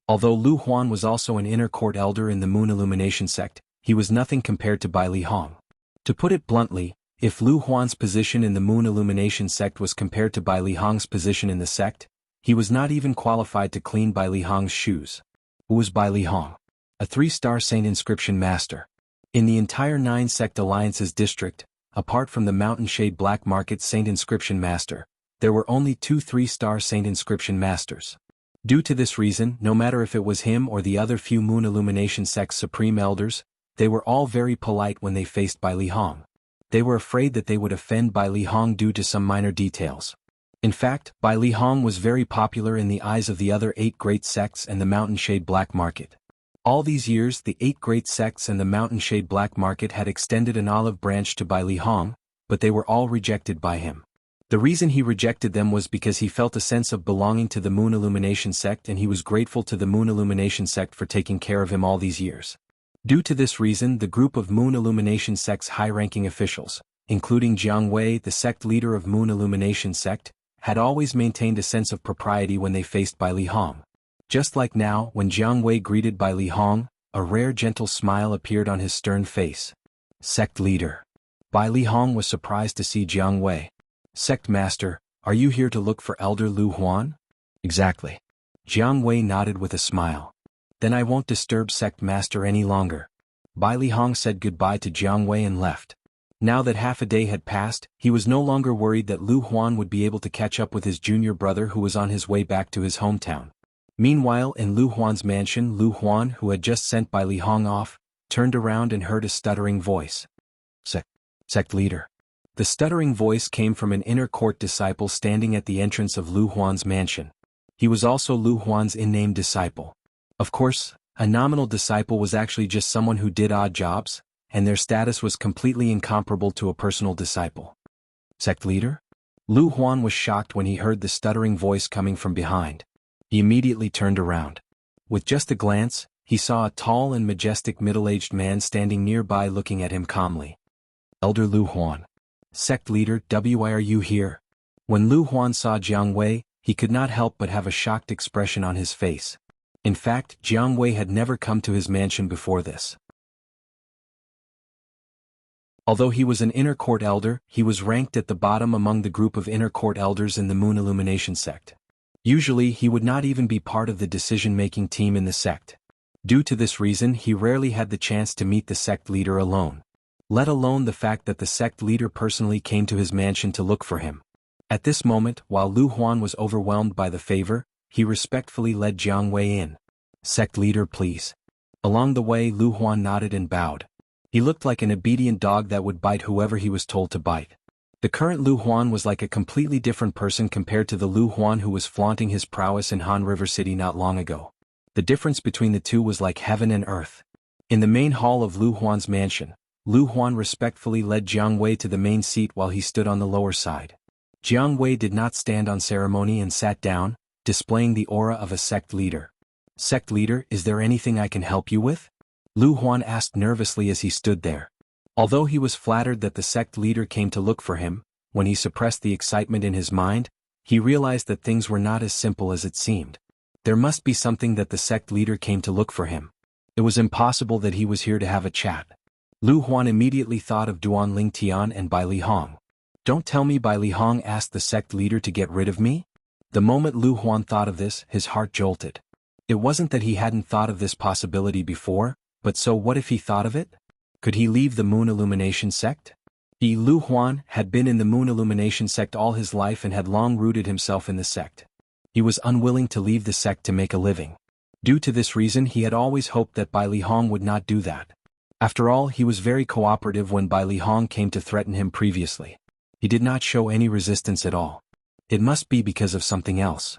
Although Lu Huan was also an inner court elder in the Moon Illumination sect, he was nothing compared to Bai Li Hong. To put it bluntly, if Lu Huan's position in the Moon Illumination sect was compared to Bai Li Hong's position in the sect, he was not even qualified to clean Bai Li Hong's shoes. Who was Bai Li Hong? A 3-star Saint Inscription Master. In the entire 9-sect Alliances district, apart from the Mountain Shade Black Market Saint Inscription Master, there were only 2 3-star Saint Inscription Masters. Due to this reason, no matter if it was him or the other few Moon Illumination sect's supreme elders, they were all very polite when they faced Bai Li Hong. They were afraid that they would offend Bai Li Hong due to some minor details. In fact, Bai Li Hong was very popular in the eyes of the other 8 great sects and the Mountain Shade Black Market. All these years, the 8 great sects and the Mountain Shade Black Market had extended an olive branch to Bai Li Hong, but they were all rejected by him. The reason he rejected them was because he felt a sense of belonging to the Moon Illumination sect, and he was grateful to the Moon Illumination sect for taking care of him all these years. Due to this reason, the group of Moon Illumination sect's high-ranking officials, including Jianghu, the sect leader of Moon Illumination sect, had always maintained a sense of propriety when they faced Bai Li Hong. Just like now, when Jiang Wei greeted by Li Hong, a rare gentle smile appeared on his stern face. Sect leader. Bai Li Hong was surprised to see Jiang Wei. Sect master, are you here to look for Elder Lu Huan? Exactly. Jiang Wei nodded with a smile. Then I won't disturb Sect master any longer. Bai Li Hong said goodbye to Jiang Wei and left. Now that half a day had passed, he was no longer worried that Lu Huan would be able to catch up with his junior brother who was on his way back to his hometown. Meanwhile, in Lu Huan's mansion, Lu Huan, who had just sent Bai Li Hong off, turned around and heard a stuttering voice. Sect leader. The stuttering voice came from an inner court disciple standing at the entrance of Lu Huan's mansion. He was also Lu Huan's in-name disciple. Of course, a nominal disciple was actually just someone who did odd jobs, and their status was completely incomparable to a personal disciple. Sect leader? Lu Huan was shocked when he heard the stuttering voice coming from behind. He immediately turned around. With just a glance, he saw a tall and majestic middle-aged man standing nearby looking at him calmly. Elder Lu Huan. Sect leader, why are you here? When Lu Huan saw Jiang Wei, he could not help but have a shocked expression on his face. In fact, Jiang Wei had never come to his mansion before this. Although he was an inner court elder, he was ranked at the bottom among the group of inner court elders in the Moon Illumination sect. Usually he would not even be part of the decision-making team in the sect. Due to this reason, he rarely had the chance to meet the sect leader alone. Let alone the fact that the sect leader personally came to his mansion to look for him. At this moment, while Lu Huan was overwhelmed by the favor, he respectfully led Jiang Wei in. Sect leader, please. Along the way, Lu Huan nodded and bowed. He looked like an obedient dog that would bite whoever he was told to bite. The current Lu Huan was like a completely different person compared to the Lu Huan who was flaunting his prowess in Han River City not long ago. The difference between the two was like heaven and earth. In the main hall of Lu Huan's mansion, Lu Huan respectfully led Jiang Wei to the main seat while he stood on the lower side. Jiang Wei did not stand on ceremony and sat down, displaying the aura of a sect leader. Sect leader, is there anything I can help you with? Lu Huan asked nervously as he stood there. Although he was flattered that the sect leader came to look for him, when he suppressed the excitement in his mind, he realized that things were not as simple as it seemed. There must be something that the sect leader came to look for him. It was impossible that he was here to have a chat. Lu Huan immediately thought of Duan Ling Tian and Bai Li Hong. Don't tell me Bai Li Hong asked the sect leader to get rid of me? The moment Lu Huan thought of this, his heart jolted. It wasn't that he hadn't thought of this possibility before, but so what if he thought of it? Could he leave the Moon Illumination sect? Lu Huan had been in the Moon Illumination sect all his life and had long rooted himself in the sect. He was unwilling to leave the sect to make a living. Due to this reason, he had always hoped that Bai Li Hong would not do that. After all, he was very cooperative when Bai Li Hong came to threaten him previously. He did not show any resistance at all. It must be because of something else.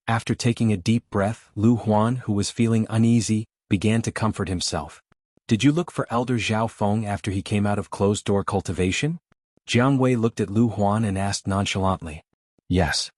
After taking a deep breath, Lu Huan, who was feeling uneasy, began to comfort himself. Did you look for Elder Zhao Feng after he came out of closed-door cultivation? Jiang Wei looked at Lu Huan and asked nonchalantly. Yes.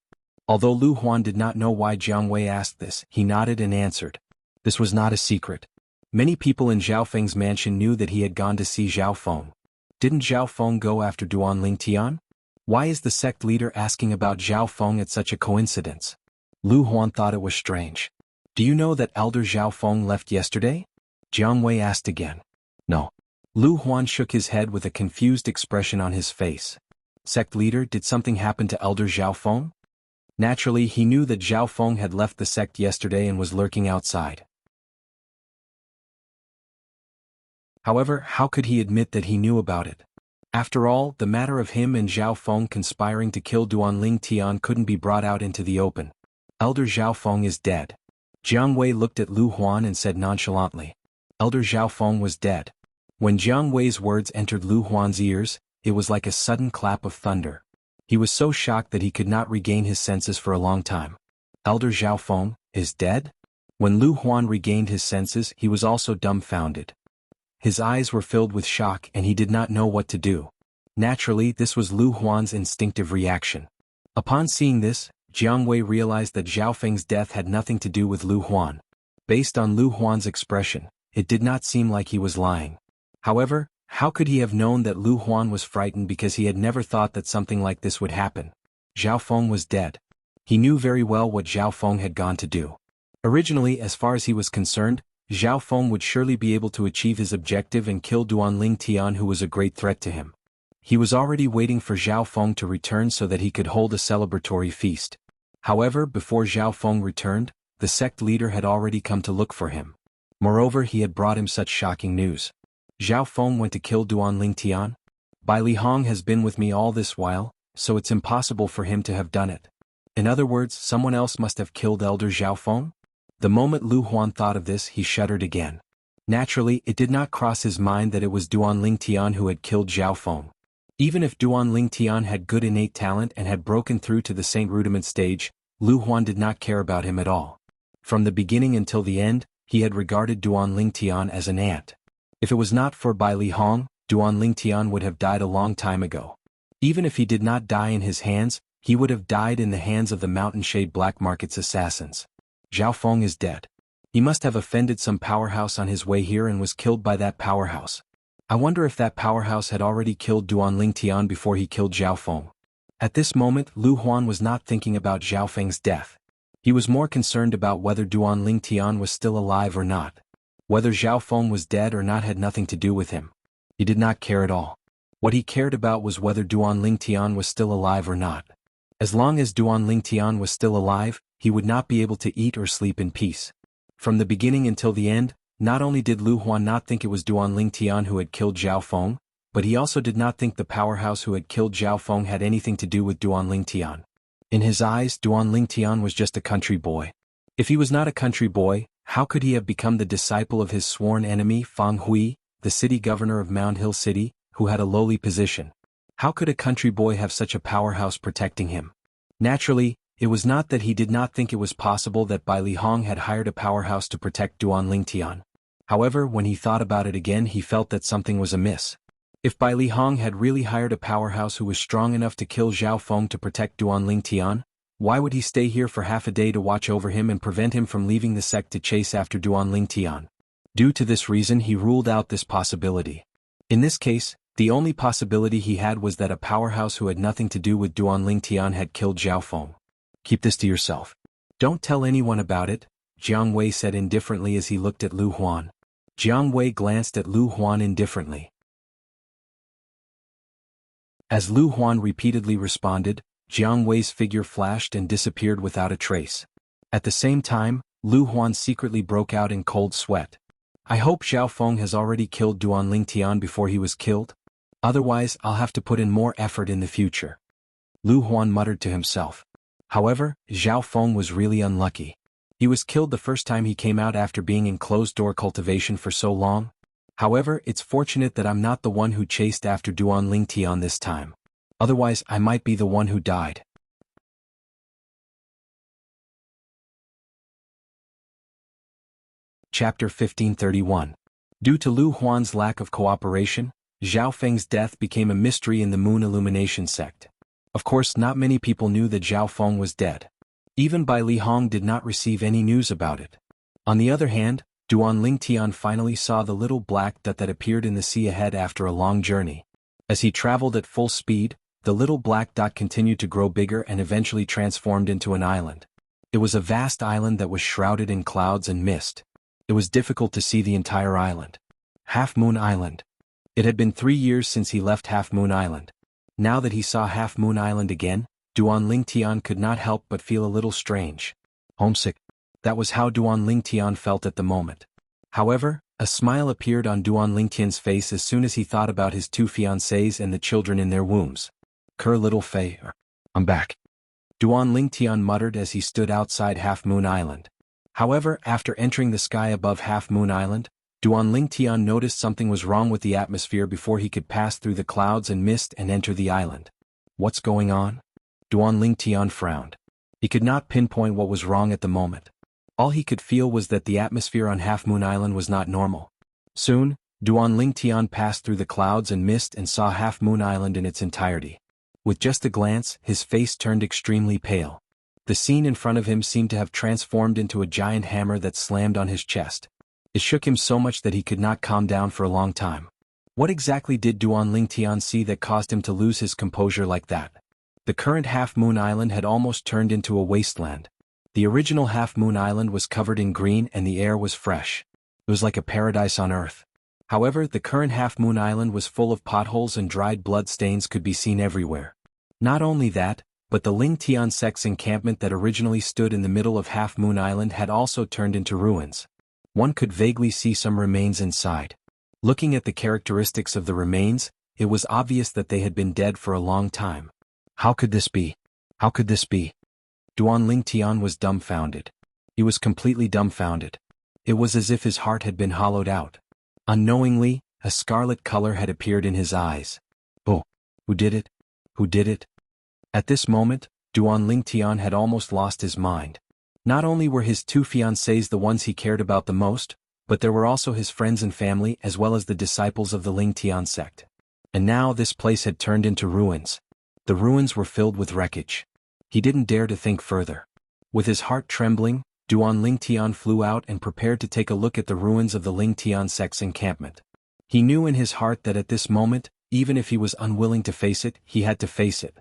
Although Lu Huan did not know why Jiang Wei asked this, he nodded and answered. This was not a secret. Many people in Zhao Feng's mansion knew that he had gone to see Zhao Feng. Didn't Zhao Feng go after Duan Ling Tian? Why is the sect leader asking about Zhao Feng at such a coincidence? Lu Huan thought it was strange. Do you know that Elder Zhao Feng left yesterday? Jiang Wei asked again. No. Lu Huan shook his head with a confused expression on his face. Sect leader, did something happen to Elder Zhao Feng? Naturally, he knew that Zhao Feng had left the sect yesterday and was lurking outside. However, how could he admit that he knew about it? After all, the matter of him and Zhao Feng conspiring to kill Duan Ling Tian couldn't be brought out into the open. Elder Zhao Feng is dead. Jiang Wei looked at Lu Huan and said nonchalantly. Elder Zhao Feng was dead. When Jiang Wei's words entered Lu Huan's ears, it was like a sudden clap of thunder. He was so shocked that he could not regain his senses for a long time. Elder Zhao Feng is dead? When Lu Huan regained his senses, he was also dumbfounded. His eyes were filled with shock and he did not know what to do. Naturally, this was Lu Huan's instinctive reaction. Upon seeing this, Jiang Wei realized that Zhao Feng's death had nothing to do with Lu Huan. Based on Lu Huan's expression, it did not seem like he was lying. However, how could he have known that Lu Huan was frightened because he had never thought that something like this would happen? Zhao Feng was dead. He knew very well what Zhao Feng had gone to do. Originally, as far as he was concerned, Zhao Feng would surely be able to achieve his objective and kill Duanling Tian, who was a great threat to him. He was already waiting for Zhao Feng to return so that he could hold a celebratory feast. However, before Zhao Feng returned, the sect leader had already come to look for him. Moreover, he had brought him such shocking news. Zhao Feng went to kill Duanling Tian? Bai Li Hong has been with me all this while, so it's impossible for him to have done it. In other words, someone else must have killed Elder Zhao Feng? The moment Lu Huan thought of this, he shuddered again. Naturally, it did not cross his mind that it was Duanling Tian who had killed Zhao Feng. Even if Duanling Tian had good innate talent and had broken through to the Saint Rudiment stage, Lu Huan did not care about him at all. From the beginning until the end, he had regarded Duanling Tian as an ant. If it was not for Bai Li Hong, Duanling Tian would have died a long time ago. Even if he did not die in his hands, he would have died in the hands of the Mountain Shade Black Market's assassins. Zhao Feng is dead. He must have offended some powerhouse on his way here and was killed by that powerhouse. I wonder if that powerhouse had already killed Duanling Tian before he killed Zhao Feng. At this moment, Lu Huan was not thinking about Zhao Feng's death. He was more concerned about whether Duanling Tian was still alive or not. Whether Zhao Feng was dead or not had nothing to do with him. He did not care at all. What he cared about was whether Duanling Tian was still alive or not. As long as Duanling Tian was still alive, he would not be able to eat or sleep in peace. From the beginning until the end, not only did Lu Huan not think it was Duanling Tian who had killed Zhao Feng, but he also did not think the powerhouse who had killed Zhao Feng had anything to do with Duanling Tian. In his eyes, Duanling Tian was just a country boy. If he was not a country boy, how could he have become the disciple of his sworn enemy Fang Hui, the city governor of Mound Hill City, who had a lowly position? How could a country boy have such a powerhouse protecting him? Naturally, it was not that he did not think it was possible that Bai Li Hong had hired a powerhouse to protect Duanling Tian. However, when he thought about it again, he felt that something was amiss. If Bai Li Hong had really hired a powerhouse who was strong enough to kill Zhao Feng to protect Duanling Tian, why would he stay here for half a day to watch over him and prevent him from leaving the sect to chase after Duanling Tian? Due to this reason, he ruled out this possibility. In this case, the only possibility he had was that a powerhouse who had nothing to do with Duanling Tian had killed Zhao Feng. Keep this to yourself. Don't tell anyone about it, Jianghu said indifferently as he looked at Lu Huan. Jianghu glanced at Lu Huan indifferently. As Lu Huan repeatedly responded, Jianghu's figure flashed and disappeared without a trace. At the same time, Lu Huan secretly broke out in cold sweat. I hope Zhao Feng has already killed Duanling Tian before he was killed. Otherwise, I'll have to put in more effort in the future. Lu Huan muttered to himself. However, Zhao Feng was really unlucky. He was killed the first time he came out after being in closed-door cultivation for so long. However, it's fortunate that I'm not the one who chased after Duanling Tian this time. Otherwise, I might be the one who died. Chapter 1531. Due to Lu Huan's lack of cooperation, Zhao Feng's death became a mystery in the Moon Illumination sect. Of course, not many people knew that Zhao Feng was dead. Even Bai Li Hong did not receive any news about it. On the other hand, Duanling Tian finally saw the little black dot that appeared in the sea ahead after a long journey. As he traveled at full speed, the little black dot continued to grow bigger and eventually transformed into an island. It was a vast island that was shrouded in clouds and mist. It was difficult to see the entire island. Half Moon Island. It had been 3 years since he left Half Moon Island. Now that he saw Half Moon Island again, Duanling Tian could not help but feel a little strange. Homesick. That was how Duanling Tian felt at the moment. However, a smile appeared on Duanling Tian's face as soon as he thought about his 2 fiancées and the children in their wombs. Little Fei, I'm back. Duanling Tian muttered as he stood outside Half Moon Island. However, after entering the sky above Half Moon Island, Duanling Tian noticed something was wrong with the atmosphere before he could pass through the clouds and mist and enter the island. What's going on? Duanling Tian frowned. He could not pinpoint what was wrong at the moment. All he could feel was that the atmosphere on Half Moon Island was not normal. Soon, Duanling Tian passed through the clouds and mist and saw Half Moon Island in its entirety. With just a glance, his face turned extremely pale. The scene in front of him seemed to have transformed into a giant hammer that slammed on his chest. It shook him so much that he could not calm down for a long time. What exactly did Duanling Tian see that caused him to lose his composure like that? The current Half Moon Island had almost turned into a wasteland. The original Half Moon Island was covered in green and the air was fresh. It was like a paradise on Earth. However, the current Half Moon Island was full of potholes and dried blood stains could be seen everywhere. Not only that, but the Ling Tian sect's encampment that originally stood in the middle of Half Moon Island had also turned into ruins. One could vaguely see some remains inside. Looking at the characteristics of the remains, it was obvious that they had been dead for a long time. How could this be? How could this be? Duan Ling Tian was dumbfounded. He was completely dumbfounded. It was as if his heart had been hollowed out. Unknowingly, a scarlet color had appeared in his eyes. Oh, who did it? Who did it? At this moment, Duan Ling Tian had almost lost his mind. Not only were his two fiancées the ones he cared about the most, but there were also his friends and family as well as the disciples of the Ling Tian sect. And now this place had turned into ruins. The ruins were filled with wreckage. He didn't dare to think further. With his heart trembling, Duan Ling Tian flew out and prepared to take a look at the ruins of the Ling Tian sect's encampment. He knew in his heart that at this moment, even if he was unwilling to face it, he had to face it.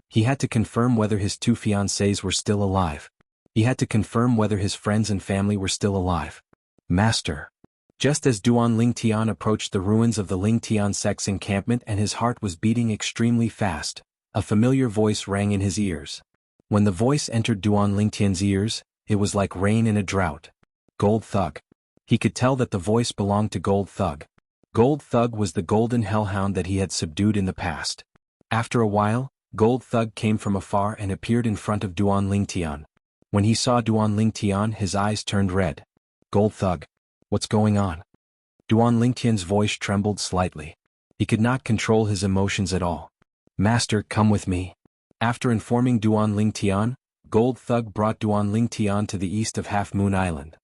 He had to confirm whether his two fiancées were still alive. He had to confirm whether his friends and family were still alive. Master. Just as Duan Ling Tian approached the ruins of the Ling Tian sect's encampment and his heart was beating extremely fast, a familiar voice rang in his ears. When the voice entered Duan Ling Tian's ears, it was like rain in a drought. Gold Thug. He could tell that the voice belonged to Gold Thug. Gold Thug was the golden hellhound that he had subdued in the past. After a while, Gold Thug came from afar and appeared in front of Duan Ling Tian. When he saw Duan Ling Tian, his eyes turned red. Gold Thug. What's going on? Duan Ling Tian's voice trembled slightly. He could not control his emotions at all. Master, come with me. After informing Duan Ling Tian, Gold Thug brought Duan Ling Tian to the east of Half Moon Island.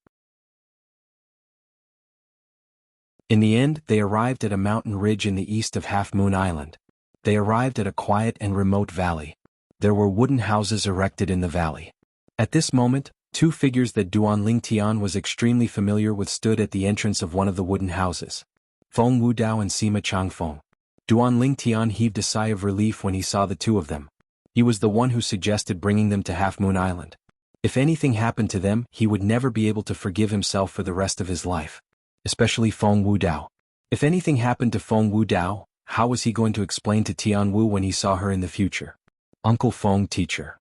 In the end, they arrived at a mountain ridge in the east of Half Moon Island. They arrived at a quiet and remote valley. There were wooden houses erected in the valley. At this moment, two figures that Duan Ling Tian was extremely familiar with stood at the entrance of one of the wooden houses. Feng Wudao and Sima Changfeng. Duan Ling Tian heaved a sigh of relief when he saw the two of them. He was the one who suggested bringing them to Half Moon Island. If anything happened to them, he would never be able to forgive himself for the rest of his life. Especially Feng Wudao. If anything happened to Feng Wudao, how was he going to explain to Tianwu when he saw her in the future? Uncle Feng, teacher.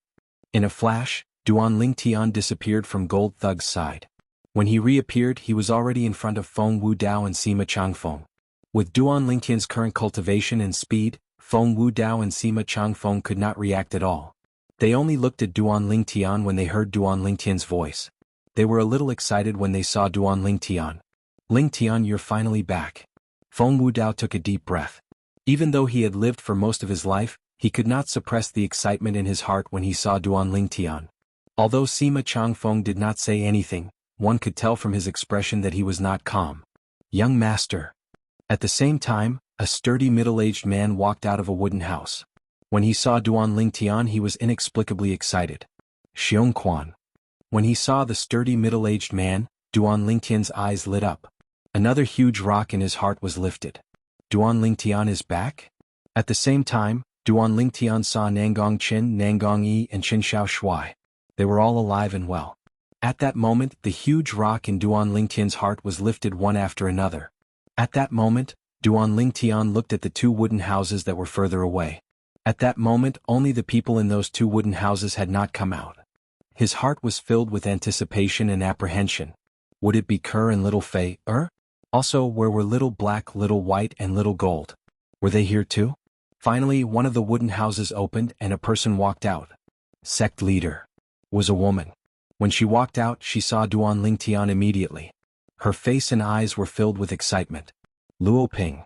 In a flash, Duan Ling Tian disappeared from Gold Thug's side. When he reappeared, he was already in front of Feng Wudao and Sima Changfeng. With Duan Ling Tian's current cultivation and speed, Feng Wudao and Sima Changfeng could not react at all. They only looked at Duan Ling Tian when they heard Duan Ling Tian's voice. They were a little excited when they saw Duan Ling Tian. Ling Tian, you're finally back. Feng Wudao took a deep breath. Even though he had lived for most of his life, he could not suppress the excitement in his heart when he saw Duan Ling Tian. Although Sima Changfeng did not say anything, one could tell from his expression that he was not calm. Young master. At the same time, a sturdy middle-aged man walked out of a wooden house. When he saw Duan Ling Tian, he was inexplicably excited. Xiong Quan. When he saw the sturdy middle-aged man, Duan Ling Tian's eyes lit up. Another huge rock in his heart was lifted. Duan Ling Tian is back? At the same time, Duan Ling Tian saw Nangong Qin, Nangong Yi and Qin Xiao Shuai. They were all alive and well. At that moment, the huge rock in Duan Ling Tian's heart was lifted one after another. At that moment, Duan Ling Tian looked at the two wooden houses that were further away. At that moment, only the people in those two wooden houses had not come out. His heart was filled with anticipation and apprehension. Would it be Kerr and Little Fei? Also, where were Little Black, Little White and Little Gold? Were they here too? Finally, one of the wooden houses opened and a person walked out. Sect leader. Was a woman. When she walked out, she saw Duan Ling Tian immediately. Her face and eyes were filled with excitement. Luo Ping.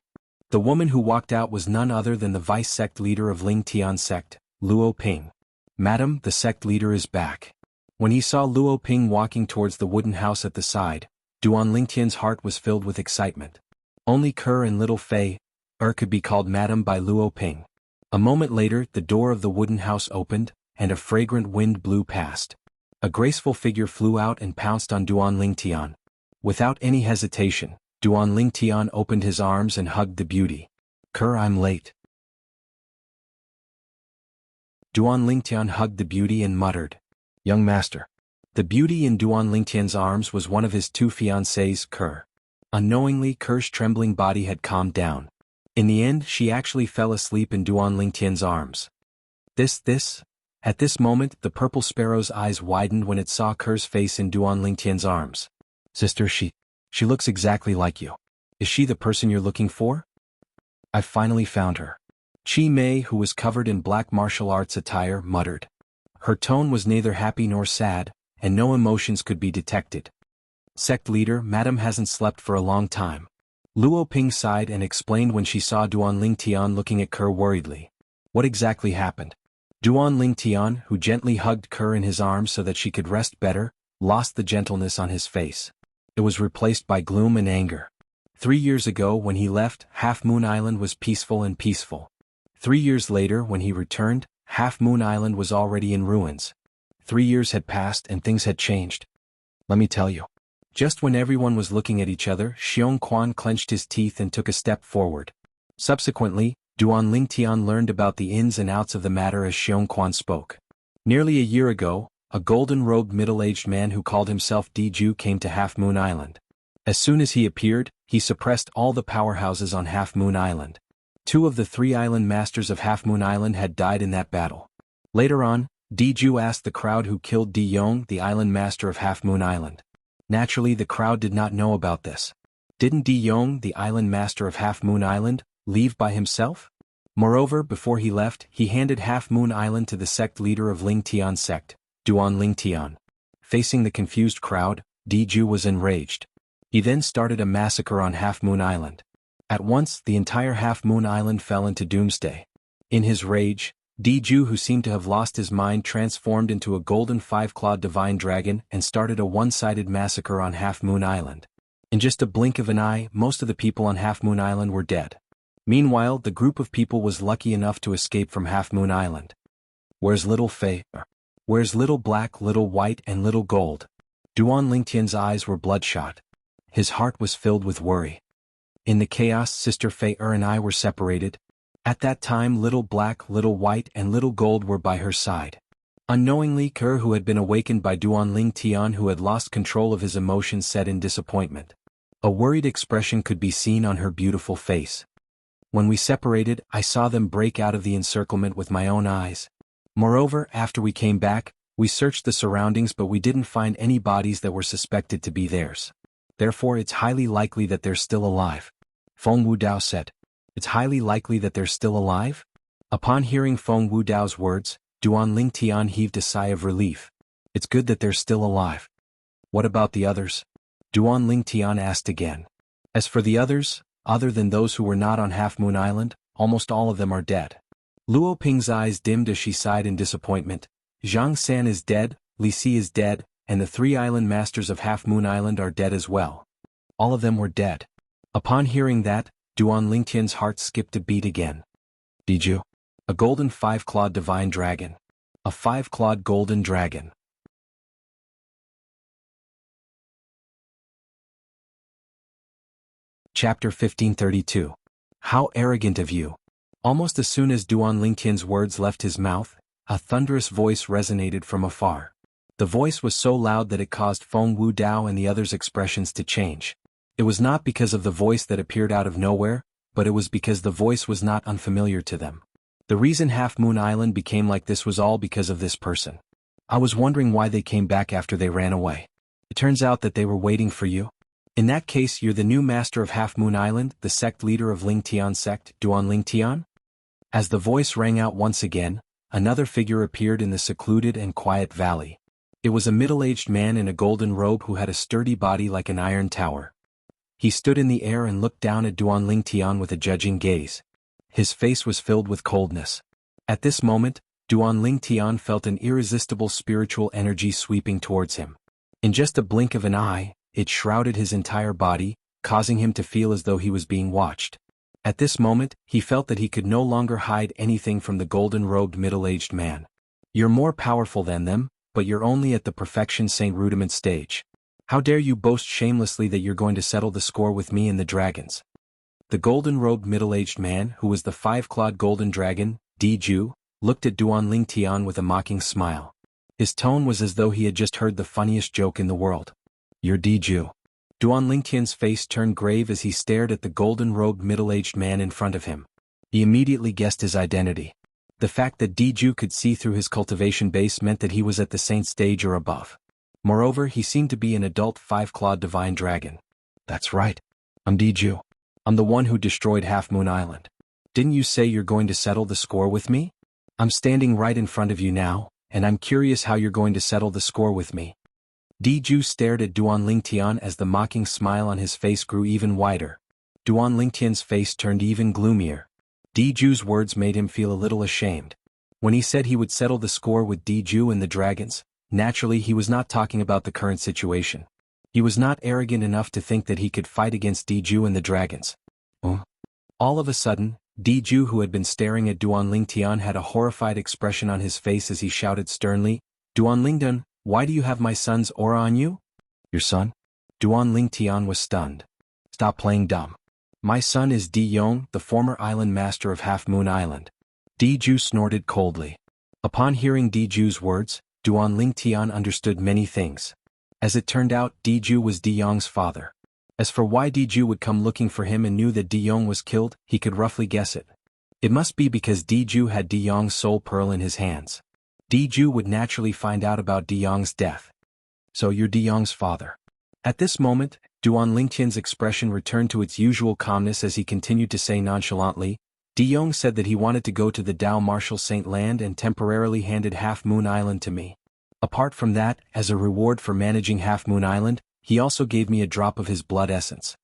The woman who walked out was none other than the vice sect leader of Ling Tian sect, Luo Ping. Madam, the sect leader is back. When he saw Luo Ping walking towards the wooden house at the side, Duan Ling Tian's heart was filled with excitement. Only Kerr and Little Fei could be called Madam by Luo Ping. A moment later, the door of the wooden house opened, and a fragrant wind blew past. A graceful figure flew out and pounced on Duan Ling Tian. Without any hesitation, Duan Ling Tian opened his arms and hugged the beauty. Kerr, I'm late. Duan Ling Tian hugged the beauty and muttered. Young master. The beauty in Duan Lingtian's arms was one of his two fiancées, Ker. Unknowingly, Ker's trembling body had calmed down. In the end, she actually fell asleep in Duan Lingtian's arms. At this moment, the purple sparrow's eyes widened when it saw Ker's face in Duan Lingtian's arms. Sister, she looks exactly like you. Is she the person you're looking for? I've finally found her. Chi Mei, who was covered in black martial arts attire, muttered. Her tone was neither happy nor sad, and no emotions could be detected. Sect leader, Madam hasn't slept for a long time. Luo Ping sighed and explained when she saw Duan Lingtian looking at Ker worriedly. What exactly happened? Duan Lingtian, who gently hugged Ker in his arms so that she could rest better, lost the gentleness on his face. It was replaced by gloom and anger. 3 years ago when he left, Half Moon Island was peaceful. 3 years later when he returned, Half Moon Island was already in ruins. 3 years had passed and things had changed. Let me tell you. Just when everyone was looking at each other, Xiong Quan clenched his teeth and took a step forward. Subsequently, Duan Lingtian learned about the ins and outs of the matter as Xiong Quan spoke. Nearly a year ago, a golden-robed middle-aged man who called himself Diju came to Half Moon Island. As soon as he appeared, he suppressed all the powerhouses on Half Moon Island. 2 of the 3 island masters of Half Moon Island had died in that battle. Later on, Diju asked the crowd who killed Di Yong, the island master of Half Moon Island. Naturally, the crowd did not know about this. Didn't Di Yong, the island master of Half Moon Island, leave by himself? Moreover, before he left, he handed Half Moon Island to the sect leader of Lingtian sect, Duan Lingtian. Facing the confused crowd, Diju was enraged. He then started a massacre on Half Moon Island. At once, the entire Half Moon Island fell into doomsday. In his rage, Diju, who seemed to have lost his mind, transformed into a golden 5-clawed divine dragon and started a one-sided massacre on Half Moon Island. In just a blink of an eye, most of the people on Half Moon Island were dead. Meanwhile, the group of people was lucky enough to escape from Half Moon Island. Where's little Fei? Where's little black, little white, and little gold? Duan Lingtian's eyes were bloodshot. His heart was filled with worry. In the chaos, Sister Fei and I were separated. At that time, little black, little white, and little gold were by her side. Unknowingly, Ker, who had been awakened by Duan Lingtian, who had lost control of his emotions, said in disappointment. A worried expression could be seen on her beautiful face. When we separated, I saw them break out of the encirclement with my own eyes. Moreover, after we came back, we searched the surroundings but we didn't find any bodies that were suspected to be theirs. Therefore it's highly likely that they're still alive. Feng Wudao said. It's highly likely that they're still alive? Upon hearing Feng Wudao's words, Duan Lingtian heaved a sigh of relief. It's good that they're still alive. What about the others? Duan Lingtian asked again. As for the others, other than those who were not on Half Moon Island, almost all of them are dead. Luo Ping's eyes dimmed as she sighed in disappointment. Zhang San is dead, Li Si is dead, and the 3 island masters of Half Moon Island are dead as well. All of them were dead. Upon hearing that, Duan Lingtian's heart skipped a beat again. Diju. A golden 5-clawed divine dragon. A 5-clawed golden dragon. Chapter 1532. How arrogant of you. Almost as soon as Duan Lingtian's words left his mouth, a thunderous voice resonated from afar. The voice was so loud that it caused Feng Wudao and the others' expressions to change. It was not because of the voice that appeared out of nowhere, but it was because the voice was not unfamiliar to them. The reason Half Moon Island became like this was all because of this person. I was wondering why they came back after they ran away. It turns out that they were waiting for you. In that case, you're the new master of Half Moon Island, the sect leader of Lingtian sect, Duan Lingtian? As the voice rang out once again, another figure appeared in the secluded and quiet valley. It was a middle-aged man in a golden robe who had a sturdy body like an iron tower. He stood in the air and looked down at Duan Lingtian with a judging gaze. His face was filled with coldness. At this moment, Duan Lingtian felt an irresistible spiritual energy sweeping towards him. In just a blink of an eye, it shrouded his entire body, causing him to feel as though he was being watched. At this moment, he felt that he could no longer hide anything from the golden-robed middle-aged man. You're more powerful than them, but you're only at the perfection Saint Rudiment stage. How dare you boast shamelessly that you're going to settle the score with me and the dragons? The golden-robed middle-aged man, who was the 5-clawed golden dragon, Diju, looked at Duan Lingtian with a mocking smile. His tone was as though he had just heard the funniest joke in the world. "You're Diju." Duan Lingtian's face turned grave as he stared at the golden-robed middle-aged man in front of him. He immediately guessed his identity. The fact that Diju could see through his cultivation base meant that he was at the saint stage or above. Moreover, he seemed to be an adult five-clawed divine dragon. "That's right. I'm Diju. I'm the one who destroyed Half Moon Island. Didn't you say you're going to settle the score with me? I'm standing right in front of you now, and I'm curious how you're going to settle the score with me." Diju stared at Duan Lingtian as the mocking smile on his face grew even wider. Duan Lingtian's face turned even gloomier. Diju's words made him feel a little ashamed. When he said he would settle the score with Diju and the dragons, naturally he was not talking about the current situation. He was not arrogant enough to think that he could fight against Diju and the dragons. All of a sudden, Diju, who had been staring at Duan Lingtian, had a horrified expression on his face as he shouted sternly, "Duan Lingdun, why do you have my son's aura on you?" "Your son?" Duan Lingtian was stunned. "Stop playing dumb. My son is Di Yong, the former island master of Half Moon Island." Diju snorted coldly. Upon hearing Diju's words, Duan Lingtian understood many things. As it turned out, Diju was Di Yong's father. As for why Diju would come looking for him and knew that Di Yong was killed, he could roughly guess it. It must be because Diju had Di Yong's soul pearl in his hands. Diju would naturally find out about Di Yong's death. "So you're Di Yong's father." At this moment, Duan Lingtian's expression returned to its usual calmness as he continued to say nonchalantly, "Di Yong said that he wanted to go to the Dao Martial Saint Land and temporarily handed Half Moon Island to me. Apart from that, as a reward for managing Half Moon Island, he also gave me a drop of his blood essence.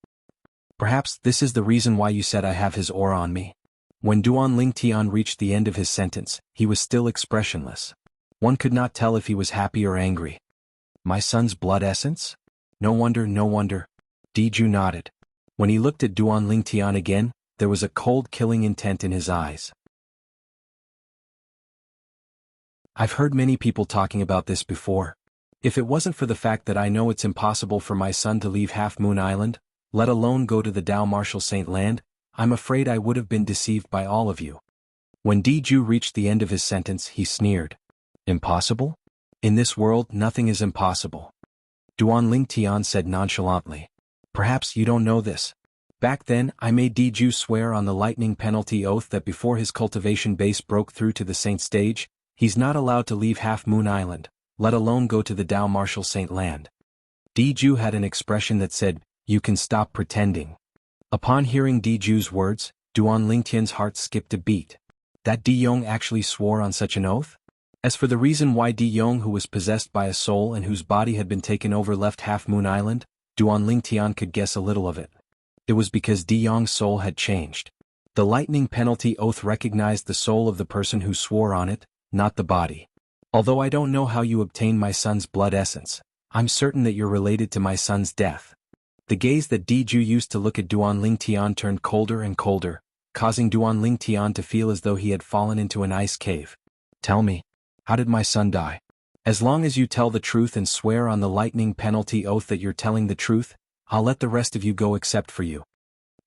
Perhaps this is the reason why you said I have his aura on me." When Duan Lingtian reached the end of his sentence, he was still expressionless. One could not tell if he was happy or angry. "My son's blood essence? No wonder, no wonder." Diju nodded. When he looked at Duan Lingtian again, there was a cold killing intent in his eyes. "I've heard many people talking about this before. If it wasn't for the fact that I know it's impossible for my son to leave Half Moon Island, let alone go to the Dao Martial Saint Land, I'm afraid I would have been deceived by all of you." When Diju reached the end of his sentence, he sneered. "Impossible? In this world, nothing is impossible." Duan Lingtian said nonchalantly. "Perhaps you don't know this. Back then, I made Diju swear on the lightning penalty oath that before his cultivation base broke through to the saint stage, he's not allowed to leave Half Moon Island, let alone go to the Dao Martial Saint Land." Diju had an expression that said, "You can stop pretending." Upon hearing Diju's words, Duan Lingtian's heart skipped a beat. That Di Yong actually swore on such an oath? As for the reason why Di Yong, who was possessed by a soul and whose body had been taken over, left Half Moon Island, Duan Lingtian could guess a little of it. It was because Di Yong's soul had changed. The lightning penalty oath recognized the soul of the person who swore on it, not the body. "Although I don't know how you obtained my son's blood essence, I'm certain that you're related to my son's death." The gaze that Diju used to look at Duan Lingtian turned colder and colder, causing Duan Lingtian to feel as though he had fallen into an ice cave. "Tell me, how did my son die? As long as you tell the truth and swear on the lightning penalty oath that you're telling the truth, I'll let the rest of you go except for you."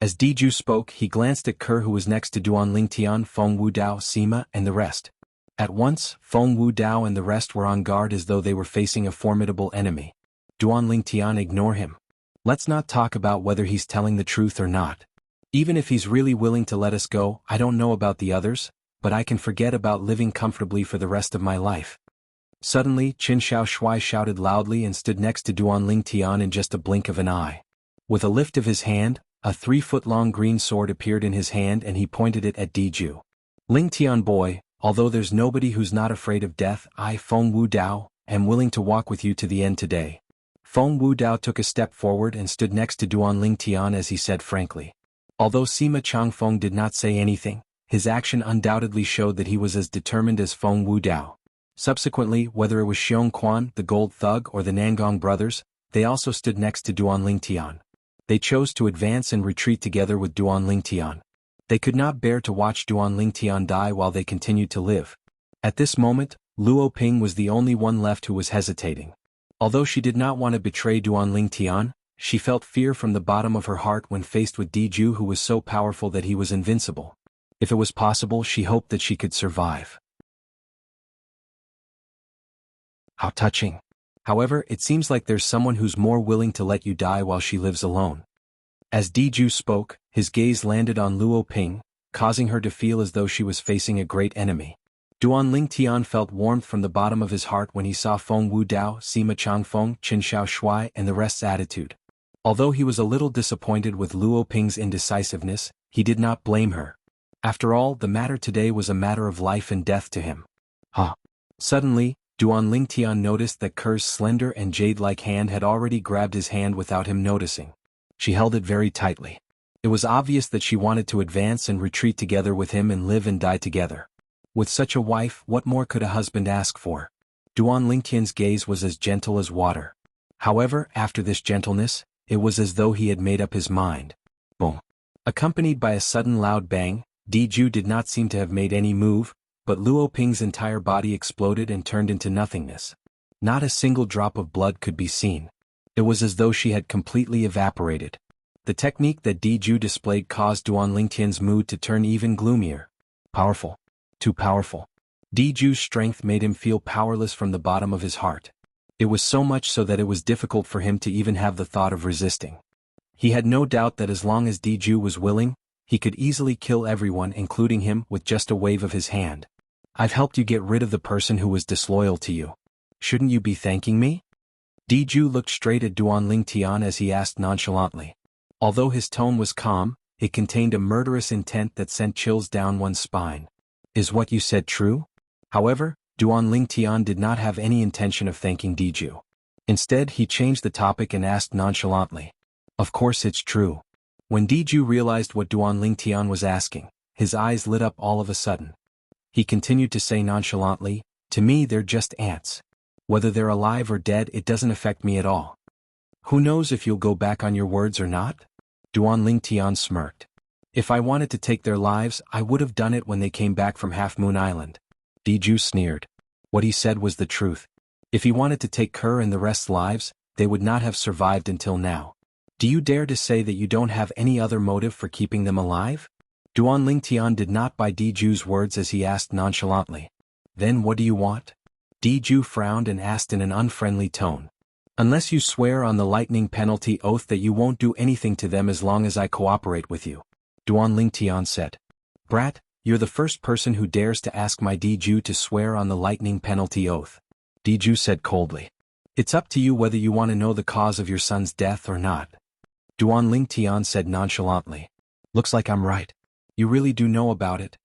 As Diju spoke, he glanced at Kerr, who was next to Duan Lingtian, Feng Wudao, Sima, and the rest. At once, Feng Wudao and the rest were on guard as though they were facing a formidable enemy. "Duan Lingtian, ignore him. Let's not talk about whether he's telling the truth or not. Even if he's really willing to let us go, I don't know about the others, but I can forget about living comfortably for the rest of my life." Suddenly, Qin Shaoshui shouted loudly and stood next to Duan Lingtian in just a blink of an eye. With a lift of his hand, a 3-foot-long green sword appeared in his hand and he pointed it at Diju. "Lingtian boy, although there's nobody who's not afraid of death, I, Feng Wudao, am willing to walk with you to the end today." Feng Wudao took a step forward and stood next to Duan Lingtian as he said frankly. Although Sima Changfeng did not say anything, his action undoubtedly showed that he was as determined as Feng Wudao. Subsequently, whether it was Xiong Quan, the Gold Thug, or the Nangong brothers, they also stood next to Duan Lingtian. They chose to advance and retreat together with Duan Lingtian. They could not bear to watch Duan Lingtian die while they continued to live. At this moment, Luo Ping was the only one left who was hesitating. Although she did not want to betray Duan Lingtian, she felt fear from the bottom of her heart when faced with Diju, who was so powerful that he was invincible. If it was possible, she hoped that she could survive. How touching. However, it seems like there's someone who's more willing to let you die while she lives alone. As Diju spoke, his gaze landed on Luo Ping, causing her to feel as though she was facing a great enemy. Duan Lingtian felt warmth from the bottom of his heart when he saw Feng Wu Dao, Sima Changfeng, Qin Xiao Shuai and the rest's attitude. Although he was a little disappointed with Luo Ping's indecisiveness, he did not blame her. After all, the matter today was a matter of life and death to him. Suddenly, Duan Lingtian noticed that Ker's slender and jade-like hand had already grabbed his hand without him noticing. She held it very tightly. It was obvious that she wanted to advance and retreat together with him and live and die together. With such a wife, what more could a husband ask for? Duan Lingtian's gaze was as gentle as water. However, after this gentleness, it was as though he had made up his mind. Boom. Accompanied by a sudden loud bang, Diju did not seem to have made any move, but Luo Ping's entire body exploded and turned into nothingness. Not a single drop of blood could be seen. It was as though she had completely evaporated. The technique that Diju displayed caused Duan Lingtian's mood to turn even gloomier. Powerful. Too powerful. Diju's strength made him feel powerless from the bottom of his heart. It was so much so that it was difficult for him to even have the thought of resisting. He had no doubt that as long as Diju was willing, he could easily kill everyone including him with just a wave of his hand. I've helped you get rid of the person who was disloyal to you. Shouldn't you be thanking me? Diju looked straight at Duan Lingtian as he asked nonchalantly. Although his tone was calm, it contained a murderous intent that sent chills down one's spine. Is what you said true? However, Duan Lingtian did not have any intention of thanking Diju. Instead, he changed the topic and asked nonchalantly. Of course it's true. When Diju realized what Duan Lingtian was asking, his eyes lit up all of a sudden. He continued to say nonchalantly, to me they're just ants. Whether they're alive or dead it doesn't affect me at all. Who knows if you'll go back on your words or not? Duan Lingtian smirked. If I wanted to take their lives, I would have done it when they came back from Half Moon Island. Diju sneered. What he said was the truth. If he wanted to take Kerr and the rest's lives, they would not have survived until now. Do you dare to say that you don't have any other motive for keeping them alive? Duan Lingtian did not buy Diju's words as he asked nonchalantly. Then what do you want? Diju frowned and asked in an unfriendly tone. Unless you swear on the lightning penalty oath that you won't do anything to them as long as I cooperate with you. Duan Lingtian said. Brat, you're the first person who dares to ask my Diju to swear on the lightning penalty oath. Diju said coldly. It's up to you whether you want to know the cause of your son's death or not. Duan Lingtian said nonchalantly. Looks like I'm right. You really do know about it?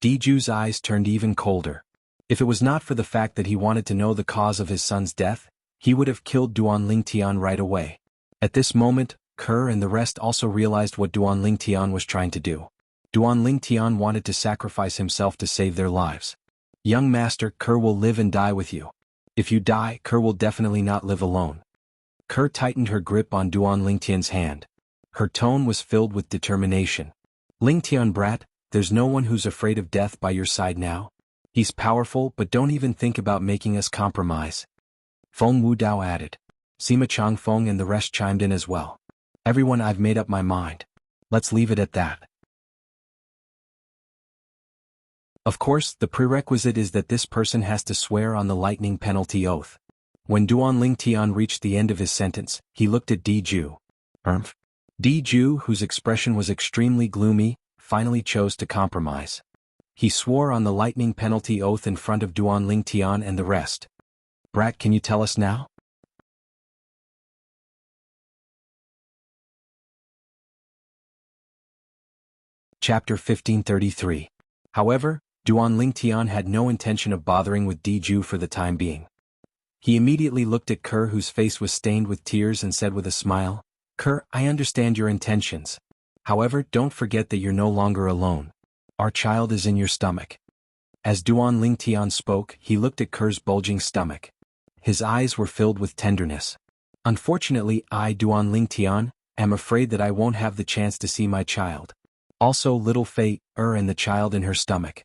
Diju's eyes turned even colder. If it was not for the fact that he wanted to know the cause of his son's death, he would have killed Duan Lingtian right away. At this moment, Kerr and the rest also realized what Duan Lingtian was trying to do. Duan Lingtian wanted to sacrifice himself to save their lives. Young master, Kerr will live and die with you. If you die, Kerr will definitely not live alone. Kerr tightened her grip on Duan Lingtian's hand. Her tone was filled with determination. Lingtian brat, there's no one who's afraid of death by your side now. He's powerful, but don't even think about making us compromise. Feng Wu Dao added. Sima Changfeng and the rest chimed in as well. Everyone, I've made up my mind. Let's leave it at that. Of course, the prerequisite is that this person has to swear on the lightning penalty oath. When Duan Lingtian reached the end of his sentence, he looked at Diju. Diju, whose expression was extremely gloomy, finally chose to compromise. He swore on the lightning penalty oath in front of Duan Lingtian and the rest. Brat, can you tell us now? Chapter 1533. However, Duan Lingtian had no intention of bothering with Diju for the time being. He immediately looked at Kerr, whose face was stained with tears, and said with a smile, Kerr, I understand your intentions. However, don't forget that you're no longer alone. Our child is in your stomach. As Duan Lingtian spoke, he looked at Kerr's bulging stomach. His eyes were filled with tenderness. Unfortunately, I, Duan Lingtian, am afraid that I won't have the chance to see my child. Also little Fei, and the child in her stomach.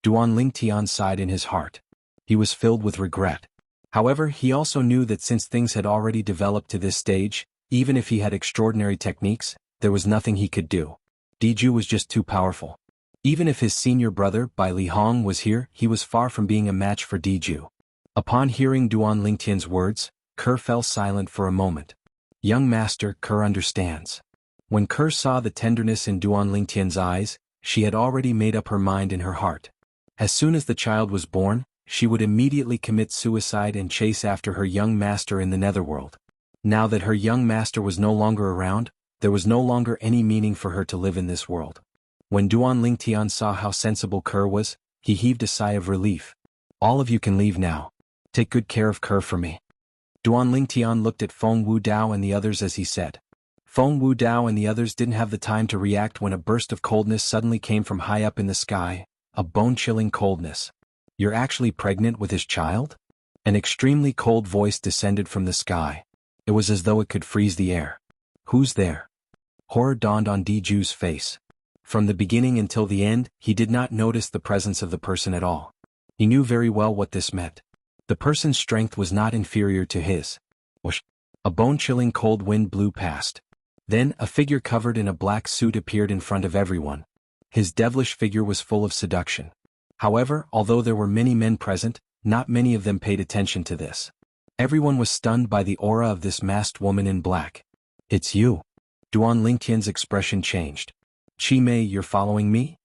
Duan Lingtian sighed in his heart. He was filled with regret. However, he also knew that since things had already developed to this stage, even if he had extraordinary techniques, there was nothing he could do. Diju was just too powerful. Even if his senior brother, Bai Li Hong, was here, he was far from being a match for Diju. Upon hearing Duan Lingtian's words, Kerr fell silent for a moment. Young master, Kerr understands. When Kerr saw the tenderness in Duan Lingtian's eyes, she had already made up her mind in her heart. As soon as the child was born, she would immediately commit suicide and chase after her young master in the netherworld. Now that her young master was no longer around, there was no longer any meaning for her to live in this world. When Duan Lingtian saw how sensible Kerr was, he heaved a sigh of relief. All of you can leave now. Take good care of Kerr for me. Duan Lingtian looked at Feng Wudao and the others as he said. Feng Wudao and the others didn't have the time to react when a burst of coldness suddenly came from high up in the sky, a bone-chilling coldness. You're actually pregnant with his child? An extremely cold voice descended from the sky. It was as though it could freeze the air. Who's there? Horror dawned on Diju's face. From the beginning until the end, he did not notice the presence of the person at all. He knew very well what this meant. The person's strength was not inferior to his. Whoosh! A bone-chilling cold wind blew past. Then, a figure covered in a black suit appeared in front of everyone. His devilish figure was full of seduction. However, although there were many men present, not many of them paid attention to this. Everyone was stunned by the aura of this masked woman in black. It's you. Duan Lingtian's expression changed. Qi Mei, you're following me?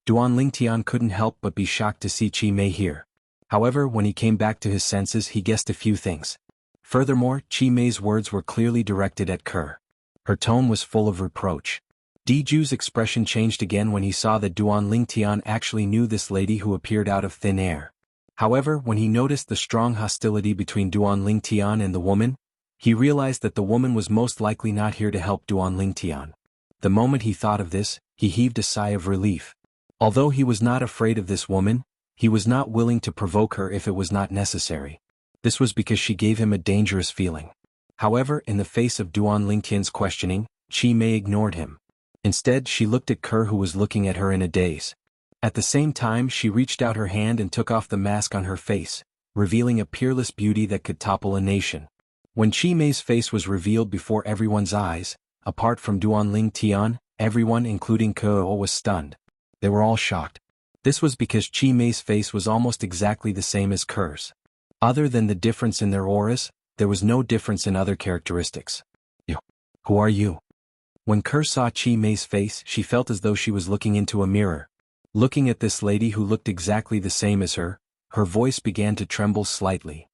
Duan Lingtian couldn't help but be shocked to see Qi Mei here. However, when he came back to his senses, he guessed a few things. Furthermore, Qi Mei's words were clearly directed at Kerr. Her tone was full of reproach. Diju's expression changed again when he saw that Duan Lingtian actually knew this lady who appeared out of thin air. However, when he noticed the strong hostility between Duan Lingtian and the woman, he realized that the woman was most likely not here to help Duan Lingtian. The moment he thought of this, he heaved a sigh of relief. Although he was not afraid of this woman, he was not willing to provoke her if it was not necessary. This was because she gave him a dangerous feeling. However, in the face of Duan Lingtian's questioning, Qi Mei ignored him. Instead, she looked at Kerr, who was looking at her in a daze. At the same time, she reached out her hand and took off the mask on her face, revealing a peerless beauty that could topple a nation. When Qi Mei's face was revealed before everyone's eyes, apart from Duan Lingtian, everyone, including Kerr, was stunned. They were all shocked. This was because Qi Mei's face was almost exactly the same as Kerr's. Other than the difference in their auras, there was no difference in other characteristics. Who are you? When Kerr saw Qi Mei's face, she felt as though she was looking into a mirror. Looking at this lady who looked exactly the same as her, her voice began to tremble slightly.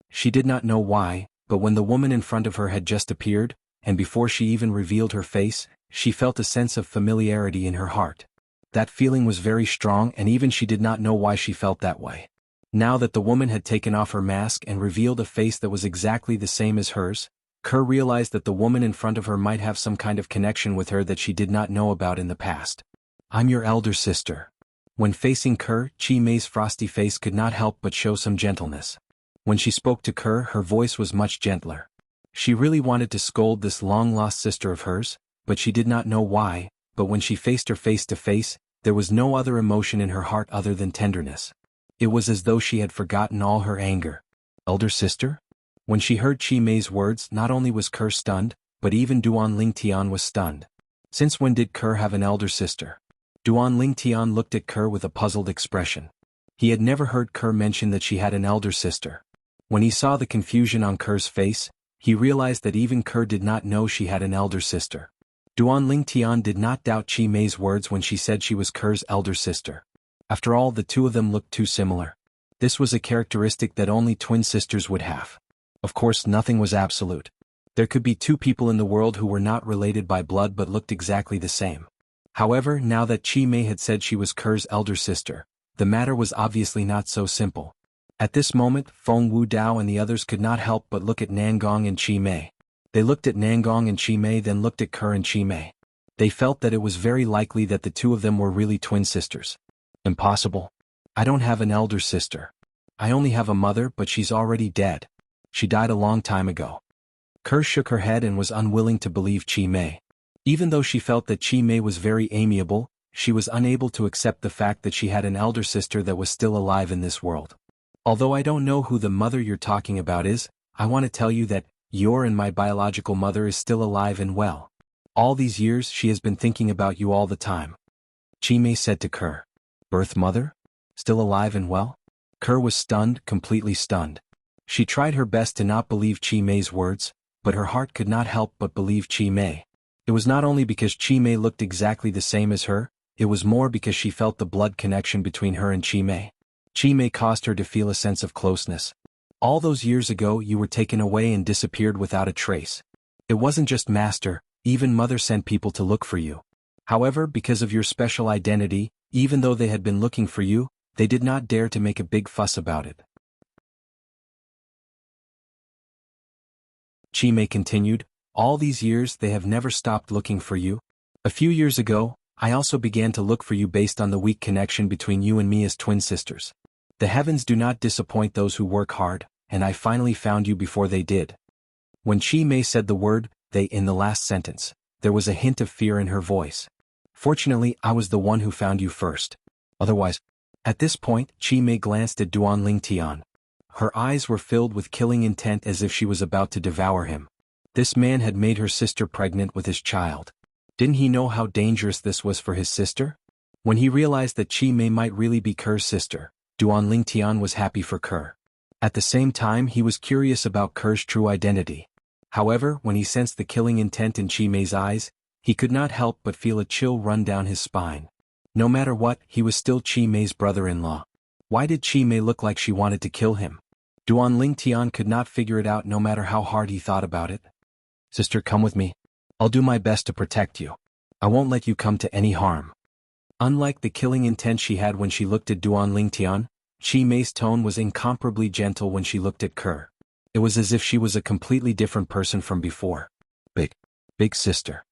She did not know why, but when the woman in front of her had just appeared, and before she even revealed her face, she felt a sense of familiarity in her heart. That feeling was very strong, and even she did not know why she felt that way. Now that the woman had taken off her mask and revealed a face that was exactly the same as hers, Kerr realized that the woman in front of her might have some kind of connection with her that she did not know about in the past. I'm your elder sister. When facing Kerr, Qi Mei's frosty face could not help but show some gentleness. When she spoke to Kerr, her voice was much gentler. She really wanted to scold this long-lost sister of hers, but she did not know why, but when she faced her face to face, there was no other emotion in her heart other than tenderness. It was as though she had forgotten all her anger. Elder sister? When she heard Qi Mei's words, not only was Kerr stunned, but even Duan Lingtian was stunned. Since when did Kerr have an elder sister? Duan Lingtian looked at Kerr with a puzzled expression. He had never heard Kerr mention that she had an elder sister. When he saw the confusion on Kerr's face, he realized that even Kerr did not know she had an elder sister. Duan Lingtian did not doubt Qi Mei's words when she said she was Kerr's elder sister. After all, the two of them looked too similar. This was a characteristic that only twin sisters would have. Of course, nothing was absolute. There could be two people in the world who were not related by blood but looked exactly the same. However, now that Qi Mei had said she was Kerr's elder sister, the matter was obviously not so simple. At this moment, Feng Wudao and the others could not help but look at Nangong and Qi Mei. They looked at Nangong and Qi Mei, then looked at Kerr and Qi Mei. They felt that it was very likely that the two of them were really twin sisters. Impossible. I don't have an elder sister. I only have a mother, but she's already dead. She died a long time ago. Kerr shook her head and was unwilling to believe Qi Mei. Even though she felt that Qi Mei was very amiable, she was unable to accept the fact that she had an elder sister that was still alive in this world. Although I don't know who the mother you're talking about is, I want to tell you that your and my biological mother is still alive and well. All these years she has been thinking about you all the time. Qi Mei said to Kerr. Birth mother? Still alive and well? Kerr was stunned, completely stunned. She tried her best to not believe Chi Mei's words, but her heart could not help but believe Chi Mei. It was not only because Chi Mei looked exactly the same as her, it was more because she felt the blood connection between her and Chi Mei. Chi Mei caused her to feel a sense of closeness. All those years ago you were taken away and disappeared without a trace. It wasn't just Master, even Mother sent people to look for you. However, because of your special identity, even though they had been looking for you, they did not dare to make a big fuss about it. Chi Mei continued, all these years they have never stopped looking for you. A few years ago, I also began to look for you based on the weak connection between you and me as twin sisters. The heavens do not disappoint those who work hard, and I finally found you before they did. When Chi Mei said the word, they in the last sentence, there was a hint of fear in her voice. Fortunately, I was the one who found you first. Otherwise, at this point, Chi Mei glanced at Duan Lingtian. Her eyes were filled with killing intent as if she was about to devour him. This man had made her sister pregnant with his child. Didn't he know how dangerous this was for his sister? When he realized that Chi Mei might really be Kerr's sister, Duan Lingtian was happy for Kerr. At the same time, he was curious about Kerr's true identity. However, when he sensed the killing intent in Chi Mei's eyes, he could not help but feel a chill run down his spine. No matter what, he was still Chi Mei's brother-in-law. Why did Chi Mei look like she wanted to kill him? Duan Lingtian could not figure it out no matter how hard he thought about it. Sister, come with me. I'll do my best to protect you. I won't let you come to any harm. Unlike the killing intent she had when she looked at Duan Lingtian, Chi Mei's tone was incomparably gentle when she looked at Kerr. It was as if she was a completely different person from before. Big sister.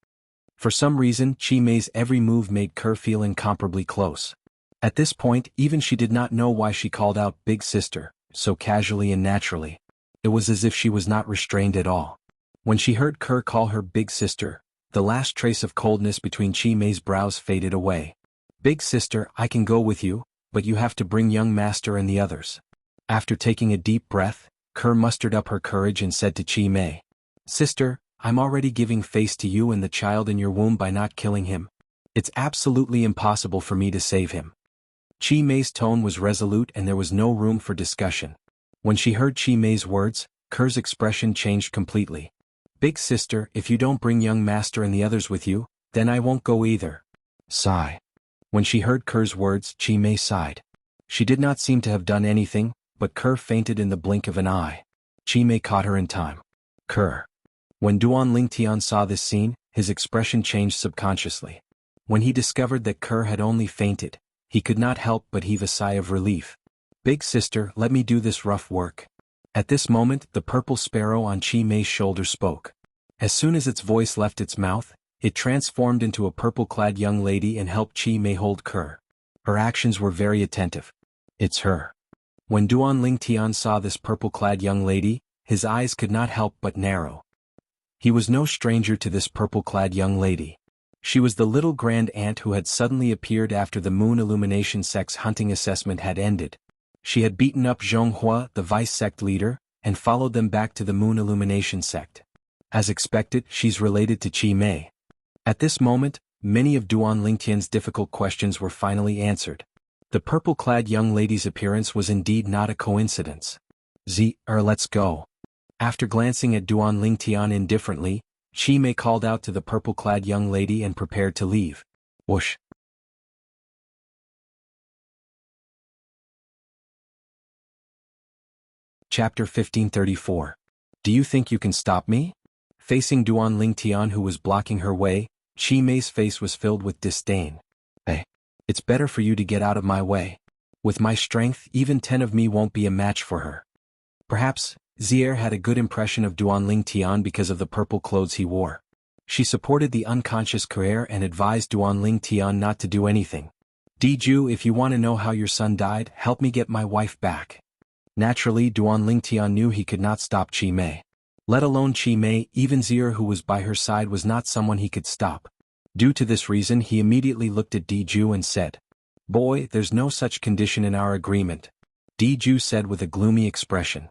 For some reason, Chi Mei's every move made Kerr feel incomparably close. At this point, even she did not know why she called out big sister, so casually and naturally. It was as if she was not restrained at all. When she heard Kerr call her big sister, the last trace of coldness between Chi Mei's brows faded away. Big sister, I can go with you, but you have to bring young master and the others. After taking a deep breath, Kerr mustered up her courage and said to Chi Mei, Sister, I'm already giving face to you and the child in your womb by not killing him. It's absolutely impossible for me to save him. Chi Mei's tone was resolute and there was no room for discussion. When she heard Chi Mei's words, Kerr's expression changed completely. Big sister, if you don't bring young master and the others with you, then I won't go either. Sigh. When she heard Kerr's words, Chi Mei sighed. She did not seem to have done anything, but Kerr fainted in the blink of an eye. Chi Mei caught her in time. Kerr. When Duan Lingtian saw this scene, his expression changed subconsciously. When he discovered that Kerr had only fainted, he could not help but heave a sigh of relief. Big sister, let me do this rough work. At this moment, the purple sparrow on Chi Mei's shoulder spoke. As soon as its voice left its mouth, it transformed into a purple-clad young lady and helped Chi Mei hold Kerr. Her actions were very attentive. It's her. When Duan Lingtian saw this purple-clad young lady, his eyes could not help but narrow. He was no stranger to this purple-clad young lady. She was the little grand aunt who had suddenly appeared after the Moon Illumination sect's hunting assessment had ended. She had beaten up Jianghu, the vice sect leader, and followed them back to the Moon Illumination sect. As expected, she's related to Chi Mei. At this moment, many of Duan Lingtian's difficult questions were finally answered. The purple-clad young lady's appearance was indeed not a coincidence. Let's go. After glancing at Duan Lingtian indifferently, Chi Mei called out to the purple-clad young lady and prepared to leave. Whoosh. Chapter 1534. Do you think you can stop me? Facing Duan Lingtian who was blocking her way, Chi Mei's face was filled with disdain. Hey, it's better for you to get out of my way. With my strength, even 10 of me won't be a match for her. Perhaps, Zier had a good impression of Duan Lingtian because of the purple clothes he wore. She supported the unconscious Kerr and advised Duan Lingtian not to do anything. Diju, if you want to know how your son died, help me get my wife back. Naturally, Duan Lingtian knew he could not stop Chi Mei. Let alone Chi Mei, even Zier who was by her side was not someone he could stop. Due to this reason he immediately looked at Diju and said, Boy, there's no such condition in our agreement. Diju said with a gloomy expression.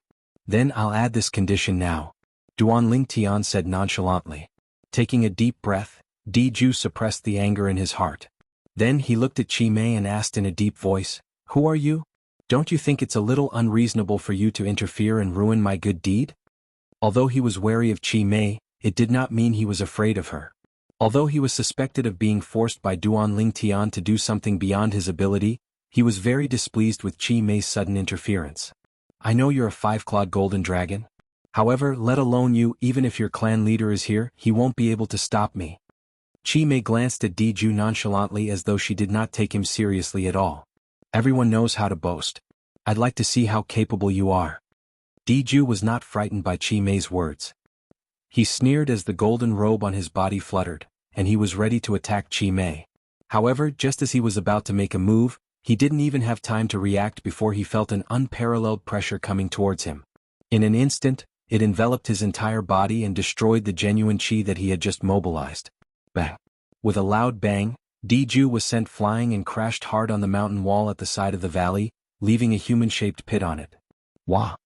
Then I'll add this condition now. Duan Lingtian said nonchalantly. Taking a deep breath, Diju suppressed the anger in his heart. Then he looked at Chi Mei and asked in a deep voice, Who are you? Don't you think it's a little unreasonable for you to interfere and ruin my good deed? Although he was wary of Chi Mei, it did not mean he was afraid of her. Although he was suspected of being forced by Duan Lingtian to do something beyond his ability, he was very displeased with Chi Mei's sudden interference. I know you're a five-clawed golden dragon. However, let alone you, even if your clan leader is here, he won't be able to stop me. Chi Mei glanced at Diju nonchalantly as though she did not take him seriously at all. Everyone knows how to boast. I'd like to see how capable you are. Diju was not frightened by Chi Mei's words. He sneered as the golden robe on his body fluttered, and he was ready to attack Chi Mei. However, just as he was about to make a move, he didn't even have time to react before he felt an unparalleled pressure coming towards him. In an instant, it enveloped his entire body and destroyed the genuine chi that he had just mobilized. Bang! With a loud bang, Diju was sent flying and crashed hard on the mountain wall at the side of the valley, leaving a human-shaped pit on it. Wah!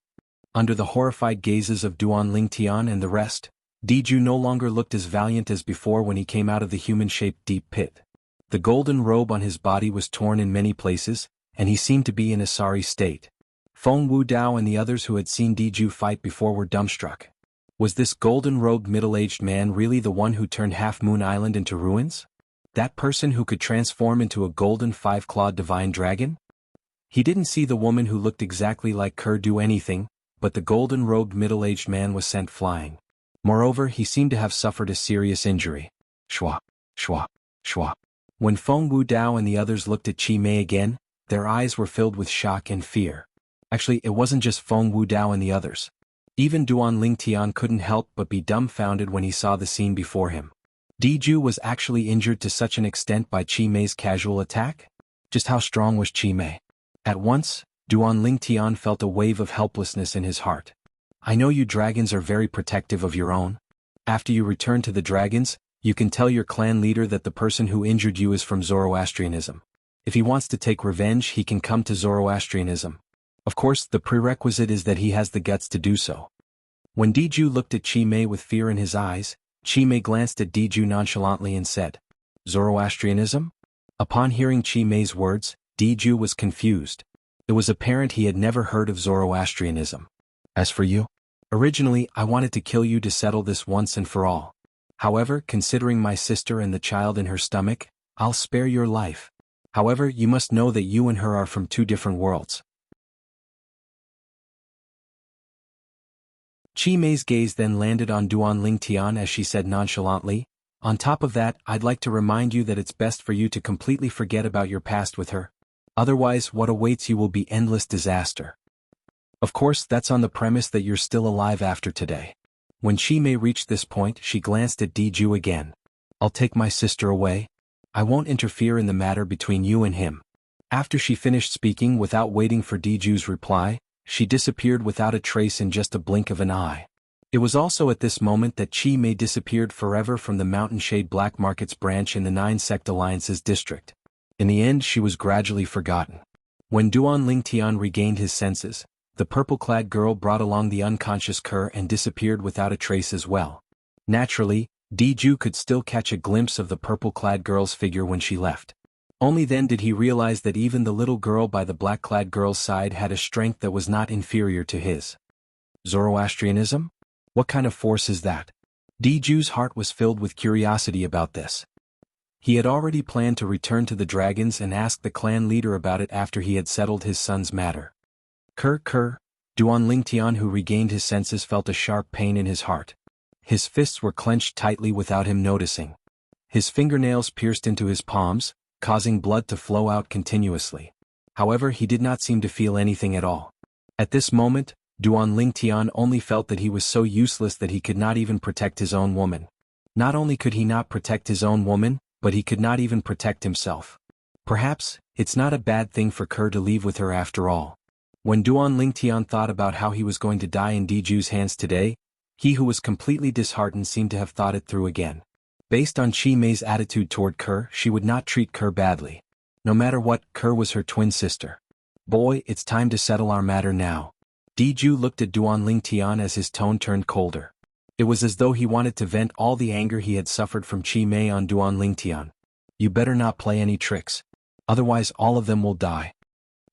Under the horrified gazes of Duan Lingtian and the rest, Diju no longer looked as valiant as before when he came out of the human-shaped deep pit. The golden robe on his body was torn in many places, and he seemed to be in a sorry state. Feng Wudao and the others who had seen Diju fight before were dumbstruck. Was this golden-robed middle-aged man really the one who turned Half Moon Island into ruins? That person who could transform into a golden five-clawed divine dragon? He didn't see the woman who looked exactly like Kerr do anything, but the golden-robed middle-aged man was sent flying. Moreover, he seemed to have suffered a serious injury. Shwa, shwa, shwa. When Feng Wudao and the others looked at Chi Mei again, their eyes were filled with shock and fear. Actually, it wasn't just Feng Wudao and the others. Even Duan Lingtian couldn't help but be dumbfounded when he saw the scene before him. Diju was actually injured to such an extent by Chi Mei's casual attack? Just how strong was Chi Mei? At once, Duan Lingtian felt a wave of helplessness in his heart. I know you dragons are very protective of your own. After you return to the dragons, you can tell your clan leader that the person who injured you is from Zoroastrianism. If he wants to take revenge, he can come to Zoroastrianism. Of course, the prerequisite is that he has the guts to do so. When Diju looked at Chi Mei with fear in his eyes, Chi Mei glanced at Diju nonchalantly and said, Zoroastrianism? Upon hearing Chi Mei's words, Diju was confused. It was apparent he had never heard of Zoroastrianism. As for you, originally I wanted to kill you to settle this once and for all. However, considering my sister and the child in her stomach, I'll spare your life. However, you must know that you and her are from two different worlds. Chi Mei's gaze then landed on Duan Lingtian as she said nonchalantly, on top of that, I'd like to remind you that it's best for you to completely forget about your past with her. Otherwise, what awaits you will be endless disaster. Of course, that's on the premise that you're still alive after today. When Chi Mei reached this point, she glanced at Diju again. I'll take my sister away. I won't interfere in the matter between you and him. After she finished speaking without waiting for Diju's reply, she disappeared without a trace in just a blink of an eye. It was also at this moment that Chi Mei disappeared forever from the Mountain Shade Black Markets branch in the Nine Sect Alliances district. In the end, she was gradually forgotten. When Duan Lingtian regained his senses, the purple-clad girl brought along the unconscious Kerr and disappeared without a trace as well. Naturally, Diju could still catch a glimpse of the purple-clad girl's figure when she left. Only then did he realize that even the little girl by the black-clad girl's side had a strength that was not inferior to his. Zoroastrianism? What kind of force is that? Diju's heart was filled with curiosity about this. He had already planned to return to the dragons and ask the clan leader about it after he had settled his son's matter. Kerr, Duan Lingtian, who regained his senses, felt a sharp pain in his heart. His fists were clenched tightly without him noticing. His fingernails pierced into his palms, causing blood to flow out continuously. However, he did not seem to feel anything at all. At this moment, Duan Lingtian only felt that he was so useless that he could not even protect his own woman. Not only could he not protect his own woman, but he could not even protect himself. Perhaps, it's not a bad thing for Kerr to leave with her after all. When Duan Lingtian thought about how he was going to die in Diju's hands today, he who was completely disheartened seemed to have thought it through again. Based on Chi Mei's attitude toward Kerr, she would not treat Kerr badly. No matter what, Kerr was her twin sister. Boy, it's time to settle our matter now. Diju looked at Duan Lingtian as his tone turned colder. It was as though he wanted to vent all the anger he had suffered from Chi Mei on Duan Lingtian. You better not play any tricks. Otherwise all of them will die.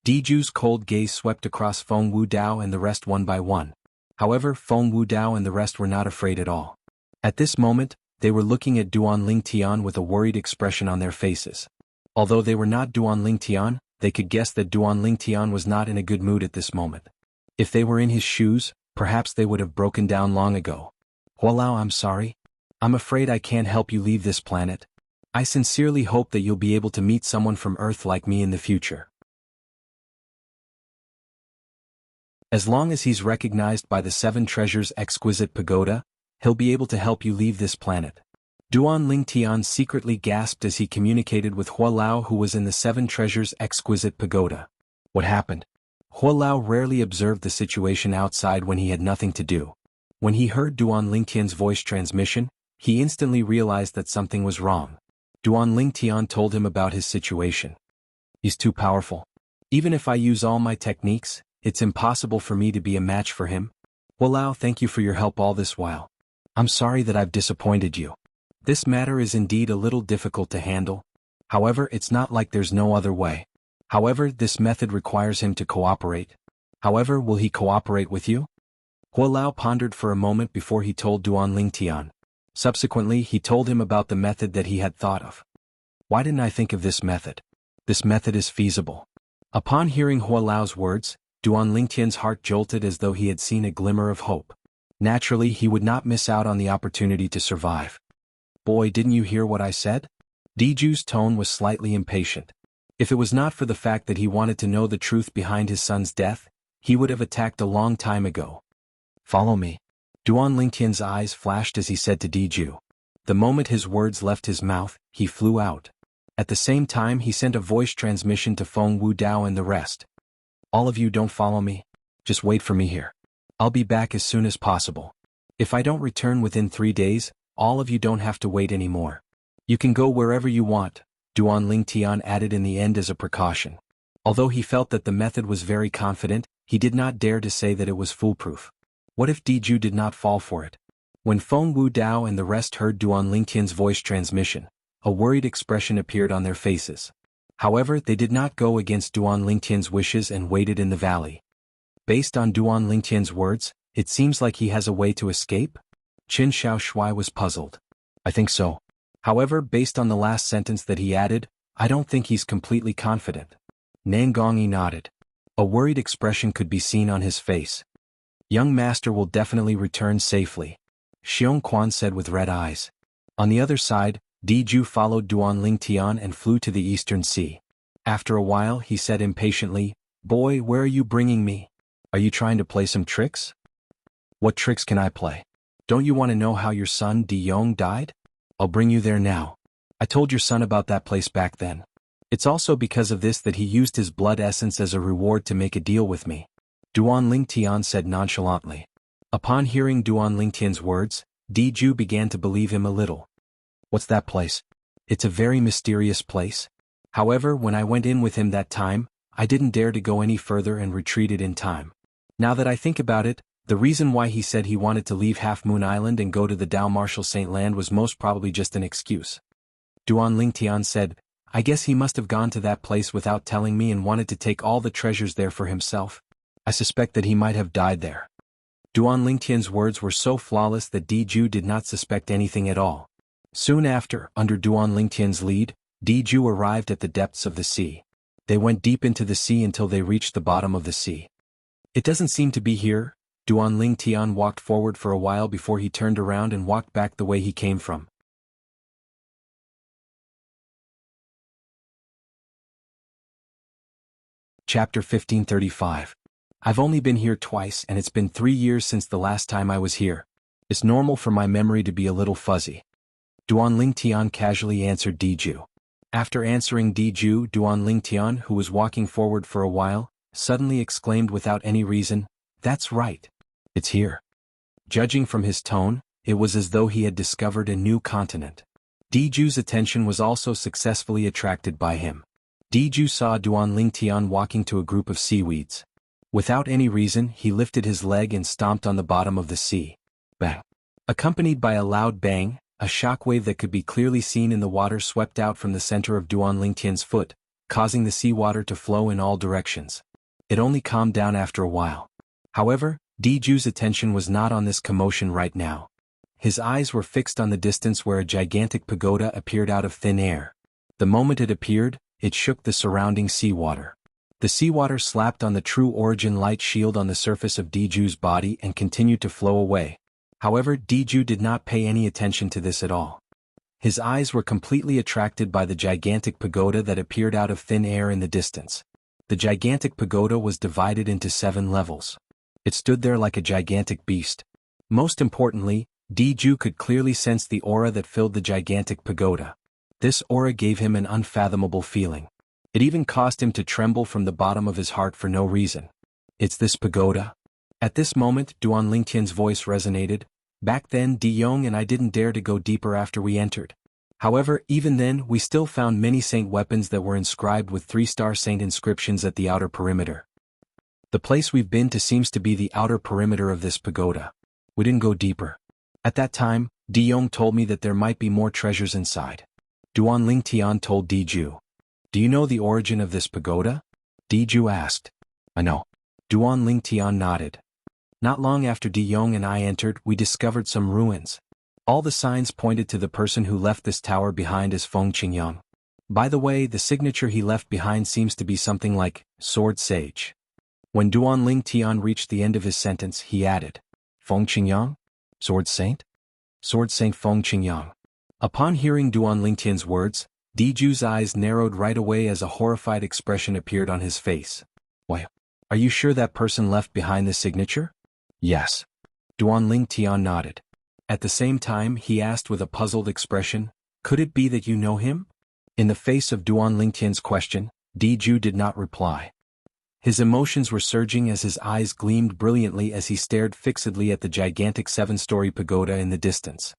Diju's cold gaze swept across Feng Wudao and the rest one by one. However, Feng Wudao and the rest were not afraid at all. At this moment, they were looking at Duan Lingtian with a worried expression on their faces. Although they were not Duan Lingtian, they could guess that Duan Lingtian was not in a good mood at this moment. If they were in his shoes, perhaps they would have broken down long ago. Hualao, I'm sorry. I'm afraid I can't help you leave this planet. I sincerely hope that you'll be able to meet someone from Earth like me in the future. As long as he's recognized by the Seven Treasures Exquisite Pagoda, he'll be able to help you leave this planet. Duan Lingtian secretly gasped as he communicated with Hualao, who was in the Seven Treasures Exquisite Pagoda. What happened? Hualao rarely observed the situation outside when he had nothing to do. When he heard Duan Lingtian's voice transmission, he instantly realized that something was wrong. Duan Lingtian told him about his situation. He's too powerful. Even if I use all my techniques, it's impossible for me to be a match for him. Hualao, thank you for your help all this while. I'm sorry that I've disappointed you. This matter is indeed a little difficult to handle. However, it's not like there's no other way. However, this method requires him to cooperate. However, will he cooperate with you? Hualao pondered for a moment before he told Duan Lingtian. Subsequently, he told him about the method that he had thought of. Why didn't I think of this method? This method is feasible. Upon hearing Hualao's words, Duan Lingtian's heart jolted as though he had seen a glimmer of hope. Naturally, he would not miss out on the opportunity to survive. Boy, didn't you hear what I said? Diju's tone was slightly impatient. If it was not for the fact that he wanted to know the truth behind his son's death, he would have attacked a long time ago. Follow me. Duan Lingtian's eyes flashed as he said to Diju. The moment his words left his mouth, he flew out. At the same time, he sent a voice transmission to Feng Wudao and the rest. All of you don't follow me. Just wait for me here. I'll be back as soon as possible. If I don't return within 3 days, all of you don't have to wait anymore. You can go wherever you want, Duan Lingtian added in the end as a precaution. Although he felt that the method was very confident, he did not dare to say that it was foolproof. What if Diju did not fall for it? When Feng Wudao and the rest heard Duan Lingtian's voice transmission, a worried expression appeared on their faces. However, they did not go against Duan Lingtian's wishes and waited in the valley. Based on Duan Lingtian's words, it seems like he has a way to escape? Qin Shaoshui was puzzled. I think so. However, based on the last sentence that he added, I don't think he's completely confident. Nangongyi nodded. A worried expression could be seen on his face. Young master will definitely return safely, Xiong Quan said with red eyes. On the other side, Diju followed Duan Lingtian and flew to the eastern sea. After a while, he said impatiently, Boy, where are you bringing me? Are you trying to play some tricks? What tricks can I play? Don't you want to know how your son Di Yong died? I'll bring you there now. I told your son about that place back then. It's also because of this that he used his blood essence as a reward to make a deal with me, Duan Lingtian said nonchalantly. Upon hearing Duan Lingtian's words, Diju began to believe him a little. What's that place? It's a very mysterious place. However, when I went in with him that time, I didn't dare to go any further and retreated in time. Now that I think about it, the reason why he said he wanted to leave Half Moon Island and go to the Dao Martial Saint Land was most probably just an excuse. Duan Lingtian said, I guess he must have gone to that place without telling me and wanted to take all the treasures there for himself. I suspect that he might have died there. Duan Lingtian's words were so flawless that Diju did not suspect anything at all. Soon after, under Duan Lingtian's lead, Diju arrived at the depths of the sea. They went deep into the sea until they reached the bottom of the sea. It doesn't seem to be here. Duan Lingtian walked forward for a while before he turned around and walked back the way he came from. Chapter 1535. I've only been here twice and it's been 3 years since the last time I was here. It's normal for my memory to be a little fuzzy. Duan Lingtian casually answered Diju. After answering Diju, Duan Lingtian, who was walking forward for a while, suddenly exclaimed without any reason, That's right. It's here. Judging from his tone, it was as though he had discovered a new continent. Diju's attention was also successfully attracted by him. Diju saw Duan Lingtian walking to a group of seaweeds. Without any reason, he lifted his leg and stomped on the bottom of the sea. Bang! Accompanied by a loud bang, a shockwave that could be clearly seen in the water swept out from the center of Duan Lingtian's foot, causing the seawater to flow in all directions. It only calmed down after a while. However, Diju's attention was not on this commotion right now. His eyes were fixed on the distance where a gigantic pagoda appeared out of thin air. The moment it appeared, it shook the surrounding seawater. The seawater slapped on the True Origin light shield on the surface of Diju's body and continued to flow away. However, Diju did not pay any attention to this at all. His eyes were completely attracted by the gigantic pagoda that appeared out of thin air in the distance. The gigantic pagoda was divided into 7 levels. It stood there like a gigantic beast. Most importantly, Diju could clearly sense the aura that filled the gigantic pagoda. This aura gave him an unfathomable feeling. It even caused him to tremble from the bottom of his heart for no reason. It's this pagoda? At this moment, Duan Lingtian's voice resonated. Back then, Di Yong and I didn't dare to go deeper after we entered. However, even then, we still found many saint weapons that were inscribed with 3-star saint inscriptions at the outer perimeter. The place we've been to seems to be the outer perimeter of this pagoda. We didn't go deeper. At that time, Di Yong told me that there might be more treasures inside. Duan Lingtian told Diju. Do you know the origin of this pagoda? Diju asked. I know. Duan Lingtian nodded. Not long after Di Yong and I entered, we discovered some ruins. All the signs pointed to the person who left this tower behind as Feng Qingyang. By the way, the signature he left behind seems to be something like Sword Sage. When Duan Lingtian reached the end of his sentence, he added, Feng Qingyang? Sword Saint? Sword Saint Feng Qingyang. Upon hearing Duan Lingtian's words, Diju's eyes narrowed right away as a horrified expression appeared on his face. Why, are you sure that person left behind the signature? Yes. Duan Lingtian nodded. At the same time, he asked with a puzzled expression, could it be that you know him? In the face of Duan Lingtian's question, Diju did not reply. His emotions were surging as his eyes gleamed brilliantly as he stared fixedly at the gigantic 7-story pagoda in the distance.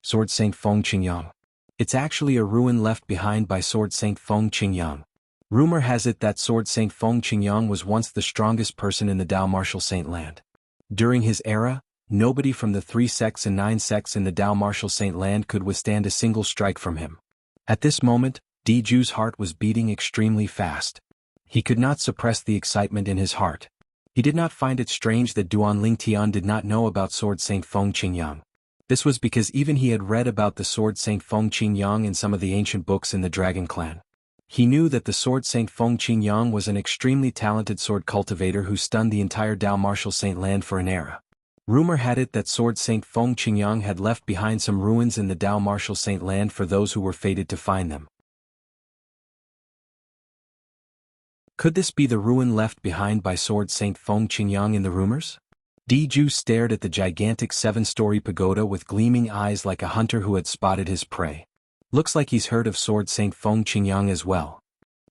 Sword Saint Feng Qingyang. It's actually a ruin left behind by Sword Saint Feng Qingyang. Rumor has it that Sword Saint Feng Qingyang was once the strongest person in the Dao Martial Saint Land. During his era, nobody from the 3 sects and 9 sects in the Dao Martial Saint Land could withstand a single strike from him. At this moment, Diju's heart was beating extremely fast. He could not suppress the excitement in his heart. He did not find it strange that Duan Lingtian did not know about Sword Saint Feng Qingyang. This was because even he had read about the Sword Saint Feng Qingyang in some of the ancient books in the Dragon Clan. He knew that the Sword Saint Feng Qingyang was an extremely talented sword cultivator who stunned the entire Dao Martial Saint Land for an era. Rumor had it that Sword Saint Feng Qingyang had left behind some ruins in the Dao Martial Saint Land for those who were fated to find them. Could this be the ruin left behind by Sword Saint Feng Qingyang in the rumors? Diju stared at the gigantic 7-story pagoda with gleaming eyes like a hunter who had spotted his prey. Looks like he's heard of Sword Saint Feng Qingyang as well.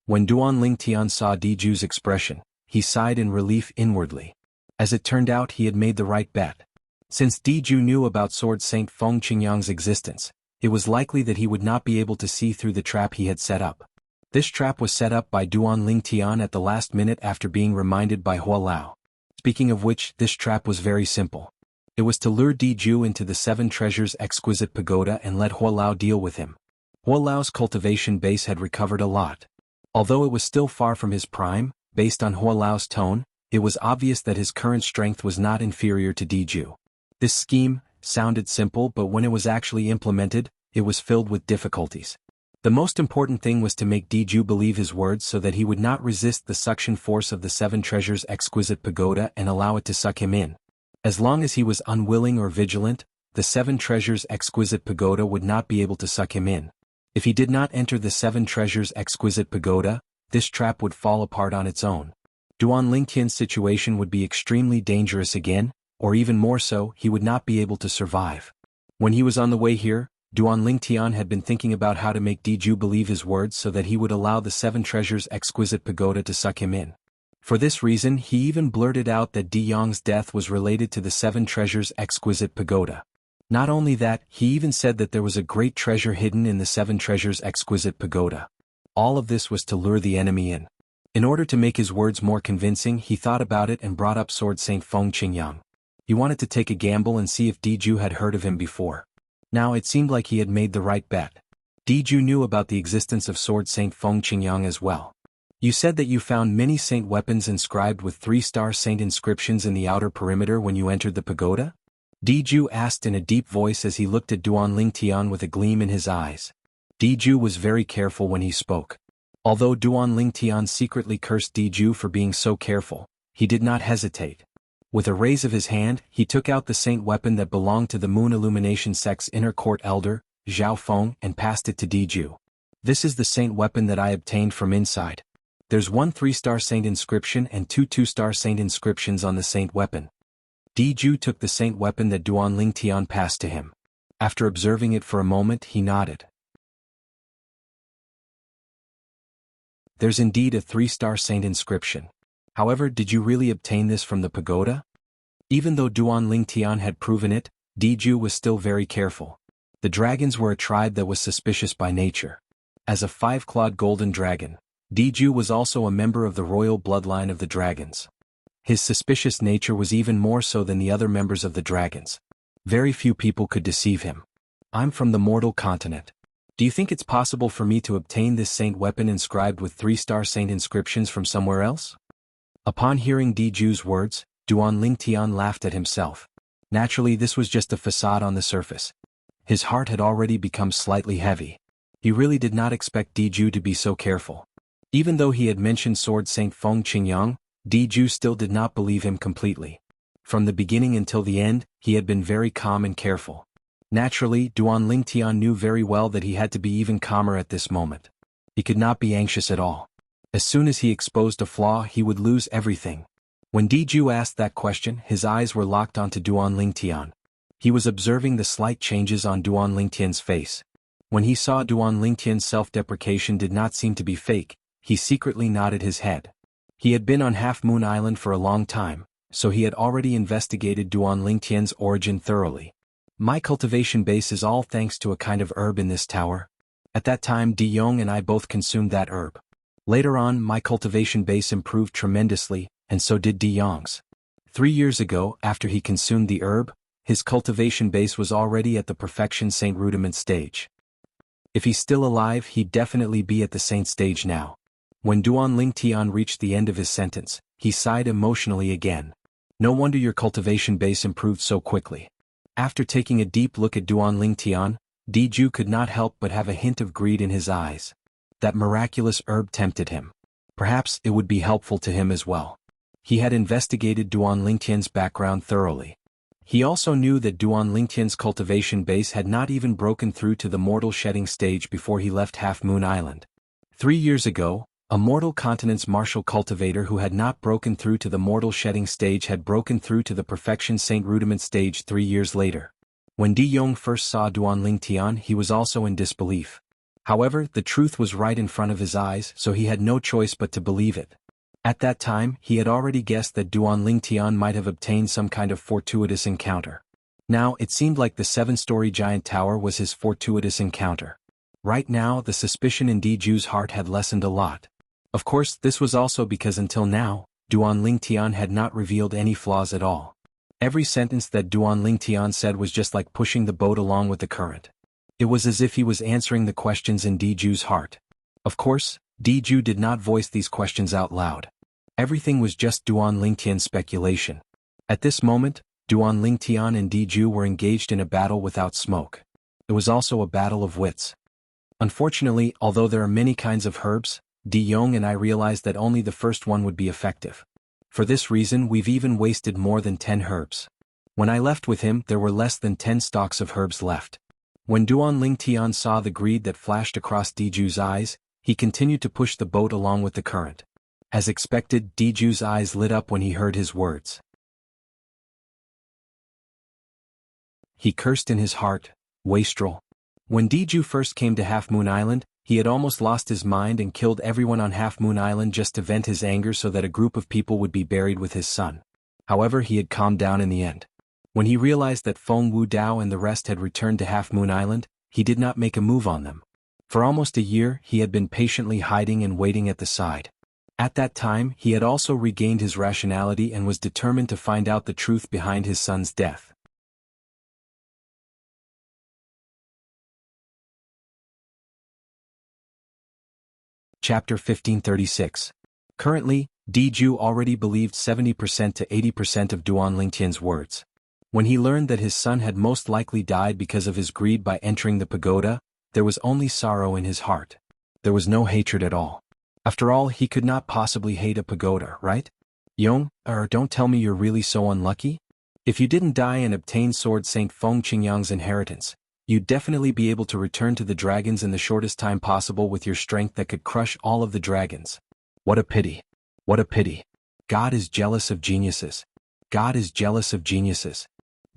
When Duan Lingtian saw Diju's expression, he sighed in relief inwardly. As it turned out, he had made the right bet. Since Diju knew about Sword Saint Feng Qingyang's existence, it was likely that he would not be able to see through the trap he had set up. This trap was set up by Duan Lingtian at the last minute after being reminded by Hua Lao. Speaking of which, this trap was very simple. It was to lure Diju into the 7 Treasures exquisite pagoda and let Hua Lao deal with him. Hua Lao's cultivation base had recovered a lot. Although it was still far from his prime, based on Hua Lao's tone, it was obvious that his current strength was not inferior to Diju. This scheme sounded simple, but when it was actually implemented, it was filled with difficulties. The most important thing was to make Diju believe his words so that he would not resist the suction force of the 7 Treasures exquisite pagoda and allow it to suck him in. As long as he was unwilling or vigilant, the 7 Treasures exquisite pagoda would not be able to suck him in. If he did not enter the 7 Treasures exquisite pagoda, this trap would fall apart on its own. Duan Lingtian's situation would be extremely dangerous again, or even more so, he would not be able to survive. When he was on the way here, Duan Lingtian had been thinking about how to make Diju believe his words so that he would allow the 7 Treasures exquisite pagoda to suck him in. For this reason, he even blurted out that Di Yong's death was related to the 7 Treasures exquisite pagoda. Not only that, he even said that there was a great treasure hidden in the 7 Treasures exquisite pagoda. All of this was to lure the enemy in. In order to make his words more convincing, he thought about it and brought up Sword Saint Feng Qingyang. He wanted to take a gamble and see if Diju had heard of him before. Now it seemed like he had made the right bet. Diju knew about the existence of Sword Saint Feng Qingyang as well. You said that you found many saint weapons inscribed with 3-star saint inscriptions in the outer perimeter when you entered the pagoda? Diju asked in a deep voice as he looked at Duan Lingtian with a gleam in his eyes. Diju was very careful when he spoke. Although Duan Lingtian secretly cursed Diju for being so careful, he did not hesitate. With a raise of his hand, he took out the saint weapon that belonged to the Moon Illumination sect's inner court elder, Zhao Feng, and passed it to Diju. This is the saint weapon that I obtained from inside. There's 1 3-star saint inscription and 2 2-star saint inscriptions on the saint weapon. Diju took the saint weapon that Duan Lingtian passed to him. After observing it for a moment, he nodded. There's indeed a 3-star saint inscription. However, did you really obtain this from the pagoda? Even though Duan Lingtian had proven it, Diju was still very careful. The dragons were a tribe that was suspicious by nature. As a 5-clawed golden dragon, Diju was also a member of the royal bloodline of the dragons. His suspicious nature was even more so than the other members of the dragons. Very few people could deceive him. I'm from the mortal continent. Do you think it's possible for me to obtain this saint weapon inscribed with 3-star saint inscriptions from somewhere else? Upon hearing Diju's words, Duan Lingtian laughed at himself. Naturally, this was just a facade on the surface. His heart had already become slightly heavy. He really did not expect Diju to be so careful. Even though he had mentioned Sword Saint Feng Qingyang, Diju still did not believe him completely. From the beginning until the end, he had been very calm and careful. Naturally, Duan Lingtian knew very well that he had to be even calmer at this moment. He could not be anxious at all. As soon as he exposed a flaw, he would lose everything. When Diju asked that question, his eyes were locked onto Duan Lingtian. He was observing the slight changes on Duan Lingtian's face. When he saw Duan Lingtian's self-deprecation did not seem to be fake, he secretly nodded his head. He had been on Half Moon Island for a long time, so he had already investigated Duan Lingtian's origin thoroughly. My cultivation base is all thanks to a kind of herb in this tower. At that time De Yong and I both consumed that herb. Later on, my cultivation base improved tremendously, and so did De Yong's. 3 years ago, after he consumed the herb, his cultivation base was already at the perfection saint rudiment stage. If he's still alive, he'd definitely be at the saint stage now. When Duan Lingtian reached the end of his sentence, he sighed emotionally again. No wonder your cultivation base improved so quickly. After taking a deep look at Duan Lingtian, Diju could not help but have a hint of greed in his eyes. That miraculous herb tempted him. Perhaps it would be helpful to him as well. He had investigated Duan Lingtian's background thoroughly. He also knew that Duan Lingtian's cultivation base had not even broken through to the mortal shedding stage before he left Half Moon Island. 3 years ago, a mortal continent's martial cultivator who had not broken through to the mortal shedding stage had broken through to the perfection saint rudiment stage 3 years later. When De Yong first saw Duan Lingtian, he was also in disbelief. However, the truth was right in front of his eyes, so he had no choice but to believe it. At that time, he had already guessed that Duan Lingtian might have obtained some kind of fortuitous encounter. Now, it seemed like the 7-story giant tower was his fortuitous encounter. Right now, the suspicion in Diju's heart had lessened a lot. Of course, this was also because until now, Duan Lingtian had not revealed any flaws at all. Every sentence that Duan Lingtian said was just like pushing the boat along with the current. It was as if he was answering the questions in Diju's heart. Of course, Diju did not voice these questions out loud. Everything was just Duan Lingtian's speculation. At this moment, Duan Lingtian and Diju were engaged in a battle without smoke. It was also a battle of wits. Unfortunately, although there are many kinds of herbs, De Yong and I realized that only the first one would be effective. For this reason, we've even wasted more than 10 herbs. When I left with him, there were less than 10 stalks of herbs left. When Duan Lingtian saw the greed that flashed across Diju's eyes, he continued to push the boat along with the current. As expected, Diju's eyes lit up when he heard his words. He cursed in his heart, wastrel. When Diju first came to Half Moon Island, he had almost lost his mind and killed everyone on Half Moon Island just to vent his anger so that a group of people would be buried with his son. However, he had calmed down in the end. When he realized that Feng Wu Dao and the rest had returned to Half Moon Island, he did not make a move on them. For almost a year, he had been patiently hiding and waiting at the side. At that time, he had also regained his rationality and was determined to find out the truth behind his son's death. Chapter 1536. Currently, Diju already believed 70% to 80% of Duan Lingtian's words. When he learned that his son had most likely died because of his greed by entering the pagoda, there was only sorrow in his heart. There was no hatred at all. After all, he could not possibly hate a pagoda, right? Yong, don't tell me you're really so unlucky? If you didn't die and obtain Sword Saint Feng Qingyang's inheritance, you'd definitely be able to return to the dragons in the shortest time possible with your strength that could crush all of the dragons. What a pity. What a pity. God is jealous of geniuses. God is jealous of geniuses.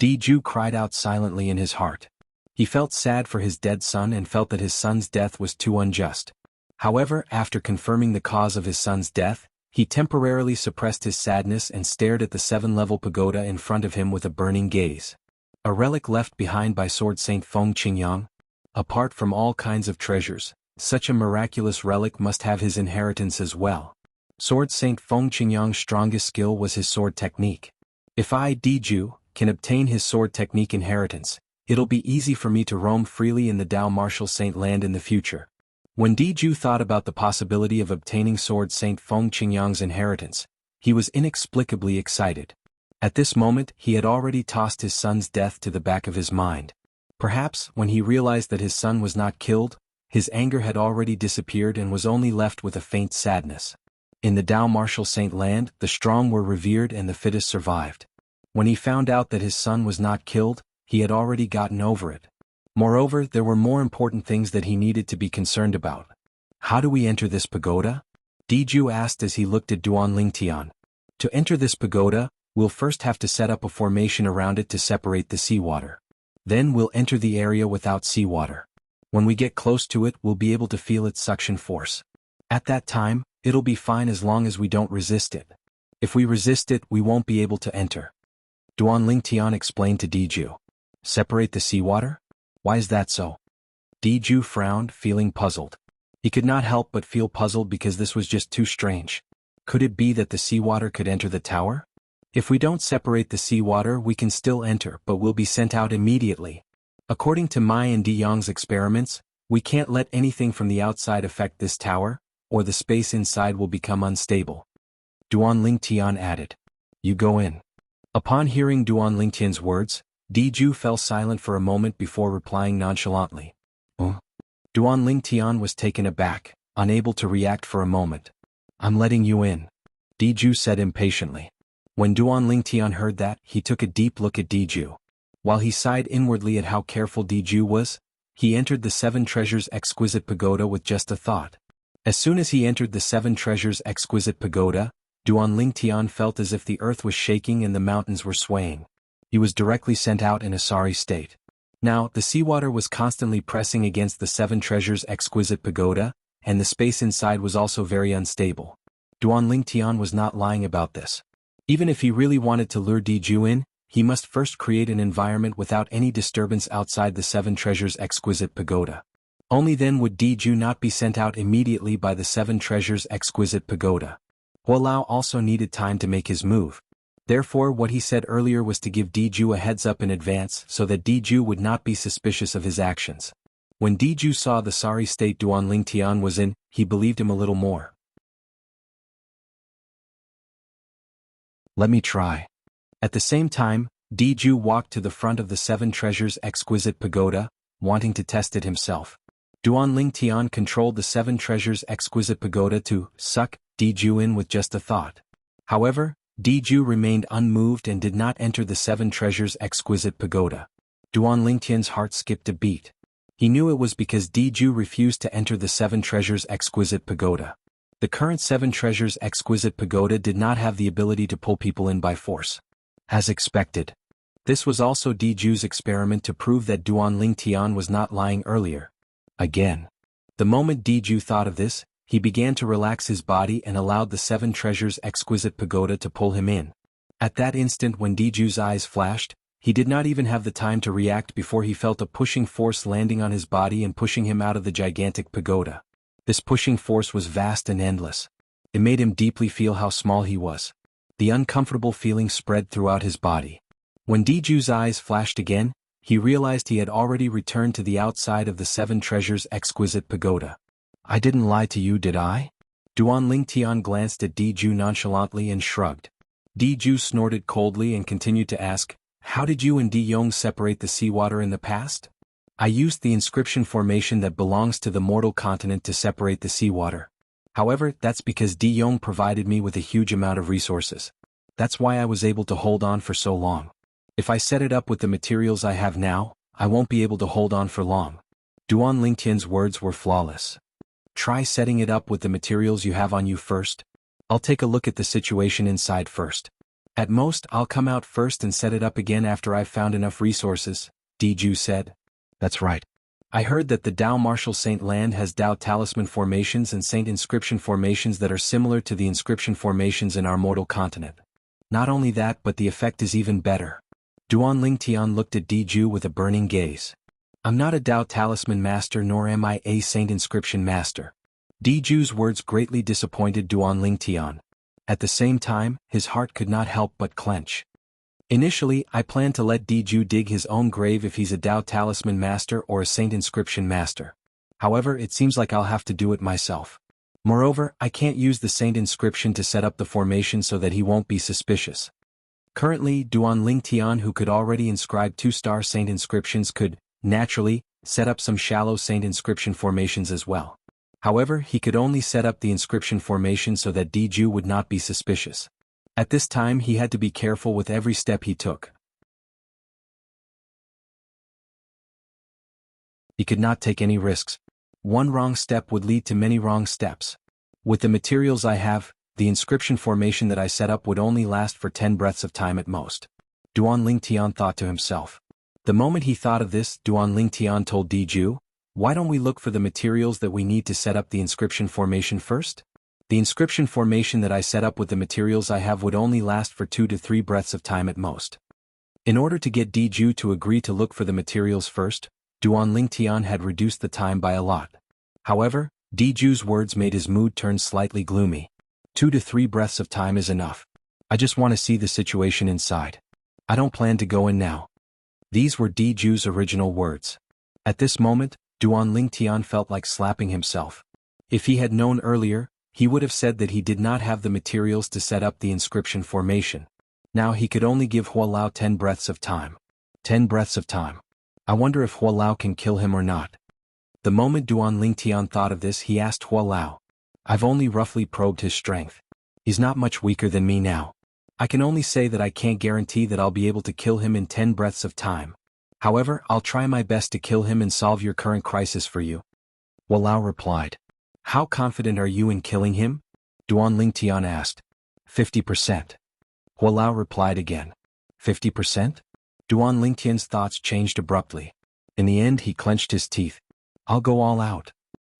Diju cried out silently in his heart. He felt sad for his dead son and felt that his son's death was too unjust. However, after confirming the cause of his son's death, he temporarily suppressed his sadness and stared at the 7-level pagoda in front of him with a burning gaze. A relic left behind by Sword Saint Feng Qingyang? Apart from all kinds of treasures, such a miraculous relic must have his inheritance as well. Sword Saint Feng Qingyang's strongest skill was his sword technique. If I, Diju, can obtain his sword technique inheritance, it'll be easy for me to roam freely in the Dao Martial Saint land in the future. When Diju thought about the possibility of obtaining Sword Saint Feng Qingyang's inheritance, he was inexplicably excited. At this moment, he had already tossed his son's death to the back of his mind. Perhaps, when he realized that his son was not killed, his anger had already disappeared and was only left with a faint sadness. In the Dao Martial Saint land, the strong were revered and the fittest survived. When he found out that his son was not killed, he had already gotten over it. Moreover, there were more important things that he needed to be concerned about. How do we enter this pagoda? Diju asked as he looked at Duan Lingtian. To enter this pagoda, we'll first have to set up a formation around it to separate the seawater. Then we'll enter the area without seawater. When we get close to it, we'll be able to feel its suction force. At that time, it'll be fine as long as we don't resist it. If we resist it, we won't be able to enter. Duan Lingtian explained to Diju. Separate the seawater? Why is that so? Diju frowned, feeling puzzled. He could not help but feel puzzled because this was just too strange. Could it be that the seawater could enter the tower? If we don't separate the seawater, we can still enter, but we'll be sent out immediately. According to Mai and De Yong's experiments, we can't let anything from the outside affect this tower, or the space inside will become unstable. Duan Lingtian added. You go in. Upon hearing Duan Lingtian's words, Diju fell silent for a moment before replying nonchalantly. Duan Lingtian was taken aback, unable to react for a moment. I'm letting you in, Diju said impatiently. When Duan Lingtian heard that, he took a deep look at Diju. While he sighed inwardly at how careful Diju was, he entered the 7 Treasures Exquisite Pagoda with just a thought. As soon as he entered the 7 Treasures Exquisite Pagoda, Duan Lingtian felt as if the earth was shaking and the mountains were swaying. He was directly sent out in a sorry state. Now, the seawater was constantly pressing against the 7 Treasures Exquisite Pagoda, and the space inside was also very unstable. Duan Lingtian was not lying about this. Even if he really wanted to lure Diju in, he must first create an environment without any disturbance outside the 7 Treasures Exquisite Pagoda. Only then would Diju not be sent out immediately by the 7 Treasures Exquisite Pagoda. Huolao also needed time to make his move. Therefore, what he said earlier was to give Diju a heads up in advance so that Diju would not be suspicious of his actions. When Diju saw the sorry state Duan Lingtian was in, he believed him a little more. Let me try. At the same time, Diju walked to the front of the 7 Treasures Exquisite Pagoda, wanting to test it himself. Duan Lingtian controlled the 7 Treasures Exquisite Pagoda to suck Diju in with just a thought. However, Diju remained unmoved and did not enter the 7 Treasures Exquisite Pagoda. Duan Lingtian's heart skipped a beat. He knew it was because Diju refused to enter the 7 Treasures Exquisite Pagoda. The current 7 Treasures Exquisite Pagoda did not have the ability to pull people in by force. As expected. This was also Diju's experiment to prove that Duan Lingtian was not lying earlier. Again. The moment Diju thought of this, he began to relax his body and allowed the 7 Treasures Exquisite Pagoda to pull him in. At that instant when Diju's eyes flashed, he did not even have the time to react before he felt a pushing force landing on his body and pushing him out of the gigantic pagoda. This pushing force was vast and endless. It made him deeply feel how small he was. The uncomfortable feeling spread throughout his body. When Diju's eyes flashed again, he realized he had already returned to the outside of the 7 Treasures Exquisite Pagoda. I didn't lie to you, did I? Duan Lingtian glanced at Diju nonchalantly and shrugged. Diju snorted coldly and continued to ask, how did you and Di Yong separate the seawater in the past? I used the inscription formation that belongs to the mortal continent to separate the seawater. However, that's because Di Yong provided me with a huge amount of resources. That's why I was able to hold on for so long. If I set it up with the materials I have now, I won't be able to hold on for long. Duan Lingtian's words were flawless. Try setting it up with the materials you have on you first. I'll take a look at the situation inside first. At most, I'll come out first and set it up again after I've found enough resources, Diju said. That's right. I heard that the Dao Martial Saint Land has Dao Talisman formations and Saint Inscription formations that are similar to the inscription formations in our mortal continent. Not only that, but the effect is even better. Duan Lingtian looked at Diju with a burning gaze. I'm not a Dao Talisman master nor am I a Saint Inscription master. Diju's words greatly disappointed Duan Lingtian. At the same time, his heart could not help but clench. Initially, I planned to let Diju dig his own grave if he's a Dao Talisman master or a Saint Inscription master. However, it seems like I'll have to do it myself. Moreover, I can't use the Saint Inscription to set up the formation so that he won't be suspicious. Currently, Duan Lingtian, who could already inscribe 2-star Saint Inscriptions, could, naturally, set up some shallow Saint Inscription formations as well. However, he could only set up the inscription formation so that Diju would not be suspicious. At this time he had to be careful with every step he took. He could not take any risks. One wrong step would lead to many wrong steps. With the materials I have, the inscription formation that I set up would only last for 10 breaths of time at most. Duan Lingtian thought to himself. The moment he thought of this, Duan Lingtian told Diju, why don't we look for the materials that we need to set up the inscription formation first? The inscription formation that I set up with the materials I have would only last for 2 to 3 breaths of time at most. In order to get Diju to agree to look for the materials first, Duan Lingtian had reduced the time by a lot. However, Diju's words made his mood turn slightly gloomy. 2 to 3 breaths of time is enough. I just want to see the situation inside. I don't plan to go in now. These were Diju's original words. At this moment, Duan Lingtian felt like slapping himself. If he had known earlier, he would have said that he did not have the materials to set up the inscription formation. Now he could only give Hualao 10 breaths of time. 10 breaths of time. I wonder if Hualao can kill him or not. The moment Duan Lingtian thought of this, he asked Hualao. I've only roughly probed his strength. He's not much weaker than me now. I can only say that I can't guarantee that I'll be able to kill him in 10 breaths of time. However, I'll try my best to kill him and solve your current crisis for you. Hualao replied. How confident are you in killing him? Duan Lingtian asked. 50%. Hualao replied again. 50%? Duan Lingtian's thoughts changed abruptly. In the end he clenched his teeth. I'll go all out.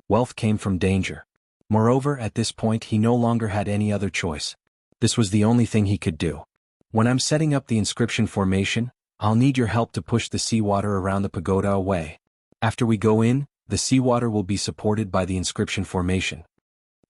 Wealth came from danger. Moreover, at this point he no longer had any other choice. This was the only thing he could do. When I'm setting up the inscription formation, I'll need your help to push the seawater around the pagoda away. After we go in, the seawater will be supported by the inscription formation.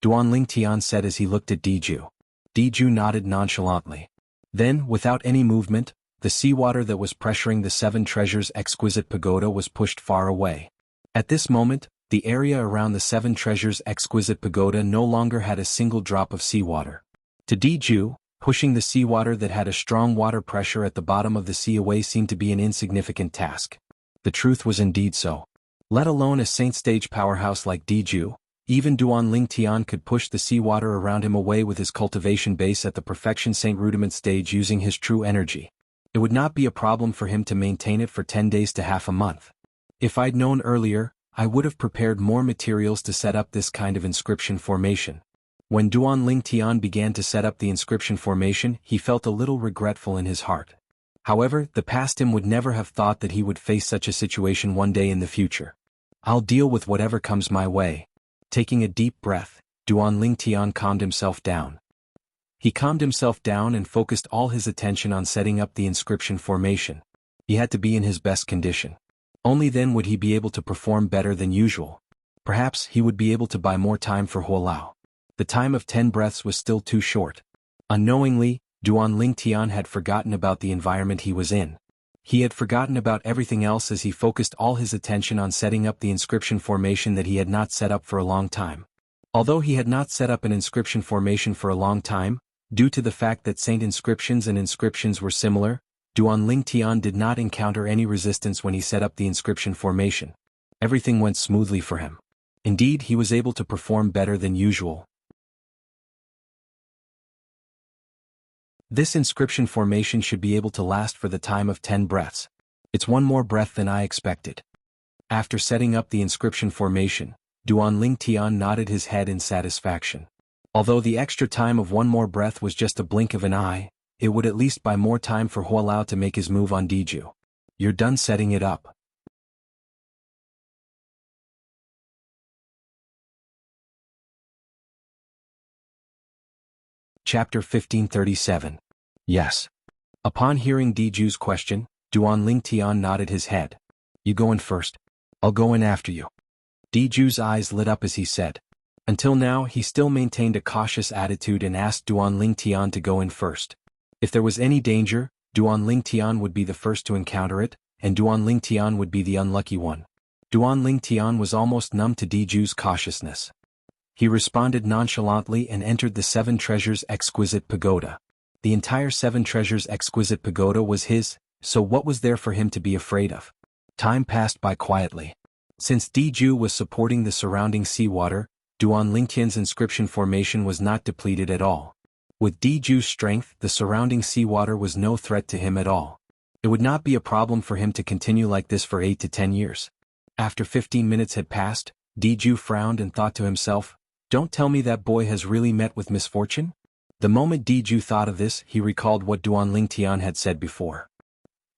Duan Lingtian said as he looked at Diju. Diju nodded nonchalantly. Then, without any movement, the seawater that was pressuring the 7 treasures exquisite pagoda was pushed far away. At this moment, the area around the 7 treasures exquisite pagoda no longer had a single drop of seawater. To Diju, pushing the seawater that had a strong water pressure at the bottom of the sea away seemed to be an insignificant task. The truth was indeed so. Let alone a saint stage powerhouse like Diju, even Duan Lingtian could push the seawater around him away with his cultivation base at the perfection saint rudiment stage using his true energy. It would not be a problem for him to maintain it for 10 days to half a month. If I'd known earlier, I would have prepared more materials to set up this kind of inscription formation. When Duan Lingtian began to set up the inscription formation, he felt a little regretful in his heart. However, the past him would never have thought that he would face such a situation one day in the future. I'll deal with whatever comes my way. Taking a deep breath, Duan Lingtian calmed himself down. He calmed himself down and focused all his attention on setting up the inscription formation. He had to be in his best condition. Only then would he be able to perform better than usual. Perhaps he would be able to buy more time for Hualao. The time of 10 breaths was still too short. Unknowingly, Duan Lingtian had forgotten about the environment he was in. He had forgotten about everything else as he focused all his attention on setting up the inscription formation that he had not set up for a long time. Although he had not set up an inscription formation for a long time, due to the fact that saint inscriptions and inscriptions were similar, Duan Ling Tian did not encounter any resistance when he set up the inscription formation. Everything went smoothly for him. Indeed, he was able to perform better than usual. This inscription formation should be able to last for the time of 10 breaths. It's one more breath than I expected. After setting up the inscription formation, Duan Ling Tian nodded his head in satisfaction. Although the extra time of one more breath was just a blink of an eye, it would at least buy more time for Hualao to make his move on Diju. You're done setting it up. Chapter 1537. Yes. Upon hearing Diju's question, Duan Ling Tian nodded his head. You go in first. I'll go in after you. Diju's eyes lit up as he said. Until now he still maintained a cautious attitude and asked Duan Ling Tian to go in first. If there was any danger, Duan Ling Tian would be the first to encounter it, and Duan Ling Tian would be the unlucky one. Duan Ling Tian was almost numb to Diju's cautiousness. He responded nonchalantly and entered the Seven Treasures Exquisite Pagoda. The entire Seven Treasures Exquisite Pagoda was his, so what was there for him to be afraid of? Time passed by quietly. Since Diju was supporting the surrounding seawater, Duan Lingtian's inscription formation was not depleted at all. With Diju's strength, the surrounding seawater was no threat to him at all. It would not be a problem for him to continue like this for 8 to 10 years. After 15 minutes had passed, Diju frowned and thought to himself, "Don't tell me that boy has really met with misfortune?" The moment Diju thought of this, he recalled what Duan Ling Tian had said before.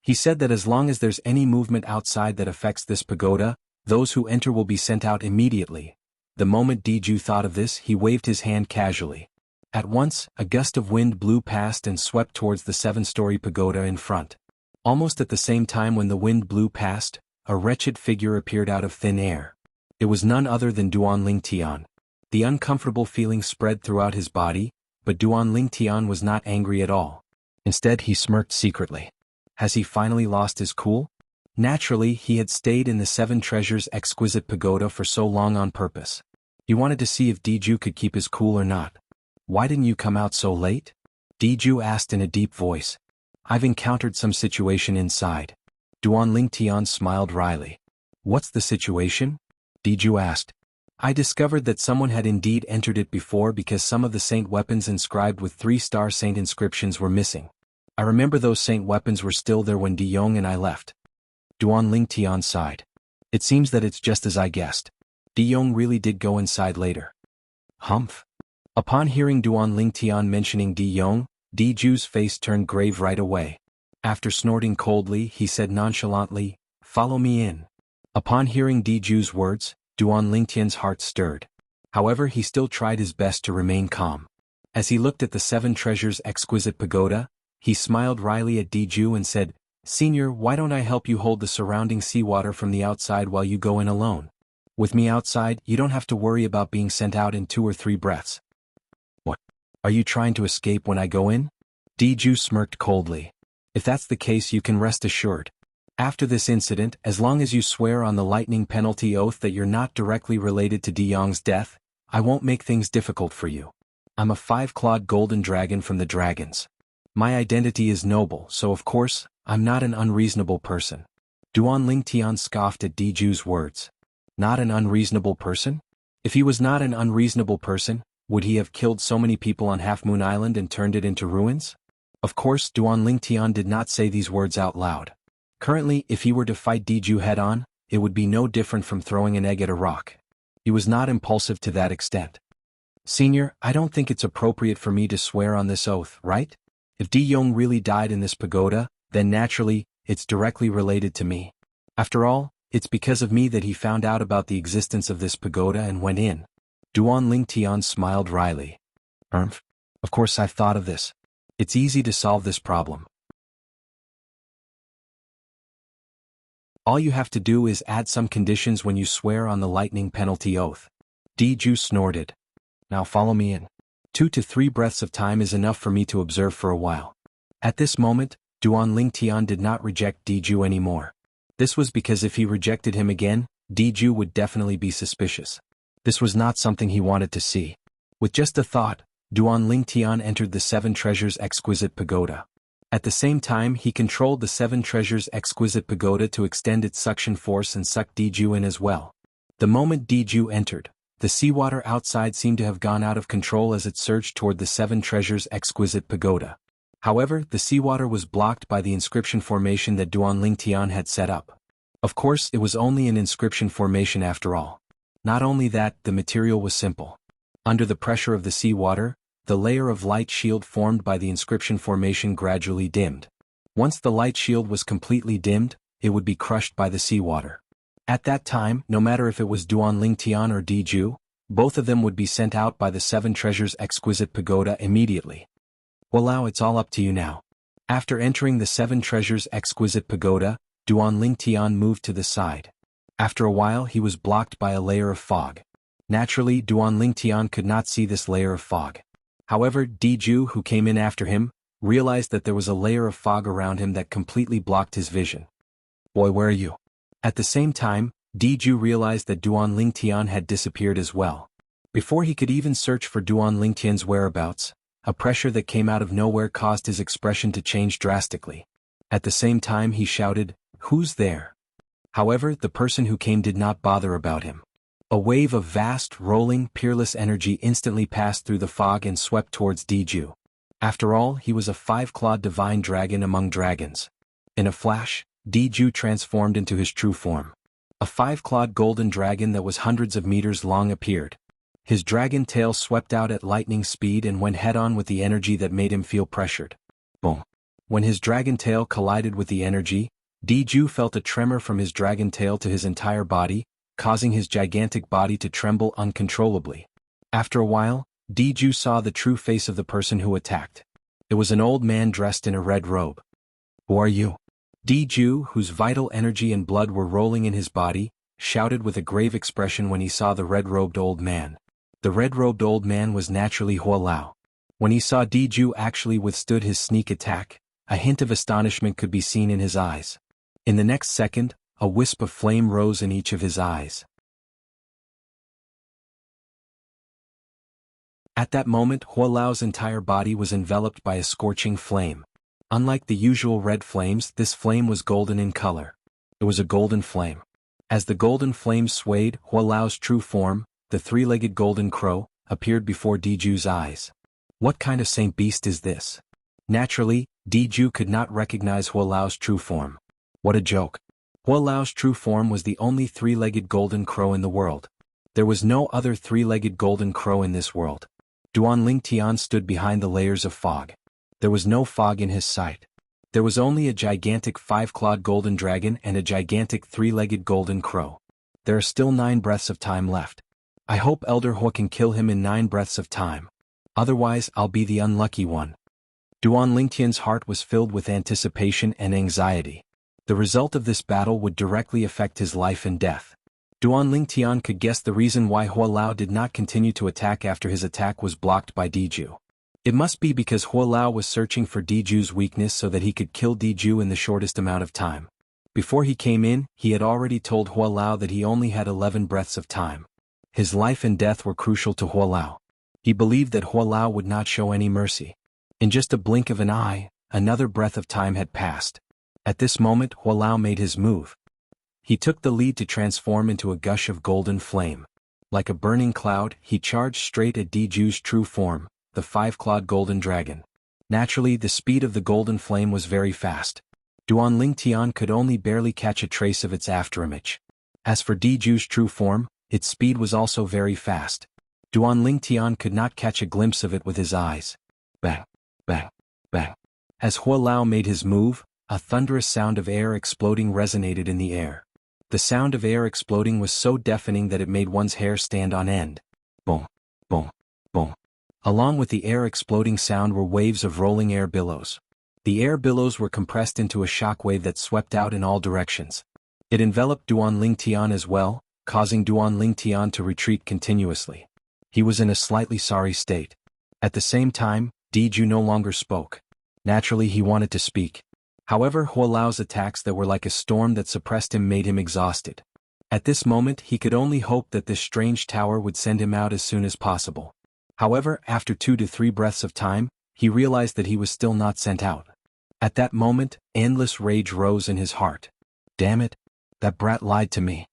He said that as long as there's any movement outside that affects this pagoda, those who enter will be sent out immediately. The moment Diju thought of this, he waved his hand casually. At once, a gust of wind blew past and swept towards the 7-story pagoda in front. Almost at the same time when the wind blew past, a wretched figure appeared out of thin air. It was none other than Duan Ling Tian. The uncomfortable feeling spread throughout his body, but Duan Ling Tian was not angry at all. Instead he smirked secretly. Has he finally lost his cool? Naturally, he had stayed in the Seven Treasures Exquisite Pagoda for so long on purpose. He wanted to see if Diju could keep his cool or not. Why didn't you come out so late? Diju asked in a deep voice. I've encountered some situation inside. Duan Ling Tian smiled wryly. What's the situation? Diju asked. I discovered that someone had indeed entered it before because some of the saint weapons inscribed with 3-star saint inscriptions were missing. I remember those saint weapons were still there when Di Yong and I left. Duan Ling Tian sighed. It seems that it's just as I guessed. Di Yong really did go inside later. Humph. Upon hearing Duan Ling Tian mentioning Di Yong, Diju's face turned grave right away. After snorting coldly, he said nonchalantly, Follow me in. Upon hearing Diju's words, Duan Ling Tian's heart stirred. However, he still tried his best to remain calm. As he looked at the Seven Treasures Exquisite Pagoda, he smiled wryly at Diju and said, Senior, why don't I help you hold the surrounding seawater from the outside while you go in alone? With me outside, you don't have to worry about being sent out in 2 or 3 breaths. What? Are you trying to escape when I go in? Diju smirked coldly. If that's the case, you can rest assured. After this incident, as long as you swear on the lightning penalty oath that you're not directly related to Di Yong's death, I won't make things difficult for you. I'm a 5-clawed golden dragon from the dragons. My identity is noble, so of course, I'm not an unreasonable person. Duan Ling Tian scoffed at Diju's words. Not an unreasonable person? If he was not an unreasonable person, would he have killed so many people on Half Moon Island and turned it into ruins? Of course, Duan Ling Tian did not say these words out loud. Currently, if he were to fight Diju head-on, it would be no different from throwing an egg at a rock. He was not impulsive to that extent. Senior, I don't think it's appropriate for me to swear on this oath, right? If Di Yong really died in this pagoda, then naturally, it's directly related to me. After all, it's because of me that he found out about the existence of this pagoda and went in. Duan Ling Tian smiled wryly. Of course I've thought of this. It's easy to solve this problem. All you have to do is add some conditions when you swear on the lightning penalty oath. Diju snorted. Now follow me in. 2 to 3 breaths of time is enough for me to observe for a while. At this moment, Duan Lingtian did not reject Diju anymore. This was because if he rejected him again, Diju would definitely be suspicious. This was not something he wanted to see. With just a thought, Duan Lingtian entered the Seven Treasures Exquisite Pagoda. At the same time he controlled the Seven Treasures Exquisite Pagoda to extend its suction force and suck Diju in as well. The moment Diju entered, the seawater outside seemed to have gone out of control as it surged toward the Seven Treasures Exquisite Pagoda. However, the seawater was blocked by the inscription formation that Duan Lingtian had set up. Of course, it was only an inscription formation after all. Not only that, the material was simple. Under the pressure of the seawater, the layer of light shield formed by the inscription formation gradually dimmed. Once the light shield was completely dimmed, it would be crushed by the seawater. At that time, no matter if it was Duan Lingtian or Diju, both of them would be sent out by the Seven Treasures Exquisite Pagoda immediately. Walao, it's all up to you now. After entering the Seven Treasures Exquisite Pagoda, Duan Lingtian moved to the side. After a while he was blocked by a layer of fog. Naturally, Duan Lingtian could not see this layer of fog. However, Diju, who came in after him, realized that there was a layer of fog around him that completely blocked his vision. Boy, where are you? At the same time, Diju realized that Duan Lingtian had disappeared as well. Before he could even search for Duan Lingtian's whereabouts, a pressure that came out of nowhere caused his expression to change drastically. At the same time he shouted, "Who's there?" However, the person who came did not bother about him. A wave of vast, rolling, peerless energy instantly passed through the fog and swept towards Diju. After all, he was a five-clawed divine dragon among dragons. In a flash, Diju transformed into his true form. A five-clawed golden dragon that was hundreds of meters long appeared. His dragon tail swept out at lightning speed and went head-on with the energy that made him feel pressured. Boom. When his dragon tail collided with the energy, Diju felt a tremor from his dragon tail to his entire body, causing his gigantic body to tremble uncontrollably. After a while, Diju saw the true face of the person who attacked. It was an old man dressed in a red robe. "Who are you?" Diju, whose vital energy and blood were rolling in his body, shouted with a grave expression when he saw the red-robed old man. The red-robed old man was naturally Hualao. When he saw Diju actually withstood his sneak attack, a hint of astonishment could be seen in his eyes. In the next second, a wisp of flame rose in each of his eyes. At that moment, Hualao's entire body was enveloped by a scorching flame. Unlike the usual red flames, this flame was golden in color. It was a golden flame. As the golden flame swayed, Hualao's true form, the three-legged golden crow, appeared before Diju's eyes. What kind of saint beast is this? Naturally, Diju could not recognize Hualao's true form. What a joke. Hualao's true form was the only three-legged golden crow in the world. There was no other three-legged golden crow in this world. Duan Lingtian stood behind the layers of fog. There was no fog in his sight. There was only a gigantic five-clawed golden dragon and a gigantic three-legged golden crow. There are still 9 breaths of time left. I hope Elder Hua can kill him in 9 breaths of time. Otherwise, I'll be the unlucky one. Duan Lingtian's heart was filled with anticipation and anxiety. The result of this battle would directly affect his life and death. Duan Lingtian could guess the reason why Hualao did not continue to attack after his attack was blocked by Diju. It must be because Hualao was searching for Diju's weakness so that he could kill Diju in the shortest amount of time. Before he came in, he had already told Hualao that he only had 11 breaths of time. His life and death were crucial to Hualao. He believed that Hualao would not show any mercy. In just a blink of an eye, another breath of time had passed. At this moment, Hualao made his move. He took the lead to transform into a gush of golden flame. Like a burning cloud, he charged straight at Diju's true form, the five-clawed golden dragon. Naturally, the speed of the golden flame was very fast. Duan Lingtian could only barely catch a trace of its afterimage. As for Diju's true form, its speed was also very fast. Duan Lingtian could not catch a glimpse of it with his eyes. Bang, bang, bang. As Hualao made his move, a thunderous sound of air exploding resonated in the air. The sound of air exploding was so deafening that it made one's hair stand on end. Boom, boom, boom. Along with the air exploding sound were waves of rolling air billows. The air billows were compressed into a shockwave that swept out in all directions. It enveloped Duan Lingtian as well, causing Duan Lingtian to retreat continuously. He was in a slightly sorry state. At the same time, Diju no longer spoke. Naturally, he wanted to speak. However, Hualao's attacks that were like a storm that suppressed him made him exhausted. At this moment he could only hope that this strange tower would send him out as soon as possible. However, after 2 to 3 breaths of time, he realized that he was still not sent out. At that moment, endless rage rose in his heart. Damn it! That brat lied to me.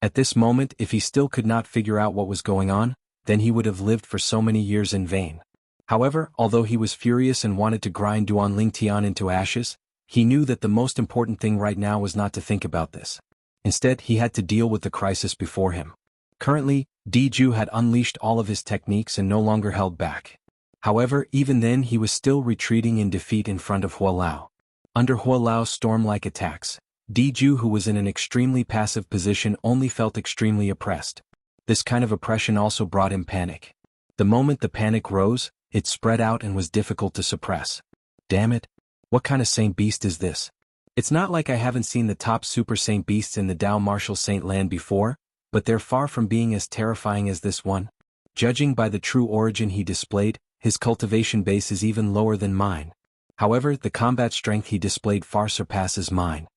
At this moment, if he still could not figure out what was going on, then he would have lived for so many years in vain. However, although he was furious and wanted to grind Duan Lingtian into ashes, he knew that the most important thing right now was not to think about this. Instead, he had to deal with the crisis before him. Currently, Diju had unleashed all of his techniques and no longer held back. However, even then he was still retreating in defeat in front of Hualao. Under Hualao's storm-like attacks, Diju, who was in an extremely passive position, only felt extremely oppressed. This kind of oppression also brought him panic. The moment the panic rose, it spread out and was difficult to suppress. Damn it! What kind of saint beast is this? It's not like I haven't seen the top super saint beasts in the Dao Martial Saint land before, but they're far from being as terrifying as this one. Judging by the true origin he displayed, his cultivation base is even lower than mine. However, the combat strength he displayed far surpasses mine.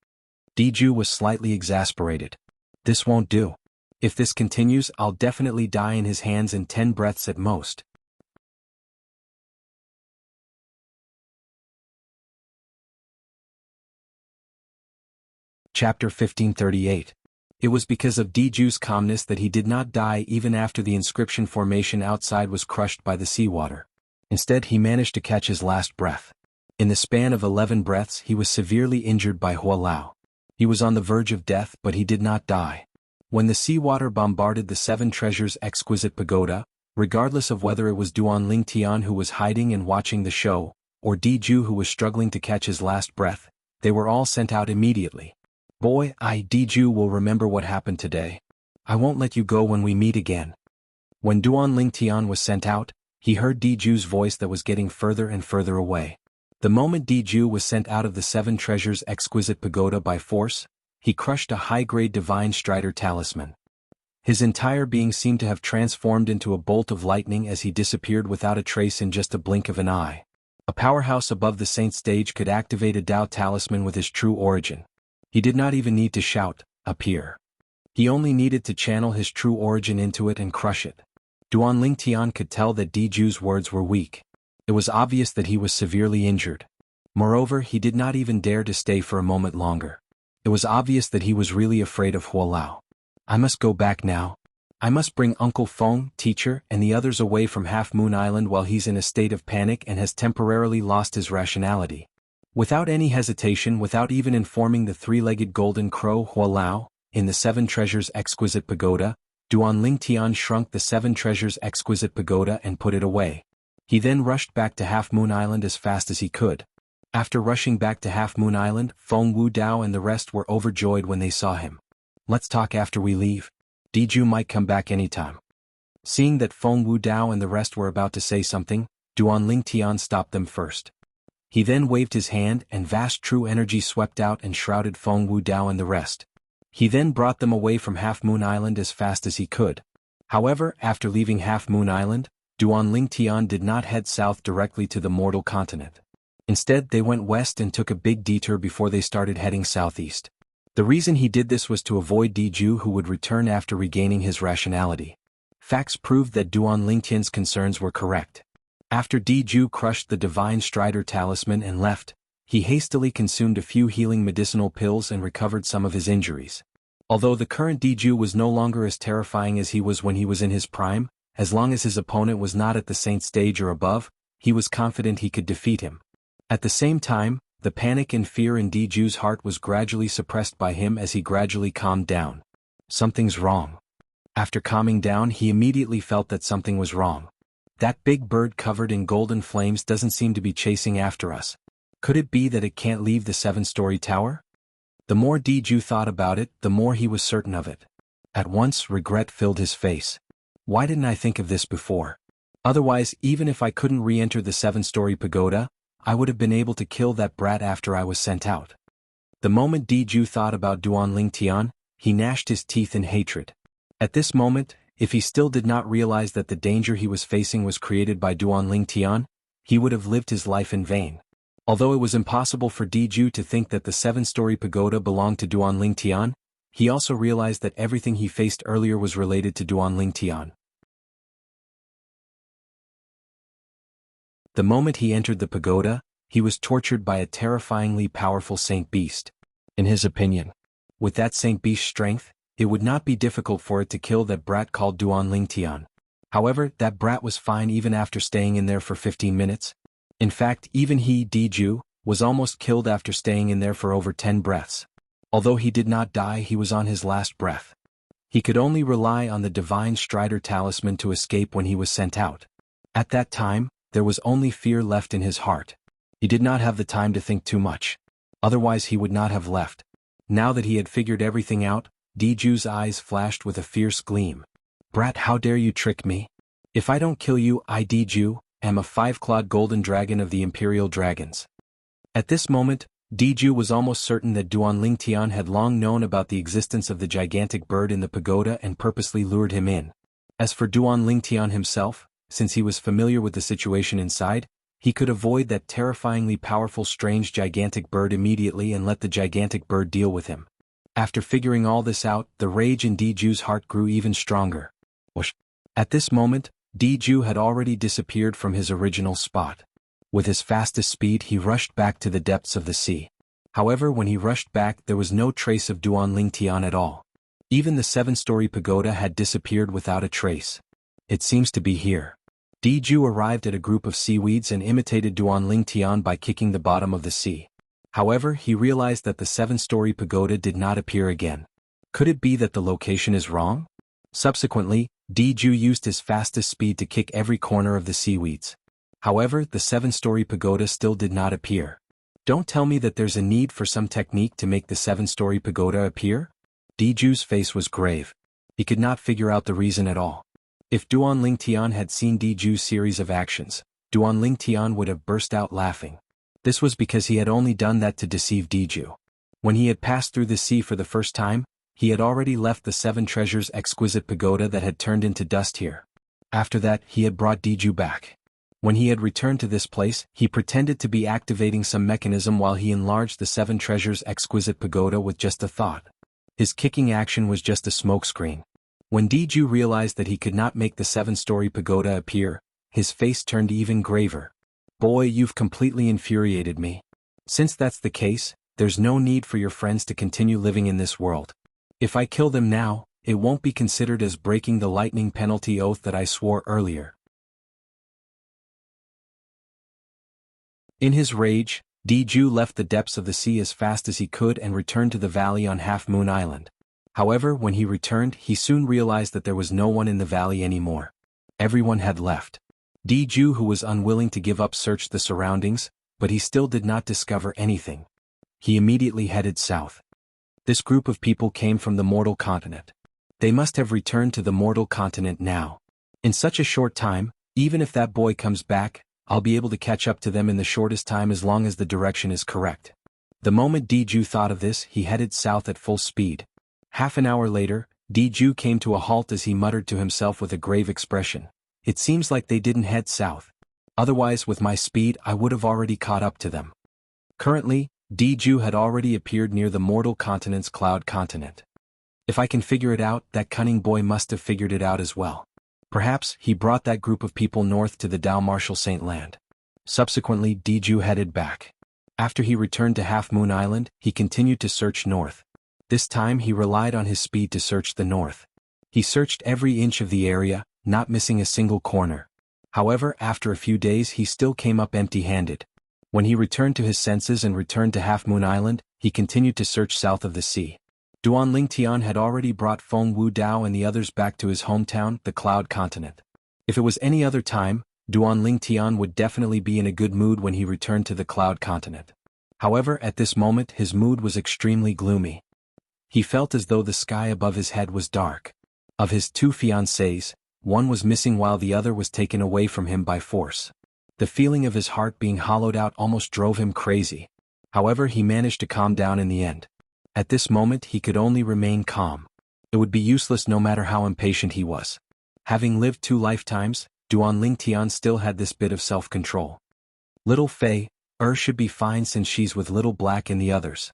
Diju was slightly exasperated. This won't do. If this continues, I'll definitely die in his hands in 10 breaths at most. Chapter 1538. It was because of Diju's calmness that he did not die even after the inscription formation outside was crushed by the seawater. Instead, he managed to catch his last breath. In the span of 11 breaths, he was severely injured by Hualao. He was on the verge of death, but he did not die. When the seawater bombarded the 7 treasures exquisite pagoda, regardless of whether it was Duan Lingtian who was hiding and watching the show, or Diju who was struggling to catch his last breath, they were all sent out immediately. Boy, Diju will remember what happened today. I won't let you go when we meet again. When Duan Lingtian was sent out, he heard Diju's voice that was getting further and further away. The moment Diju was sent out of the 7 treasures exquisite pagoda by force, he crushed a high-grade divine strider talisman. His entire being seemed to have transformed into a bolt of lightning as he disappeared without a trace in just a blink of an eye. A powerhouse above the saint stage could activate a Dao talisman with his true origin. He did not even need to shout, "Appear." He only needed to channel his true origin into it and crush it. Duan Lingtian could tell that Diju's words were weak. It was obvious that he was severely injured. Moreover, he did not even dare to stay for a moment longer. It was obvious that he was really afraid of Hualao. I must go back now. I must bring Uncle Feng, teacher, and the others away from Half Moon Island while he's in a state of panic and has temporarily lost his rationality. Without any hesitation, without even informing the 3-legged golden crow Hualao, in the 7 treasures exquisite pagoda, Duan Lingtian shrunk the 7 treasures exquisite pagoda and put it away. He then rushed back to Half Moon Island as fast as he could. After rushing back to Half Moon Island, Feng Wu Dao and the rest were overjoyed when they saw him. Let's talk after we leave. Diju might come back anytime. Seeing that Feng Wu Dao and the rest were about to say something, Duan Lingtian stopped them first. He then waved his hand and vast true energy swept out and shrouded Feng Wu Dao and the rest. He then brought them away from Half Moon Island as fast as he could. However, after leaving Half Moon Island, Duan Lingtian did not head south directly to the mortal continent. Instead, they went west and took a big detour before they started heading southeast. The reason he did this was to avoid Diju, who would return after regaining his rationality. Facts proved that Duan Lingtian's concerns were correct. After Diju crushed the divine strider talisman and left, he hastily consumed a few healing medicinal pills and recovered some of his injuries. Although the current Diju was no longer as terrifying as he was when he was in his prime, as long as his opponent was not at the saint stage or above, he was confident he could defeat him. At the same time, the panic and fear in Diju's heart was gradually suppressed by him as he gradually calmed down. Something's wrong. After calming down, he immediately felt that something was wrong. That big bird covered in golden flames doesn't seem to be chasing after us. Could it be that it can't leave the 7-story tower? The more Diju thought about it, the more he was certain of it. At once, regret filled his face. Why didn't I think of this before? Otherwise, even if I couldn't re-enter the 7-story pagoda, I would have been able to kill that brat after I was sent out. The moment Diju thought about Duan Lingtian, he gnashed his teeth in hatred. At this moment, if he still did not realize that the danger he was facing was created by Duan Lingtian, he would have lived his life in vain. Although it was impossible for Diju to think that the 7-story pagoda belonged to Duan Lingtian, he also realized that everything he faced earlier was related to Duan Lingtian. The moment he entered the pagoda, he was tortured by a terrifyingly powerful Saint Beast. In his opinion, with that Saint Beast's strength, it would not be difficult for it to kill that brat called Duan Lingtian. However, that brat was fine even after staying in there for 15 minutes. In fact, even he, Diju, was almost killed after staying in there for over 10 breaths. Although he did not die, he was on his last breath. He could only rely on the divine Strider talisman to escape when he was sent out. At that time, there was only fear left in his heart. He did not have the time to think too much. Otherwise he would not have left. Now that he had figured everything out, Diju's eyes flashed with a fierce gleam. Brat, how dare you trick me? If I don't kill you, I, Diju, am a 5-clawed golden dragon of the Imperial Dragons. At this moment, Diju was almost certain that Duan Lingtian had long known about the existence of the gigantic bird in the pagoda and purposely lured him in. As for Duan Lingtian himself, since he was familiar with the situation inside, he could avoid that terrifyingly powerful strange gigantic bird immediately and let the gigantic bird deal with him. After figuring all this out, the rage in Diju's heart grew even stronger. Whoosh. At this moment, Diju had already disappeared from his original spot. With his fastest speed he rushed back to the depths of the sea. However, when he rushed back there was no trace of Duan Lingtian at all. Even the 7-story pagoda had disappeared without a trace. It seems to be here. Diju arrived at a group of seaweeds and imitated Duan Lingtian by kicking the bottom of the sea. However, he realized that the 7-story pagoda did not appear again. Could it be that the location is wrong? Subsequently, Diju used his fastest speed to kick every corner of the seaweeds. However, the 7-story pagoda still did not appear. Don't tell me that there's a need for some technique to make the 7-story pagoda appear? Diju's face was grave. He could not figure out the reason at all. If Duan Lingtian had seen Diju's series of actions, Duan Lingtian would have burst out laughing. This was because he had only done that to deceive Diju. When he had passed through the sea for the first time, he had already left the 7 treasures exquisite pagoda that had turned into dust here. After that, he had brought Diju back. When he had returned to this place, he pretended to be activating some mechanism while he enlarged the 7 treasures exquisite pagoda with just a thought. His kicking action was just a smokescreen. When Diju realized that he could not make the 7-story pagoda appear, his face turned even graver. Boy, you've completely infuriated me. Since that's the case, there's no need for your friends to continue living in this world. If I kill them now, it won't be considered as breaking the lightning penalty oath that I swore earlier. In his rage, Diju left the depths of the sea as fast as he could and returned to the valley on Half Moon Island. However, when he returned, he soon realized that there was no one in the valley anymore. Everyone had left. Diju, who was unwilling to give up, searched the surroundings, but he still did not discover anything. He immediately headed south. This group of people came from the mortal continent. They must have returned to the mortal continent now. In such a short time, even if that boy comes back, I'll be able to catch up to them in the shortest time as long as the direction is correct. The moment Diju thought of this, he headed south at full speed. Half an hour later, Diju came to a halt as he muttered to himself with a grave expression. It seems like they didn't head south. Otherwise, with my speed, I would have already caught up to them. Currently, Diju had already appeared near the mortal continent's cloud continent. If I can figure it out, that cunning boy must have figured it out as well. Perhaps he brought that group of people north to the Dao Marshal Saint Land. Subsequently, Diju headed back. After he returned to Half Moon Island, he continued to search north. This time he relied on his speed to search the north. He searched every inch of the area, not missing a single corner. However, after a few days he still came up empty-handed. When he returned to his senses and returned to Half Moon Island, he continued to search south of the sea. Duan Lingtian had already brought Feng Wu Dao and the others back to his hometown, the Cloud Continent. If it was any other time, Duan Lingtian would definitely be in a good mood when he returned to the Cloud Continent. However, at this moment his mood was extremely gloomy. He felt as though the sky above his head was dark. Of his 2 fiancées, one was missing while the other was taken away from him by force. The feeling of his heart being hollowed out almost drove him crazy. However, he managed to calm down in the end. At this moment he could only remain calm. It would be useless no matter how impatient he was. Having lived 2 lifetimes, Duan Lingtian still had this bit of self-control. Little Fei, Should be fine since she's with Little Black and the others.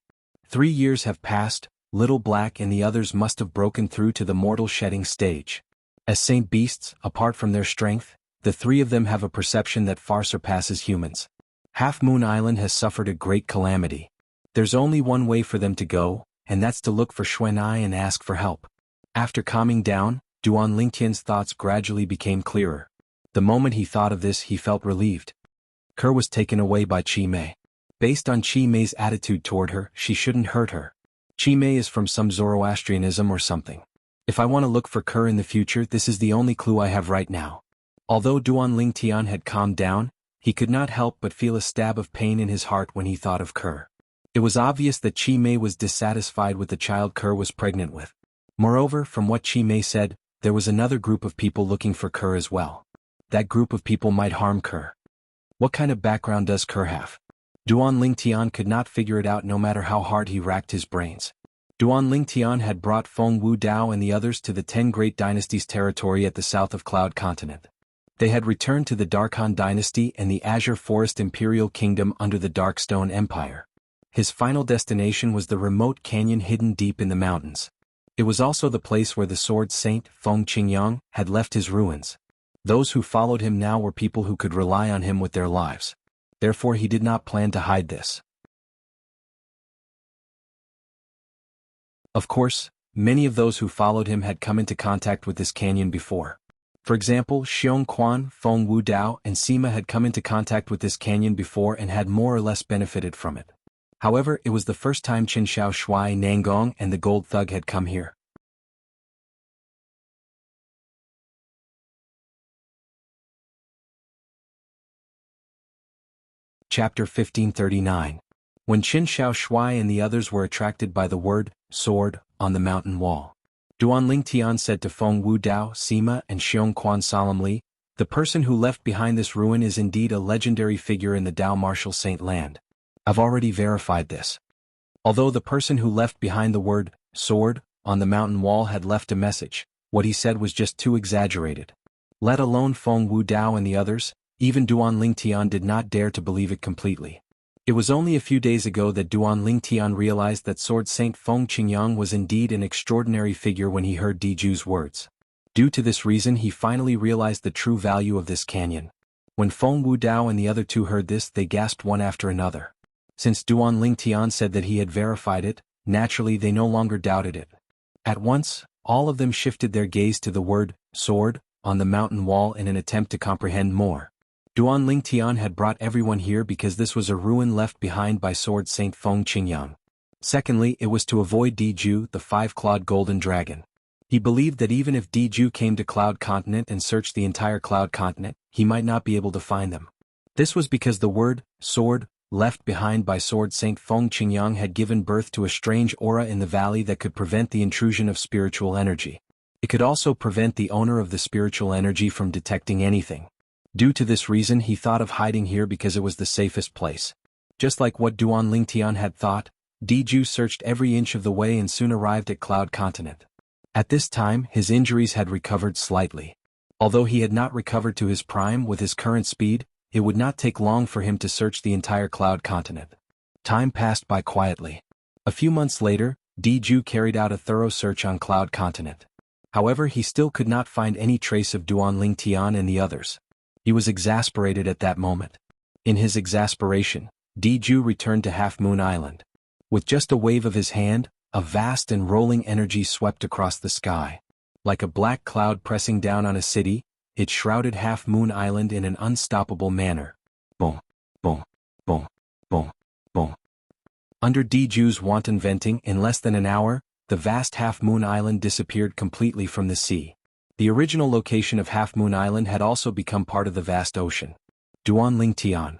3 years have passed, Little Black and the others must have broken through to the mortal shedding stage. As saint beasts, apart from their strength, the 3 of them have a perception that far surpasses humans. Half Moon Island has suffered a great calamity. There's only one way for them to go, and that's to look for Xuan'ai and ask for help. After calming down, Duan Lingtian's thoughts gradually became clearer. The moment he thought of this, he felt relieved. Kerr was taken away by Qi Mei. Based on Qi Mei's attitude toward her, she shouldn't hurt her. Qi Mei is from some Zoroastrianism or something. If I want to look for Kerr in the future, this is the only clue I have right now. Although Duan Lingtian had calmed down, he could not help but feel a stab of pain in his heart when he thought of Kerr. It was obvious that Qi Mei was dissatisfied with the child Kerr was pregnant with. Moreover, from what Qi Mei said, there was another group of people looking for Kerr as well. That group of people might harm Kerr. What kind of background does Kerr have? Duan Lingtian could not figure it out no matter how hard he racked his brains. Duan Lingtian had brought Feng Wu Dao and the others to the 10 Great Dynasties territory at the south of Cloud Continent. They had returned to the Darkhan Dynasty and the Azure Forest Imperial Kingdom under the Darkstone Empire. His final destination was the remote canyon hidden deep in the mountains. It was also the place where the sword saint, Feng Qingyang, had left his ruins. Those who followed him now were people who could rely on him with their lives. Therefore he did not plan to hide this. Of course, many of those who followed him had come into contact with this canyon before. For example, Xiong Quan, Feng Wu Dao, and Sima had come into contact with this canyon before and had more or less benefited from it. However, it was the first time Qin Xiao Shuai Nangong and the Gold Thug had come here. Chapter 1539. When Qin Xiao Shuai and the others were attracted by the word, sword, on the mountain wall. Duan Lingtian said to Feng Wu Dao, Sima, and Xiong Quan solemnly, the person who left behind this ruin is indeed a legendary figure in the Dao Martial Saint land. I've already verified this. Although the person who left behind the word, sword, on the mountain wall had left a message, what he said was just too exaggerated. Let alone Feng Wu Dao and the others, even Duan Lingtian did not dare to believe it completely. It was only a few days ago that Duan Lingtian realized that Sword Saint Feng Qingyang was indeed an extraordinary figure when he heard Diju's words. Due to this reason he finally realized the true value of this canyon. When Feng Wu Dao and the other 2 heard this, they gasped one after another. Since Duan Lingtian said that he had verified it, naturally they no longer doubted it. At once, all of them shifted their gaze to the word, sword, on the mountain wall in an attempt to comprehend more. Duan Lingtian had brought everyone here because this was a ruin left behind by Sword Saint Feng Qingyang. Secondly, it was to avoid Diju, the 5-clawed golden dragon. He believed that even if Diju came to Cloud Continent and searched the entire Cloud Continent, he might not be able to find them. This was because the word, sword, left behind by Sword Saint Feng Qingyang had given birth to a strange aura in the valley that could prevent the intrusion of spiritual energy. It could also prevent the owner of the spiritual energy from detecting anything. Due to this reason he thought of hiding here because it was the safest place. Just like what Duan Lingtian had thought, Diju searched every inch of the way and soon arrived at Cloud Continent. At this time his injuries had recovered slightly. Although he had not recovered to his prime with his current speed, it would not take long for him to search the entire Cloud Continent. Time passed by quietly. A few months later, Diju carried out a thorough search on Cloud Continent. However, he still could not find any trace of Duan Lingtian and the others. He was exasperated at that moment. In his exasperation, Diju returned to Half Moon Island. With just a wave of his hand, a vast and rolling energy swept across the sky. Like a black cloud pressing down on a city, it shrouded Half Moon Island in an unstoppable manner. Boom, boom, boom, boom, boom. Under Diju's wanton venting, in less than an hour, the vast Half Moon Island disappeared completely from the sea. The original location of Half Moon Island had also become part of the vast ocean. Duan Lingtian.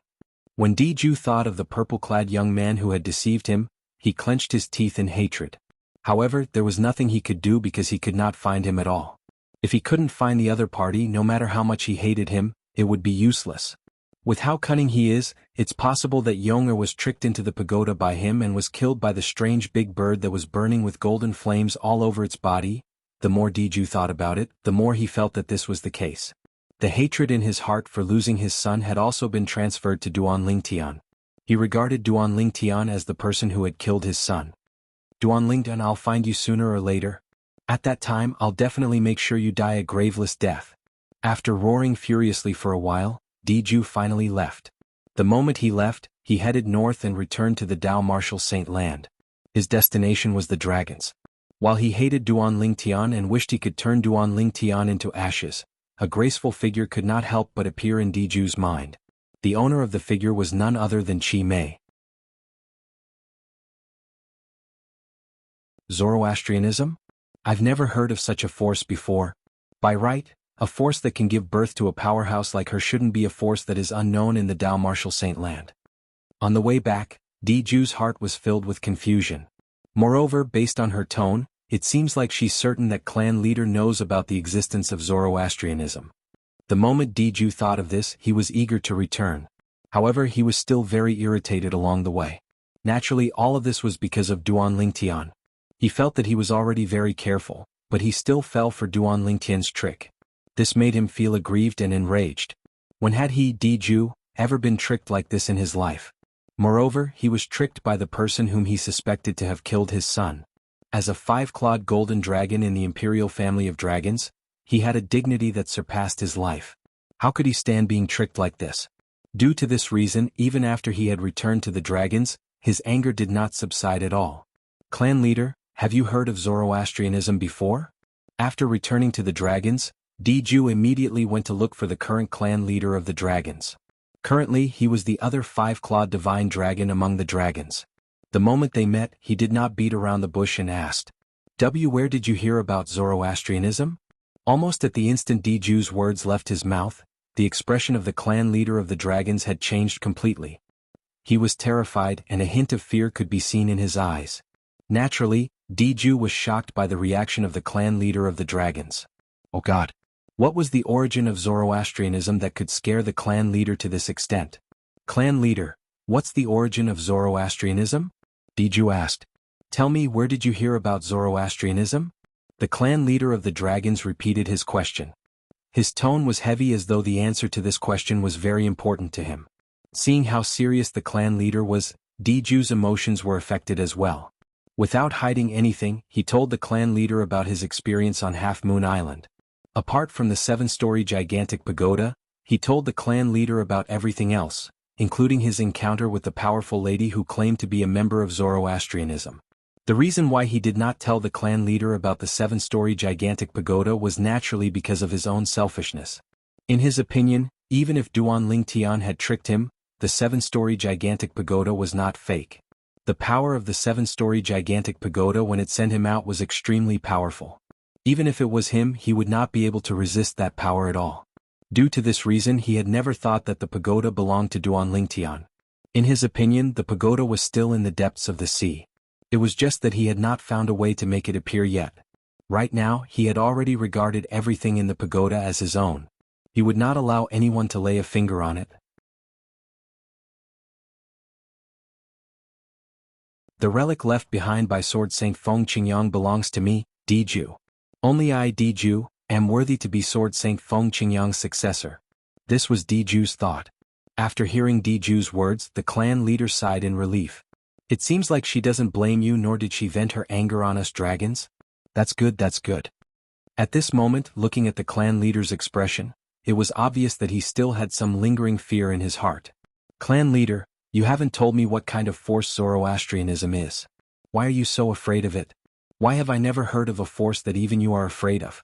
When Diju thought of the purple-clad young man who had deceived him, he clenched his teeth in hatred. However, there was nothing he could do because he could not find him at all. If he couldn't find the other party, no matter how much he hated him, it would be useless. With how cunning he is, it's possible that Yonger was tricked into the pagoda by him and was killed by the strange big bird that was burning with golden flames all over its body. The more Diju thought about it, the more he felt that this was the case. The hatred in his heart for losing his son had also been transferred to Duan Lingtian. He regarded Duan Lingtian as the person who had killed his son. Duan Lingtian, I'll find you sooner or later. At that time, I'll definitely make sure you die a graveless death. After roaring furiously for a while, Diju finally left. The moment he left, he headed north and returned to the Dao Martial Saint Land. His destination was the dragons. While he hated Duan Lingtian and wished he could turn Duan Lingtian into ashes, a graceful figure could not help but appear in Diju's mind. The owner of the figure was none other than Qi Mei. Zoroastrianism? I've never heard of such a force before. By right, a force that can give birth to a powerhouse like her shouldn't be a force that is unknown in the Dao Martial Saint Land. On the way back, Diju's heart was filled with confusion. Moreover, based on her tone, it seems like she's certain that clan leader knows about the existence of Zoroastrianism. The moment Diju thought of this, he was eager to return. However, he was still very irritated along the way. Naturally, all of this was because of Duan Lingtian. He felt that he was already very careful, but he still fell for Duan Lingtian's trick. This made him feel aggrieved and enraged. When had he, Diju, ever been tricked like this in his life? Moreover, he was tricked by the person whom he suspected to have killed his son. As a five-clawed golden dragon in the imperial family of dragons, he had a dignity that surpassed his life. How could he stand being tricked like this? Due to this reason, even after he had returned to the dragons, his anger did not subside at all. Clan leader, have you heard of Zoroastrianism before? After returning to the dragons, Diju immediately went to look for the current clan leader of the dragons. Currently, he was the other five-clawed divine dragon among the dragons. The moment they met, he did not beat around the bush and asked, Where did you hear about Zoroastrianism? Almost at the instant Diju's words left his mouth, the expression of the clan leader of the dragons had changed completely. He was terrified and a hint of fear could be seen in his eyes. Naturally, Diju was shocked by the reaction of the clan leader of the dragons. Oh God! What was the origin of Zoroastrianism that could scare the clan leader to this extent? Clan leader, what's the origin of Zoroastrianism? Diju asked. Tell me, where did you hear about Zoroastrianism? The clan leader of the dragons repeated his question. His tone was heavy as though the answer to this question was very important to him. Seeing how serious the clan leader was, Diju's emotions were affected as well. Without hiding anything, he told the clan leader about his experience on Half Moon Island. Apart from the 7-story gigantic pagoda, he told the clan leader about everything else, including his encounter with the powerful lady who claimed to be a member of Zoroastrianism. The reason why he did not tell the clan leader about the 7-story gigantic pagoda was naturally because of his own selfishness. In his opinion, even if Duan Lingtian had tricked him, the 7-story gigantic pagoda was not fake. The power of the 7-story gigantic pagoda when it sent him out was extremely powerful. Even if it was him, he would not be able to resist that power at all. Due to this reason, he had never thought that the pagoda belonged to Duan Lingtian. In his opinion, the pagoda was still in the depths of the sea. It was just that he had not found a way to make it appear yet. Right now, he had already regarded everything in the pagoda as his own. He would not allow anyone to lay a finger on it. The relic left behind by Sword Saint Feng Qingyang belongs to me, Diju. Only I, Diju, am worthy to be Sword Saint Feng Qingyang's successor. This was Diju's thought. After hearing Diju's words, the clan leader sighed in relief. It seems like she doesn't blame you, nor did she vent her anger on us dragons. That's good, that's good. At this moment, looking at the clan leader's expression, it was obvious that he still had some lingering fear in his heart. Clan leader, you haven't told me what kind of force Zoroastrianism is. Why are you so afraid of it? Why have I never heard of a force that even you are afraid of?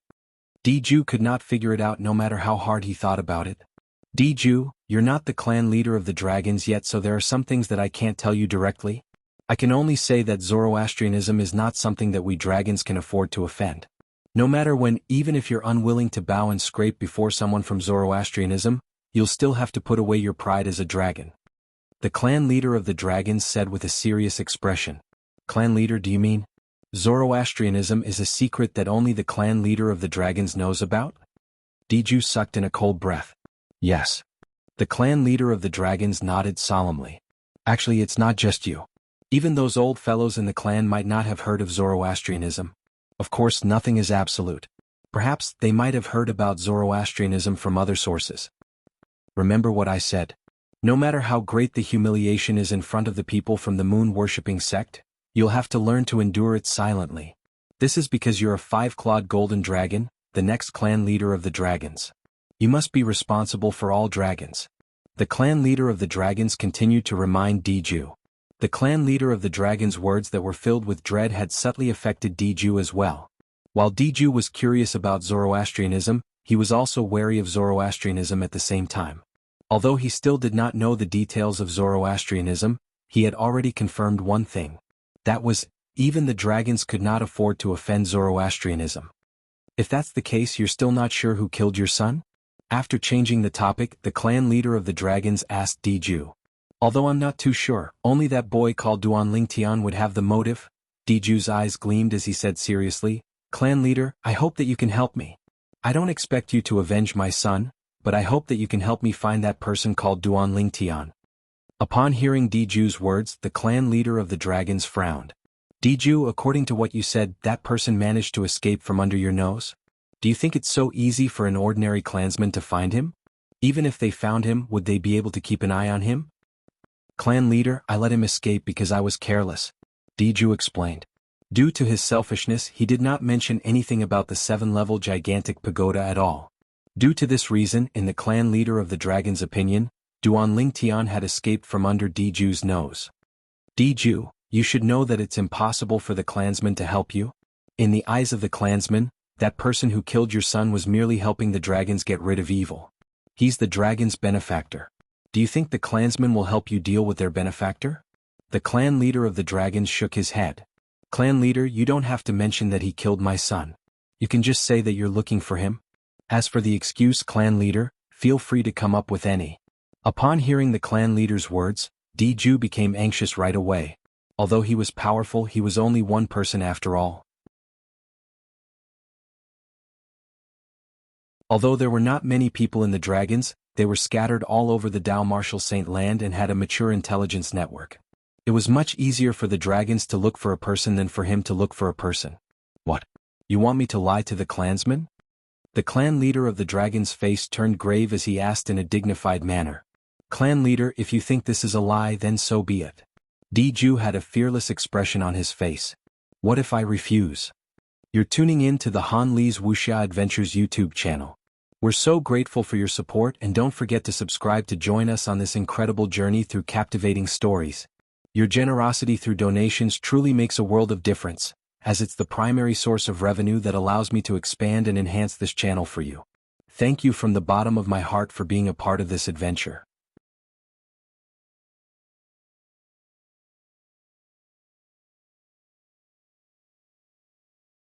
Diju could not figure it out no matter how hard he thought about it. Diju, you're not the clan leader of the dragons yet, so there are some things that I can't tell you directly. I can only say that Zoroastrianism is not something that we dragons can afford to offend. No matter when, even if you're unwilling to bow and scrape before someone from Zoroastrianism, you'll still have to put away your pride as a dragon. The clan leader of the dragons said with a serious expression. Clan leader, do you mean? Zoroastrianism is a secret that only the clan leader of the dragons knows about? Diju sucked in a cold breath. Yes. The clan leader of the dragons nodded solemnly. Actually, it's not just you. Even those old fellows in the clan might not have heard of Zoroastrianism. Of course, nothing is absolute. Perhaps they might have heard about Zoroastrianism from other sources. Remember what I said. No matter how great the humiliation is in front of the people from the moon-worshipping sect, you'll have to learn to endure it silently. This is because you're a five-clawed golden dragon, the next clan leader of the dragons. You must be responsible for all dragons. The clan leader of the dragons continued to remind Diju. The clan leader of the dragons' words that were filled with dread had subtly affected Diju as well. While Diju was curious about Zoroastrianism, he was also wary of Zoroastrianism at the same time. Although he still did not know the details of Zoroastrianism, he had already confirmed one thing. That was, even the dragons could not afford to offend Zoroastrianism. If that's the case, you're still not sure who killed your son? After changing the topic, the clan leader of the dragons asked Diju. Although I'm not too sure, only that boy called Duan Lingtian would have the motive. Diju's eyes gleamed as he said seriously, Clan leader, I hope that you can help me. I don't expect you to avenge my son, but I hope that you can help me find that person called Duan Lingtian. Upon hearing Diju's words, the clan leader of the dragons frowned. Diju, according to what you said, that person managed to escape from under your nose? Do you think it's so easy for an ordinary clansman to find him? Even if they found him, would they be able to keep an eye on him? Clan leader, I let him escape because I was careless, Diju explained. Due to his selfishness, he did not mention anything about the 7-level gigantic pagoda at all. Due to this reason, in the clan leader of the dragon's opinion, Duan Lingtian had escaped from under Diju's nose. Diju, you should know that it's impossible for the clansman to help you. In the eyes of the clansman, that person who killed your son was merely helping the dragons get rid of evil. He's the dragon's benefactor. Do you think the clansman will help you deal with their benefactor? The clan leader of the dragons shook his head. Clan leader, you don't have to mention that he killed my son. You can just say that you're looking for him. As for the excuse, clan leader, feel free to come up with any. Upon hearing the clan leader's words, Diju became anxious right away. Although he was powerful, he was only one person after all. Although there were not many people in the dragons, they were scattered all over the Dao Martial Saint land and had a mature intelligence network. It was much easier for the dragons to look for a person than for him to look for a person. What? You want me to lie to the clansman? The clan leader of the dragon's face turned grave as he asked in a dignified manner. Clan leader, if you think this is a lie, then so be it. Diju had a fearless expression on his face. What if I refuse? You're tuning in to the Han Li's Wuxia Adventures YouTube channel. We're so grateful for your support, and don't forget to subscribe to join us on this incredible journey through captivating stories. Your generosity through donations truly makes a world of difference, as it's the primary source of revenue that allows me to expand and enhance this channel for you. Thank you from the bottom of my heart for being a part of this adventure.